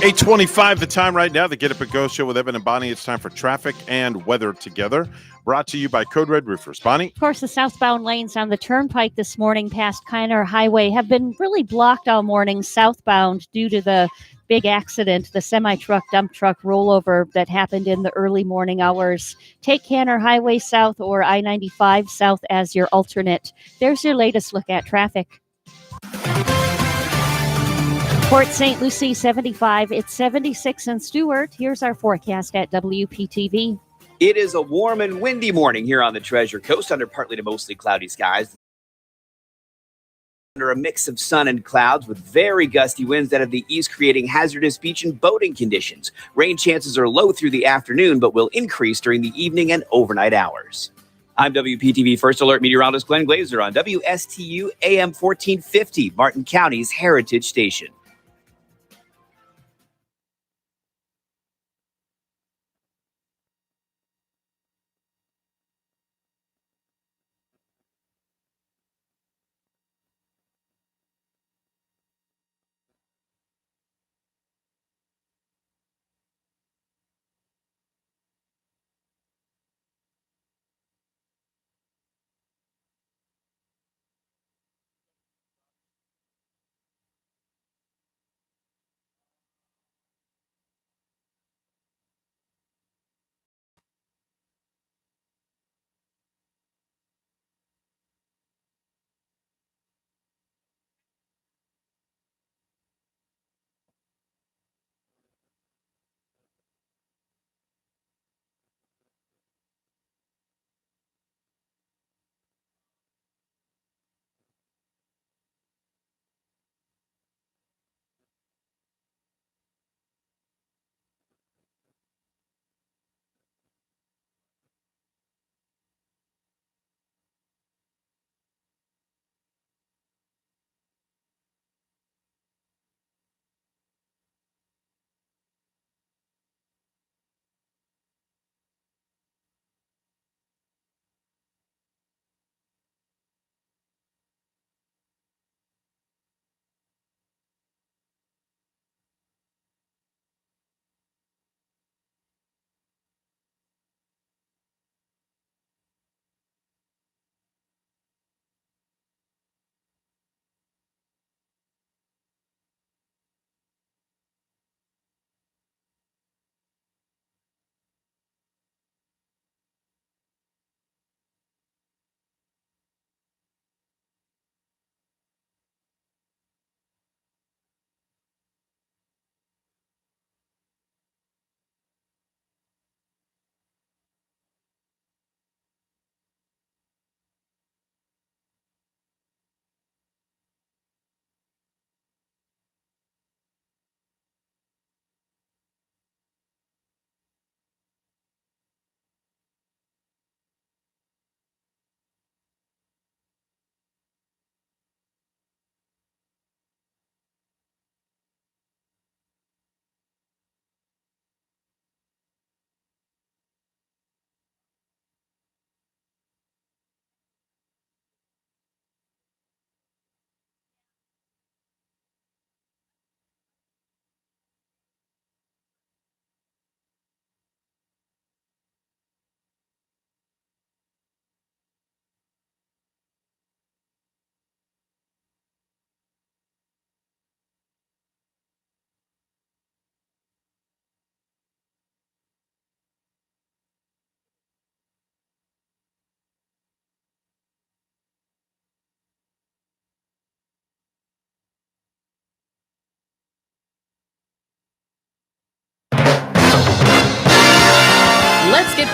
$8:25 the time right now. The Get Up and Go show with Evan and Bonnie. It's time for traffic and weather together. Brought to you by Code Red Roofers. Bonnie? Of course, the southbound lanes on the Turnpike this morning past Kiner Highway have been really blocked all morning southbound due to the big accident, the semi-truck dump truck rollover that happened in the early morning hours. Take Kiner Highway south or I-95 south as your alternate. There's your latest look at traffic. Port St. Lucie, 75. It's 76 in Stewart. Here's our forecast at WPTV. It is a warm and windy morning here on the Treasure Coast under partly to mostly cloudy skies. Under a mix of sun and clouds with very gusty winds out of the east, creating hazardous beach and boating conditions. Rain chances are low through the afternoon, but will increase during the evening and overnight hours. I'm WPTV First Alert meteorologist Glenn Glazer on WSTU AM 1450, Martin County's Heritage Station.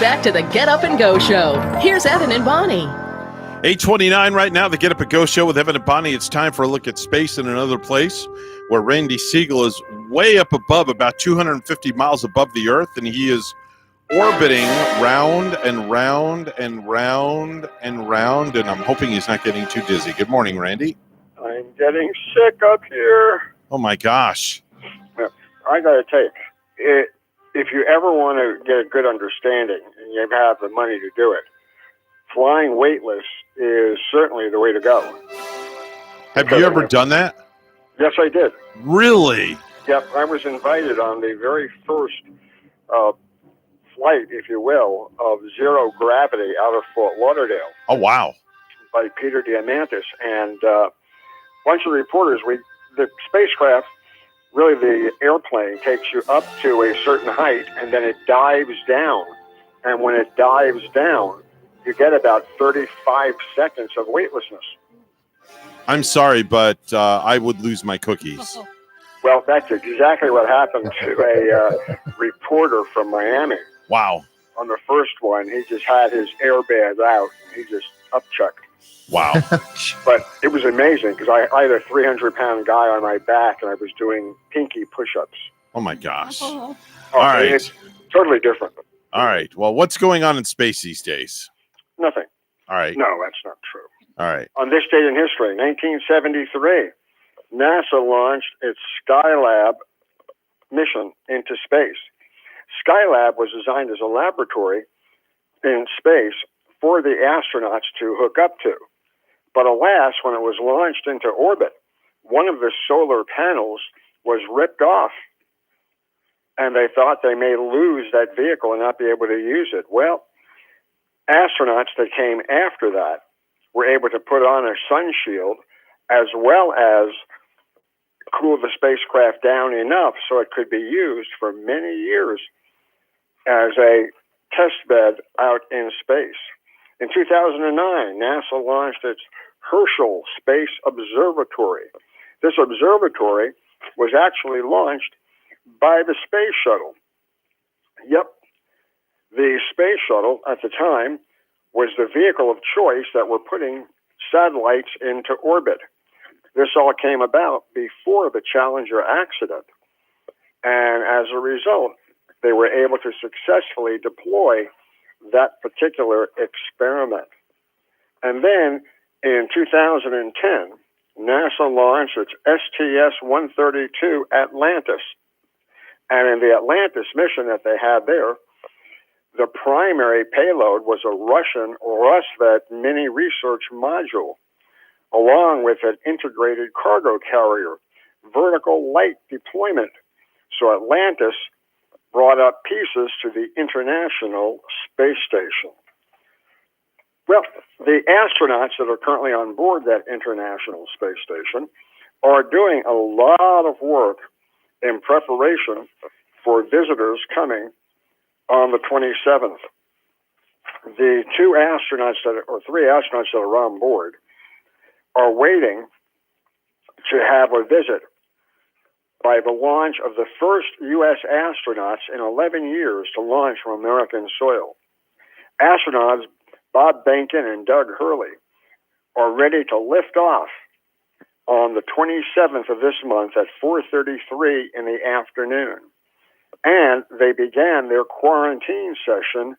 back to the Get Up and Go show. Here's Evan and Bonnie. 8:29 right now, the Get Up and Go show with Evan and Bonnie. It's time for a look at space in another place where Randy Siegel is way up above, about 250 miles above the Earth, and he is orbiting round and round and round and round, and I'm hoping he's not getting too dizzy. Good morning, Randy. I'm getting sick up here. Oh, my gosh. I got to tell you, if you ever want to get a good understanding and you have the money to do it, flying weightless is certainly the way to go. Have you ever done that? Yes, I did. Really? Yep, I was invited on the very first flight, if you will, of zero gravity out of Fort Lauderdale Oh, wow. by Peter Diamandis. And a bunch of reporters, the spacecraft, really the airplane takes you up to a certain height and then it dives down. And when it dives down, you get about 35 seconds of weightlessness. I'm sorry, but I would lose my cookies. Well, that's exactly what happened to a reporter from Miami. Wow. On the first one, he just had his airbag out. He just upchucked. Wow. But it was amazing because I had a 300-pound guy on my back and I was doing pinky push-ups. Oh, my gosh. All right. It's totally different. All right. Well, what's going on in space these days? Nothing. All right. No, that's not true. All right. On this date in history, 1973, NASA launched its Skylab mission into space. Skylab was designed as a laboratory in space for the astronauts to hook up to. But alas, when it was launched into orbit, one of the solar panels was ripped off. And they thought they may lose that vehicle and not be able to use it. Well, astronauts that came after that were able to put on a sun shield as well as cool the spacecraft down enough so it could be used for many years as a test bed out in space. In 2009, NASA launched its Herschel Space Observatory. This observatory was actually launched by the space shuttle. Yep. The space shuttle at the time was the vehicle of choice that were putting satellites into orbit. This all came about before the Challenger accident. And as a result, they were able to successfully deploy that particular experiment. And then in 2010, NASA launched its STS-132 Atlantis. And in the Atlantis mission that they had there, the primary payload was a Russian Rosvet mini research module, along with an integrated cargo carrier, vertical light deployment. So Atlantis brought up pieces to the International Space Station. Well, the astronauts that are currently on board that International Space Station are doing a lot of work in preparation for visitors coming on the 27th. The three astronauts that are on board are waiting to have a visit by the launch of the first U.S. astronauts in 11 years to launch from American soil. Astronauts Bob Behnken and Doug Hurley are ready to lift off on the 27th of this month at 4:33 in the afternoon. And they began their quarantine session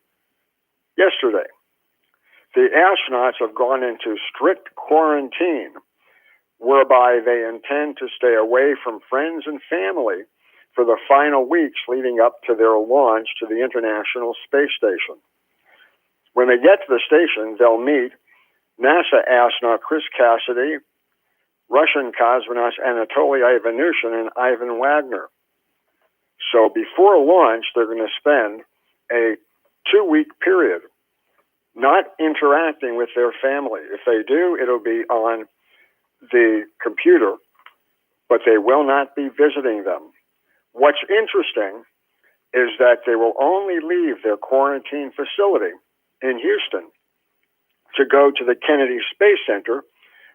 yesterday. The astronauts have gone into strict quarantine, whereby they intend to stay away from friends and family for the final weeks leading up to their launch to the International Space Station. When they get to the station, they'll meet NASA astronaut Chris Cassidy, Russian cosmonauts Anatoly Ivanushin and Ivan Wagner. So before launch, they're going to spend a 2-week period not interacting with their family. If they do, it'll be on the computer, but they will not be visiting them. What's interesting is that they will only leave their quarantine facility in Houston to go to the Kennedy Space Center,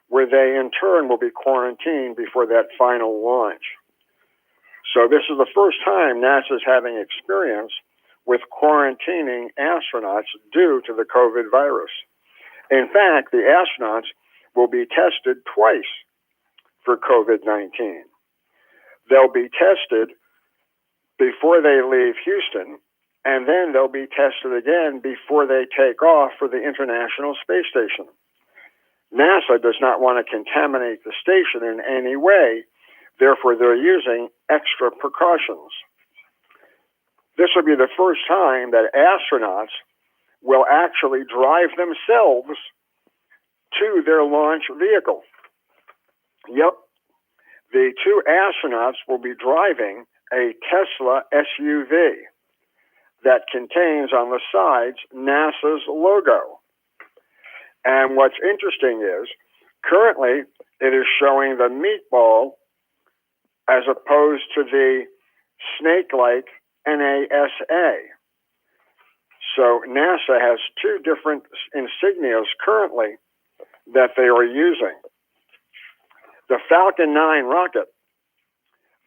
where they in turn will be quarantined before that final launch. So this is the first time NASA is having experience with quarantining astronauts due to the COVID virus. In fact, the astronauts will be tested twice for COVID-19. They'll be tested before they leave Houston, and then they'll be tested again before they take off for the International Space Station. NASA does not want to contaminate the station in any way, therefore they're using extra precautions. This will be the first time that astronauts will actually drive themselves to their launch vehicle. Yep, the two astronauts will be driving a Tesla SUV that contains on the sides NASA's logo. And what's interesting is, currently it is showing the meatball as opposed to the snake-like NASA. So NASA has two different insignias currently that they are using. The Falcon 9 rocket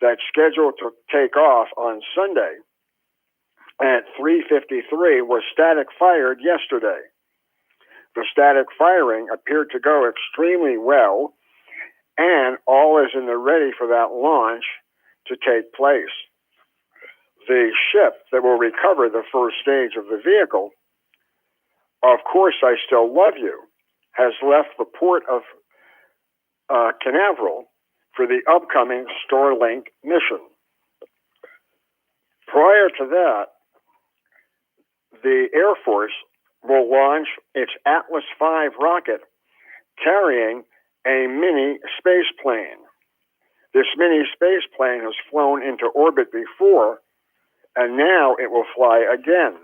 that's scheduled to take off on Sunday at 3:53 was static fired yesterday. The static firing appeared to go extremely well, and all is in the ready for that launch to take place. The ship that will recover the first stage of the vehicle, Of Course I Still Love You, has left the port of Canaveral for the upcoming Starlink mission. Prior to that, the Air Force will launch its Atlas V rocket carrying a mini space plane. This mini space plane has flown into orbit before, and now it will fly again.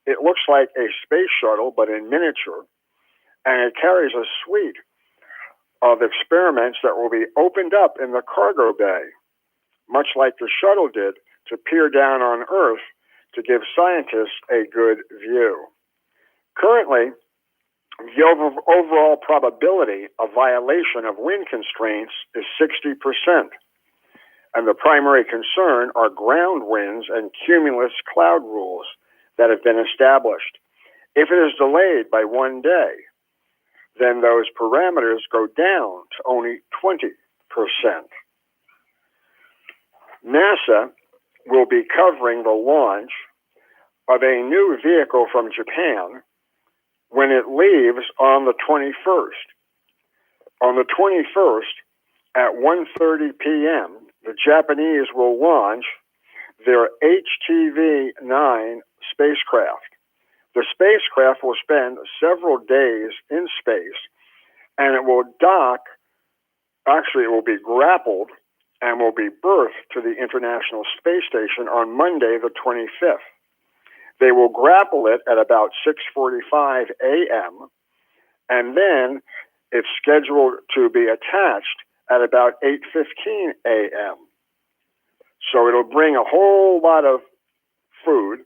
It looks like a space shuttle, but in miniature, and it carries a suite of experiments that will be opened up in the cargo bay, much like the shuttle did to peer down on Earth to give scientists a good view. Currently, the overall probability of violation of wind constraints is 60%, and the primary concern are ground winds and cumulus cloud rules that have been established. If it is delayed by 1 day, then those parameters go down to only 20%. NASA will be covering the launch of a new vehicle from Japan when it leaves on the 21st. On the 21st at 1:30 p.m., the Japanese will launch their HTV-9 spacecraft. The spacecraft will spend several days in space, and it will dock, actually it will be grappled and will be berthed to the International Space Station on Monday the 25th. They will grapple it at about 6:45 a.m., and then it's scheduled to be attached at about 8:15 a.m. So it'll bring a whole lot of food,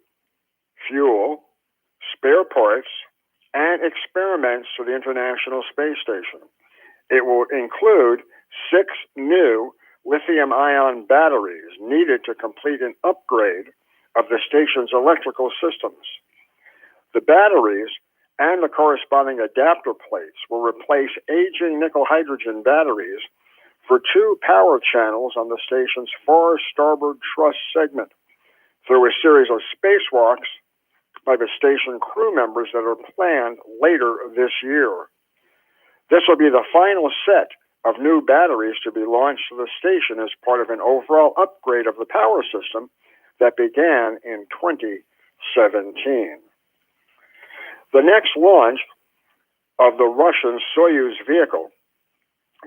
fuel, spare parts, and experiments to the International Space Station. It will include 6 new lithium-ion batteries needed to complete an upgrade of the station's electrical systems. The batteries and the corresponding adapter plates will replace aging nickel-hydrogen batteries for 2 power channels on the station's far starboard truss segment through a series of spacewalks by the station crew members that are planned later this year. This will be the final set of new batteries to be launched to the station as part of an overall upgrade of the power system that began in 2017. The next launch of the Russian Soyuz vehicle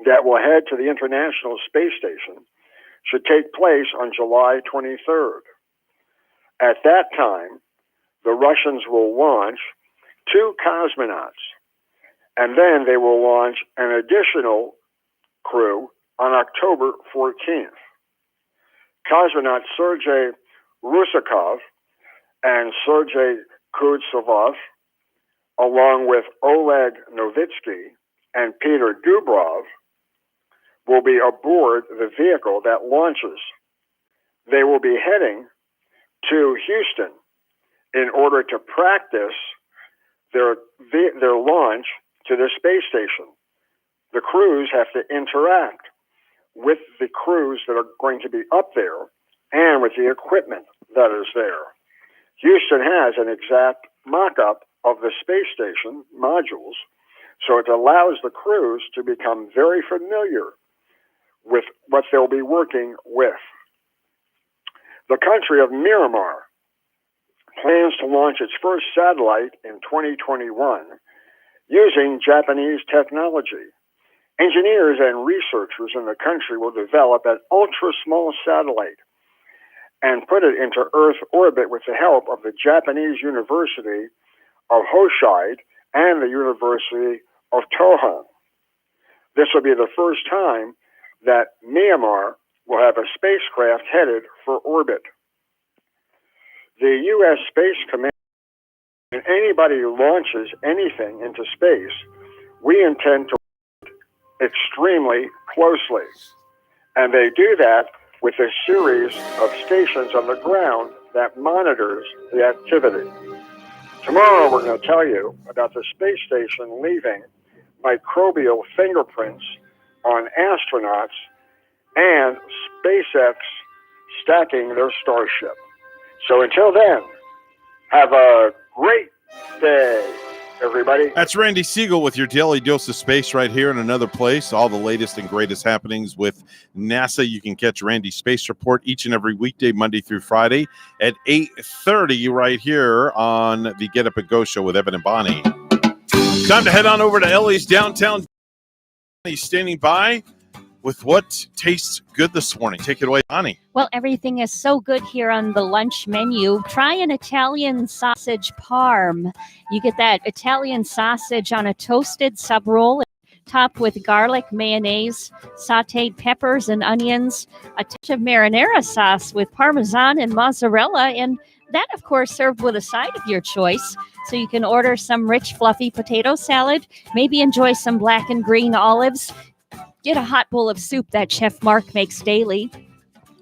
that will head to the International Space Station should take place on July 23rd. At that time, the Russians will launch 2 cosmonauts, and then they will launch an additional crew on October 14th. Cosmonaut Sergei Rusakov and Sergei Kudzhavov, along with Oleg Novitsky and Peter Dubrov, will be aboard the vehicle that launches. They will be heading to Houston in order to practice their launch to the space station. The crews have to interact with the crews that are going to be up there and with the equipment that is there. Houston has an exact mock-up of the space station modules, so it allows the crews to become very familiar with what they'll be working with. The country of Myanmar plans to launch its first satellite in 2021 using Japanese technology. Engineers and researchers in the country will develop an ultra-small satellite and put it into Earth orbit with the help of the Japanese University of Hoshide and the University of Tohon. This will be the first time that Myanmar will have a spacecraft headed for orbit. The U.S. Space Command, and anybody who launches anything into space, we intend to work extremely closely. And they do that with a series of stations on the ground that monitors the activity. Tomorrow we're going to tell you about the space station leaving microbial fingerprints on astronauts and SpaceX stacking their Starship. So until then, have a great day, everybody. That's Randy Siegel with your daily dose of space right here in another place. All the latest and greatest happenings with NASA. You can catch Randy's Space Report each and every weekday, Monday through Friday at 8:30 right here on the Get Up and Go show with Evan and Bonnie. Time to head on over to Ellie's downtown. He's standing by with what tastes good this morning. Take it away, Bonnie. Well, everything is so good here on the lunch menu. Try an Italian sausage parm. You get that Italian sausage on a toasted sub roll, topped with garlic, mayonnaise, sauteed peppers and onions, a touch of marinara sauce with Parmesan and mozzarella, and that, of course, served with a side of your choice. So you can order some rich, fluffy potato salad, maybe enjoy some black and green olives. Get a hot bowl of soup that Chef Mark makes daily.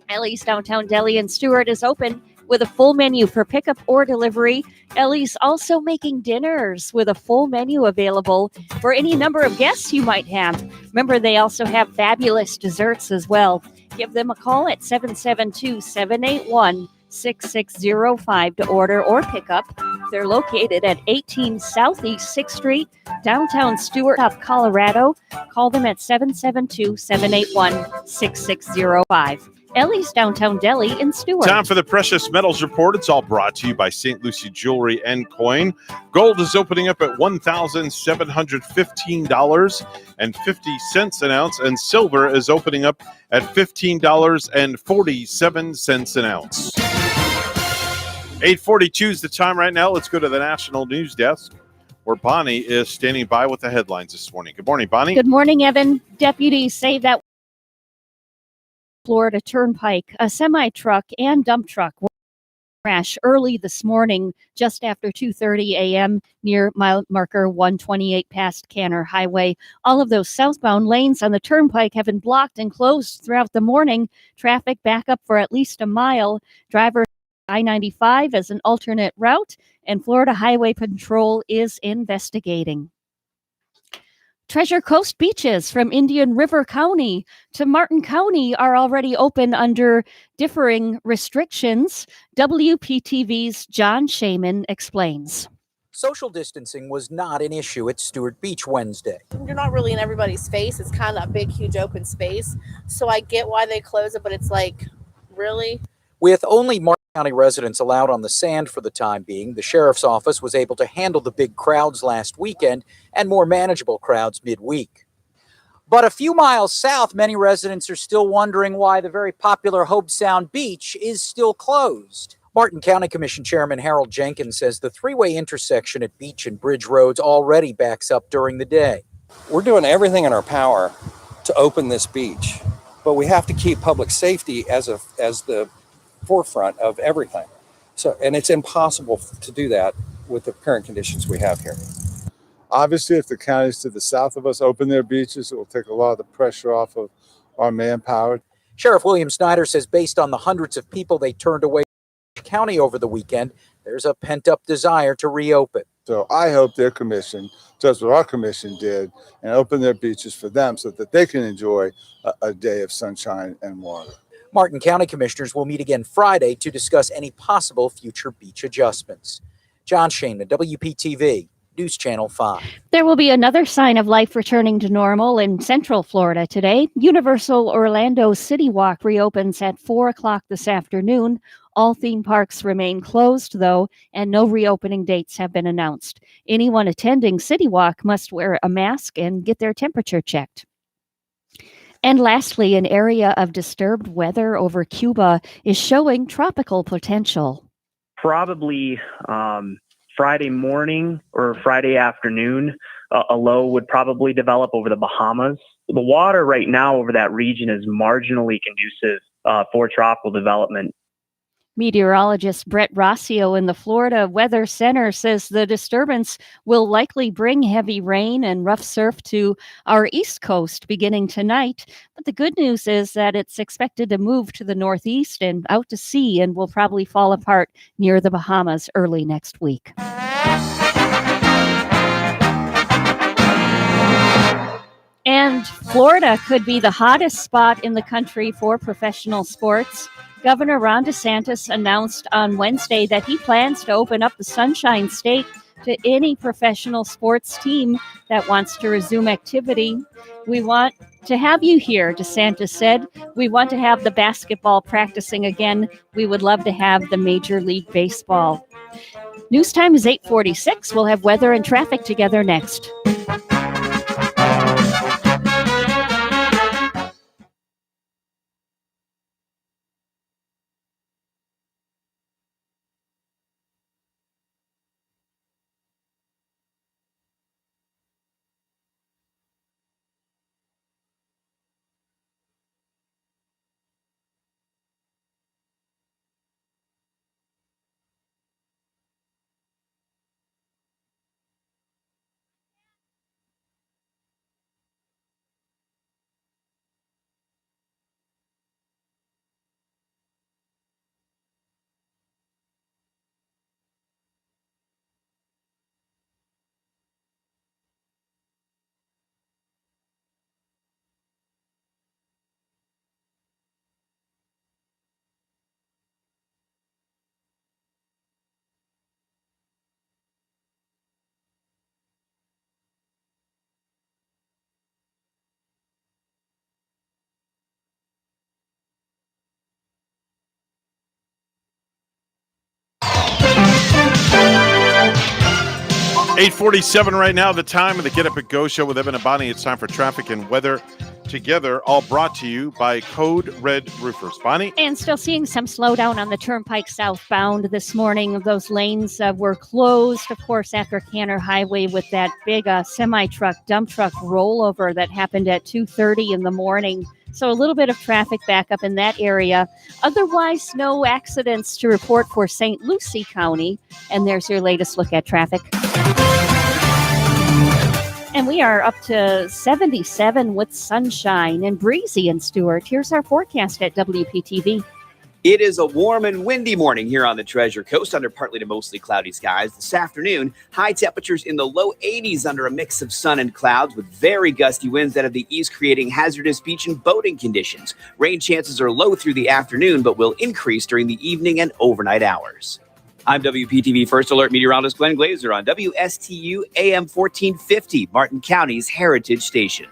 Ellie's Downtown Deli in Stewart is open with a full menu for pickup or delivery. Ellie's also making dinners with a full menu available for any number of guests you might have. Remember, they also have fabulous desserts as well. Give them a call at 772-781-6605 to order or pick up. They're located at 18 Southeast 6th Street, downtown Stewart, Colorado. Call them at 772-781-6605. Ellie's Downtown Deli in Stewart. Time for the Precious Metals Report. It's all brought to you by St. Lucie Jewelry and Coin. Gold is opening up at $1,715.50 an ounce, and silver is opening up at $15.47 an ounce. 8:42 is the time right now. Let's go to the National News Desk, where Bonnie is standing by with the headlines this morning. Good morning, Bonnie. Good morning, Evan. Deputies say that Florida Turnpike, a semi-truck and dump truck crash early this morning, just after 2:30 a.m. near mile marker 128 past Canner Highway. All of those southbound lanes on the turnpike have been blocked and closed throughout the morning. Traffic back up for at least a mile. Drivers I-95 as an alternate route, and Florida Highway Patrol is investigating. Treasure Coast beaches from Indian River County to Martin County are already open under differing restrictions. WPTV's John Shaman explains. Social distancing was not an issue at Stewart Beach Wednesday. You're not really in everybody's face. It's kind of a big, huge open space. So I get why they close it, but it's like, really? With only Martin County residents allowed on the sand for the time being, the sheriff's office was able to handle the big crowds last weekend and more manageable crowds midweek. But a few miles south, many residents are still wondering why the very popular Hobe Sound Beach is still closed. Martin County Commission Chairman Harold Jenkins says the three-way intersection at Beach and Bridge Roads already backs up during the day. We're doing everything in our power to open this beach, but we have to keep public safety as the forefront of everything. So, and it's impossible to do that with the current conditions we have here. Obviously, if the counties to the south of us open their beaches, it will take a lot of the pressure off of our manpower. Sheriff William Snyder says based on the hundreds of people they turned away County over the weekend, there's a pent-up desire to reopen. So I hope their commission does what our commission did and open their beaches for them so that they can enjoy a day of sunshine and water. Martin County commissioners will meet again Friday to discuss any possible future beach adjustments. John Shainman, WPTV, News Channel 5. There will be another sign of life returning to normal in Central Florida today. Universal Orlando City Walk reopens at 4 o'clock this afternoon. All theme parks remain closed, though, and no reopening dates have been announced. Anyone attending City Walk must wear a mask and get their temperature checked. And lastly, an area of disturbed weather over Cuba is showing tropical potential. Probably Friday morning or Friday afternoon, a low would probably develop over the Bahamas. The water right now over that region is marginally conducive for tropical development. Meteorologist Brett Rossio in the Florida Weather Center says the disturbance will likely bring heavy rain and rough surf to our East Coast beginning tonight. But the good news is that it's expected to move to the northeast and out to sea and will probably fall apart near the Bahamas early next week. And Florida could be the hottest spot in the country for professional sports. Governor Ron DeSantis announced on Wednesday that he plans to open up the Sunshine State to any professional sports team that wants to resume activity. We want to have you here, DeSantis said. We want to have the basketball practicing again. We would love to have the Major League Baseball. News time is 8:46. We'll have weather and traffic together next. $8:47 right now, the time of the Get Up and Go show with Evan and Bonnie. It's time for traffic and weather together, all brought to you by Code Red Roofers. Bonnie? And still seeing some slowdown on the Turnpike southbound this morning. Those lanes were closed, of course, after Canner Highway with that big semi-truck, dump truck rollover that happened at 2:30 in the morning. So a little bit of traffic backup in that area. Otherwise, no accidents to report for St. Lucie County. And there's your latest look at traffic. And we are up to 77 with sunshine and breezy in Stewart. Here's our forecast at WPTV. It is a warm and windy morning here on the Treasure Coast under partly to mostly cloudy skies. This afternoon, high temperatures in the low 80s under a mix of sun and clouds with very gusty winds out of the east, creating hazardous beach and boating conditions. Rain chances are low through the afternoon, but will increase during the evening and overnight hours. I'm WPTV First Alert meteorologist Glenn Glazer on WSTU AM 1450, Martin County's Heritage Station.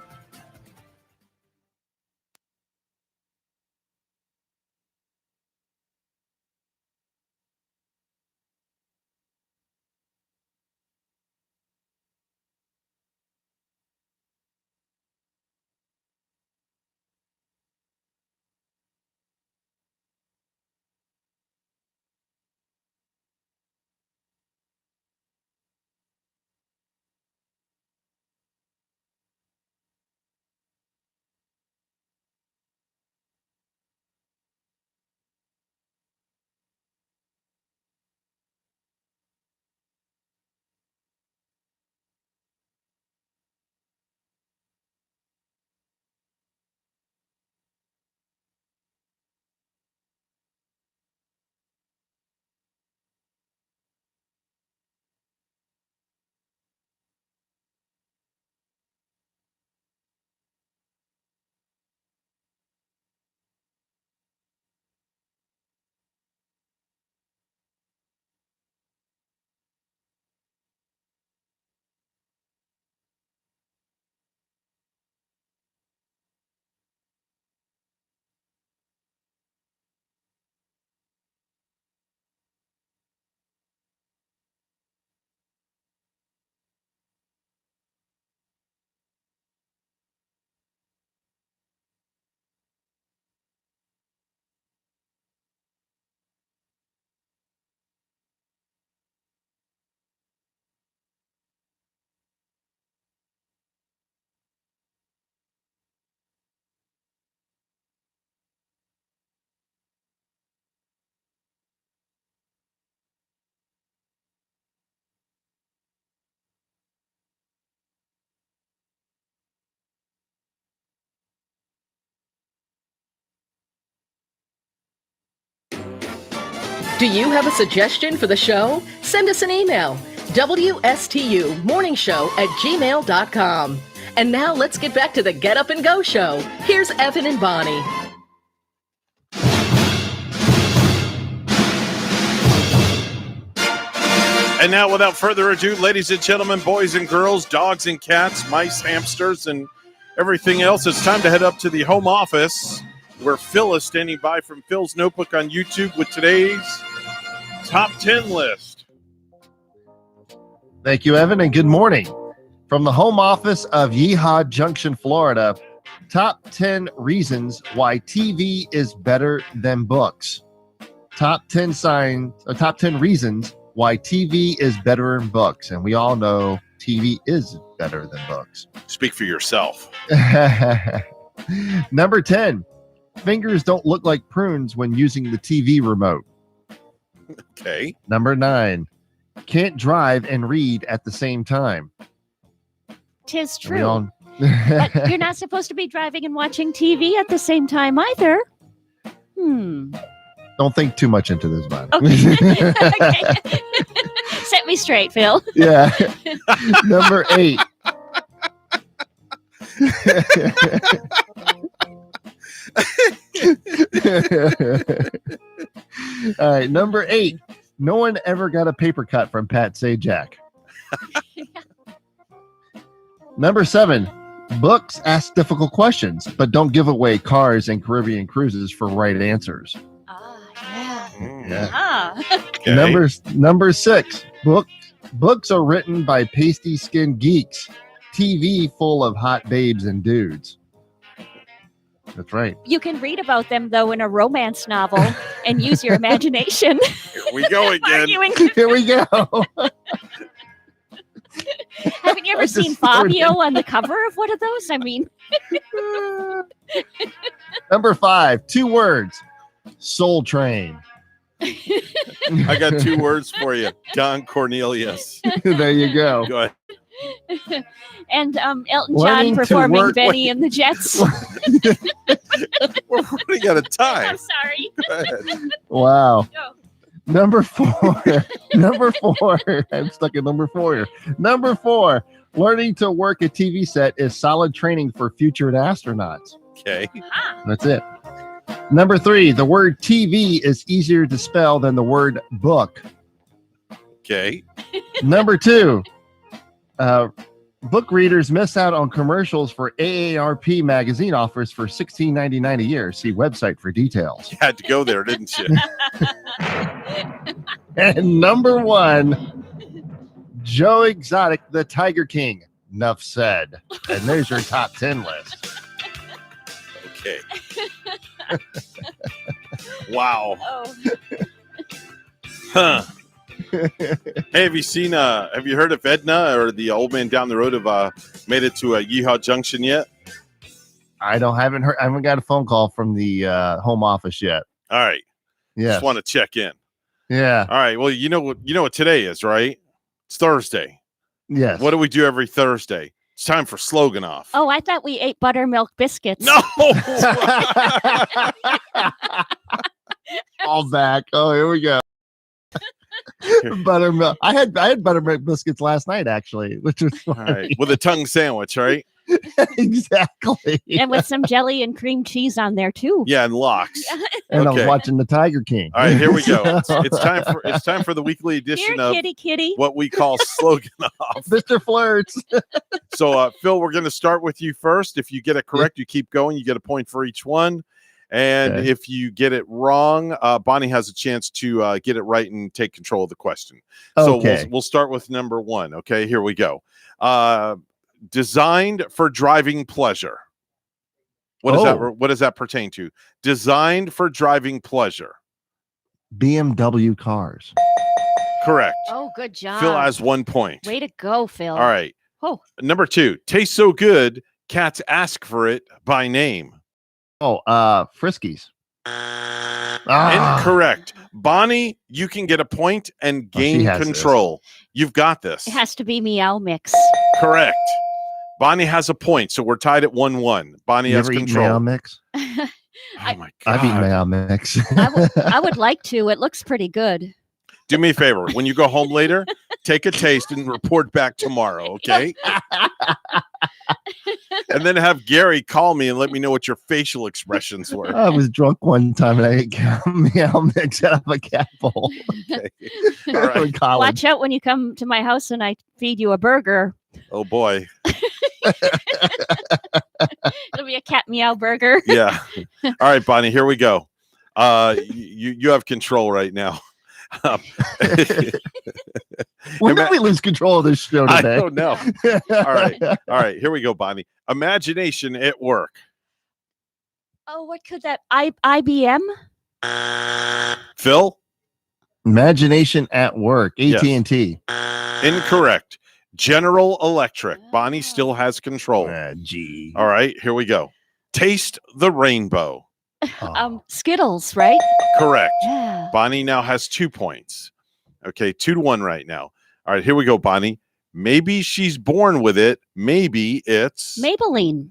Do you have a suggestion for the show? Send us an email. WSTUmorningshow@gmail.com. And now let's get back to the Get Up and Go show. Here's Evan and Bonnie. And now, without further ado, ladies and gentlemen, boys and girls, dogs and cats, mice, hamsters, and everything else, it's time to head up to the home office where Phil is standing by from Phil's Notebook on YouTube with today's Top 10 list. Thank you, Evan, and good morning. From the home office of Yeehaw Junction, Florida, top 10 reasons why TV is better than books. Top 10 reasons why TV is better than books. And we all know TV is better than books. Speak for yourself. Number 10, fingers don't look like prunes when using the TV remote. Okay. Number 9, can't drive and read at the same time. 'Tis true. But you're not supposed to be driving and watching TV at the same time either. Don't think too much into this, Bonnie. Okay. Okay. Set me straight, Phil. Yeah. Number 8. All right. Number 8. No one ever got a paper cut from Pat Sajak. Number 7. Books ask difficult questions, but don't give away cars and Caribbean cruises for right answers. Yeah. Okay. Number 6. Books are written by pasty-skinned geeks. TV full of hot babes and dudes. That's right. You can read about them, though, in a romance novel and use your imagination. Here we go again. Here we go. Haven't you ever seen Fabio on the cover of one of those? I mean. Number 5. 2 words. Soul Train. I got 2 words for you. Don Cornelius. There you go. Go ahead. And Elton John Learning to performing work- Benny and the Jets. We're running out of time. I'm sorry. Go ahead. Wow. Go. Number 4. Number 4. I'm stuck at number 4. Number 4. Learning to work a TV set is solid training for future astronauts. Okay. That's it. Number 3. The word TV is easier to spell than the word book. Okay. Number 2. Book readers miss out on commercials for AARP magazine offers for $16.99 a year. See website for details. You had to go there, didn't you? And number 1, Joe Exotic, the Tiger King. Enough said. And there's your top 10 list. Okay. Wow. Oh. Huh. Hey, have you heard if Edna or the old man down the road have made it to Yeehaw Junction yet? I haven't got a phone call from the home office yet. All right. Yeah. Just want to check in. Yeah. All right. Well, you know what today is, right? It's Thursday. Yes. What do we do every Thursday? It's time for Slogan Off. Oh, I thought we ate buttermilk biscuits. No. All back. Oh, here we go. Buttermilk. I had buttermilk biscuits last night, actually, which was funny. All right. With a tongue sandwich, right? Exactly. And with some jelly and cream cheese on there too. Yeah, and locks. And I was Okay. watching the Tiger King. All right, here we go. It's time for the weekly edition Here, of kitty. what we call Slogan Off. Mr. Flirts. So, Phil, we're going to start with you first. If you get it correct, you keep going. You get a point for each one. And Okay. if you get it wrong, Bonnie has a chance to get it right and take control of the question. So Okay. we'll start with number 1. Okay, here we go. Designed for driving pleasure. What does that pertain to? Designed for driving pleasure. BMW cars. Correct. Oh, good job. Phil has 1 point. Way to go, Phil. All right. Oh. Number 2. Tastes so good, cats ask for it by name. Oh, Friskies. Incorrect. Bonnie, you can get a point and gain has control. You've got this. It has to be Meow Mix. Correct. Bonnie has a point, so we're tied at 1-1. Bonnie You has ever eat control. Meow Mix? Oh my I've eaten God. Meow Mix. I would like to. It looks pretty good. Do me a favor. When you go home later, take a taste and report back tomorrow, okay? And then have Gary call me and let me know what your facial expressions were. I was drunk one time and I ate Meow Mix out of a cat bowl. Okay. All right. In college. Watch out when you come to my house and I feed you a burger. Oh boy. It'll be a cat meow burger. Yeah. All right, Bonnie, here we go. You have control right now. When did we lose control of this show I today? don't know. All right, here we go, Bonnie. Imagination at work. Oh, what could that? IBM? Phil? Imagination at work. Yes. AT&T. Incorrect. General Electric. Bonnie still has control. Gee. All right, here we go. Taste the rainbow. Skittles, right? Correct. Yeah. Bonnie now has 2 points. Okay, 2-1 right now. All right, here we go, Bonnie. Maybe she's born with it. Maybe it's Maybelline.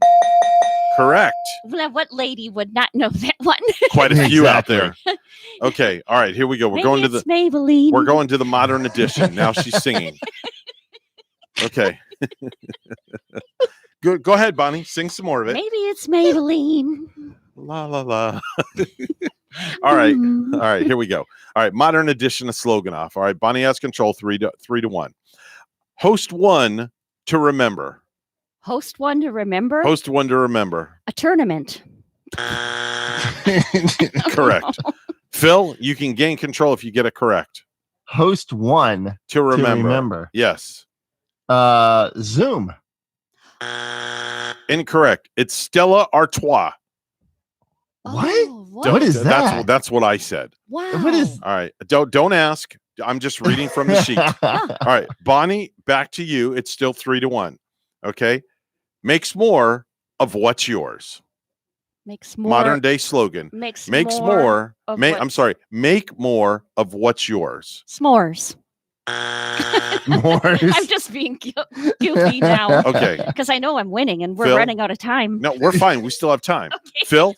correct. Well, what lady would not know that one? Quite a few out Exactly. there. Okay, all right, here we go. We're Maybe going to the it's Maybelline. We're going to the modern edition. Now she's singing. Okay. Go ahead, Bonnie. Sing some more of it. Maybe it's Maybelline. La la la. All right. All right. Here we go. All right. Modern edition of Sloganoff. All right. Bonnie has control 3-1. Host one to remember. Host one to remember. Host one to remember. A tournament. Correct. Phil, you can gain control if you get it correct. Host one To remember. remember. Yes. Zoom. Incorrect. It's Stella Artois. What? Oh, What is that? That's what I said. Wow. What is? All right. Don't ask. I'm just reading from the sheet. All right. Bonnie, back to you. It's still 3-1. Okay. Makes more of what's yours. Makes more. Modern day slogan. Makes more. of I'm what's- sorry. Make more of what's yours. S'mores. Morse. I'm just being goofy now. Okay. Because I know I'm winning and we're Phil? running out of time. No, we're fine. We still have time. Phil,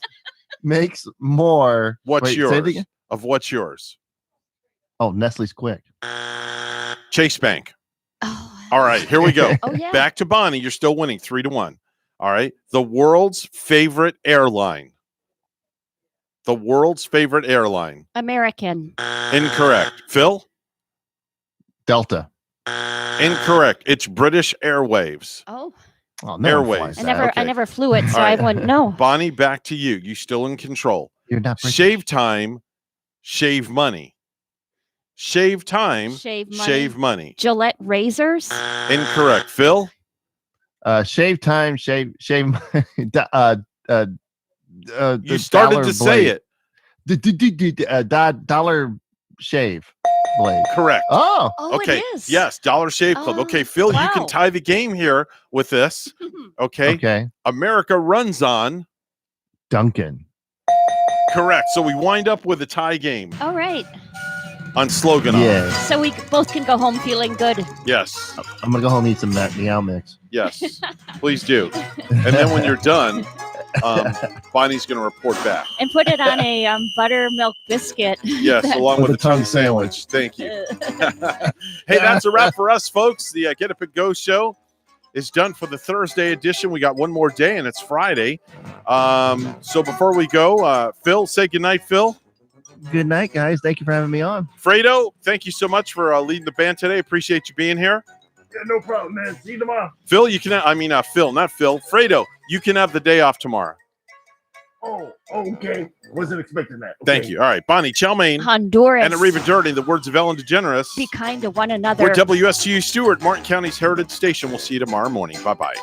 Makes more. what's Wait, say it yours? again? Of what's yours? Oh, Nestle's Quick. Chase Bank. Oh, All right, here we go. oh yeah. Back to Bonnie. You're still winning 3-1. All right. The world's favorite airline. The world's favorite airline. American. Incorrect. Phil? Delta. Incorrect. It's British Airwaves. Oh, Oh, no one Airways. flies I that. never, I Okay. never flew it, so All I right. wouldn't know. Bonnie, back to you. You still in control. You're not British. Shave time, shave money. Shave time, Shave money. shave money. Gillette razors. Incorrect. Phil? Shave time. Shave. You The started dollar to say blade. it. Dollar shave blade. Correct. Oh. Oh, Okay. it is. Yes, Dollar Shave Club. Oh, Okay, Phil, you can wow. tie the game here with this. Okay. Okay. America runs on. Duncan. Correct. So we wind up with a tie game All right. on Slogan. Yeah. So we both can go home feeling good. Yes. I'm gonna go home and eat some Meow Mix. Yes. Please do. And then when you're done, Bonnie's going to report back. And put it on a buttermilk biscuit. Yes, That- along With with a the tongue tongue sandwich. Thank you. Hey, that's a wrap for us, folks. The Get Up and Go show is done for the Thursday edition. We got one more day, and it's Friday. So before we go, Phil, say goodnight, Phil. Good night, guys. Thank you for having me on. Fredo, thank you so much for leading the band today. Appreciate you being here. Yeah, no problem, man. See you tomorrow. Phil, you can. Phil, not Phil. Fredo, you can have the day off tomorrow. Oh, okay. Wasn't expecting that. Thank Okay. you. All right, Bonnie Chalmaine Honduras. and Arriva Dirty. The words of Ellen DeGeneres. Be kind to one another. We're WSTU Stewart, Martin County's Heritage Station. We'll see you tomorrow morning. Bye bye.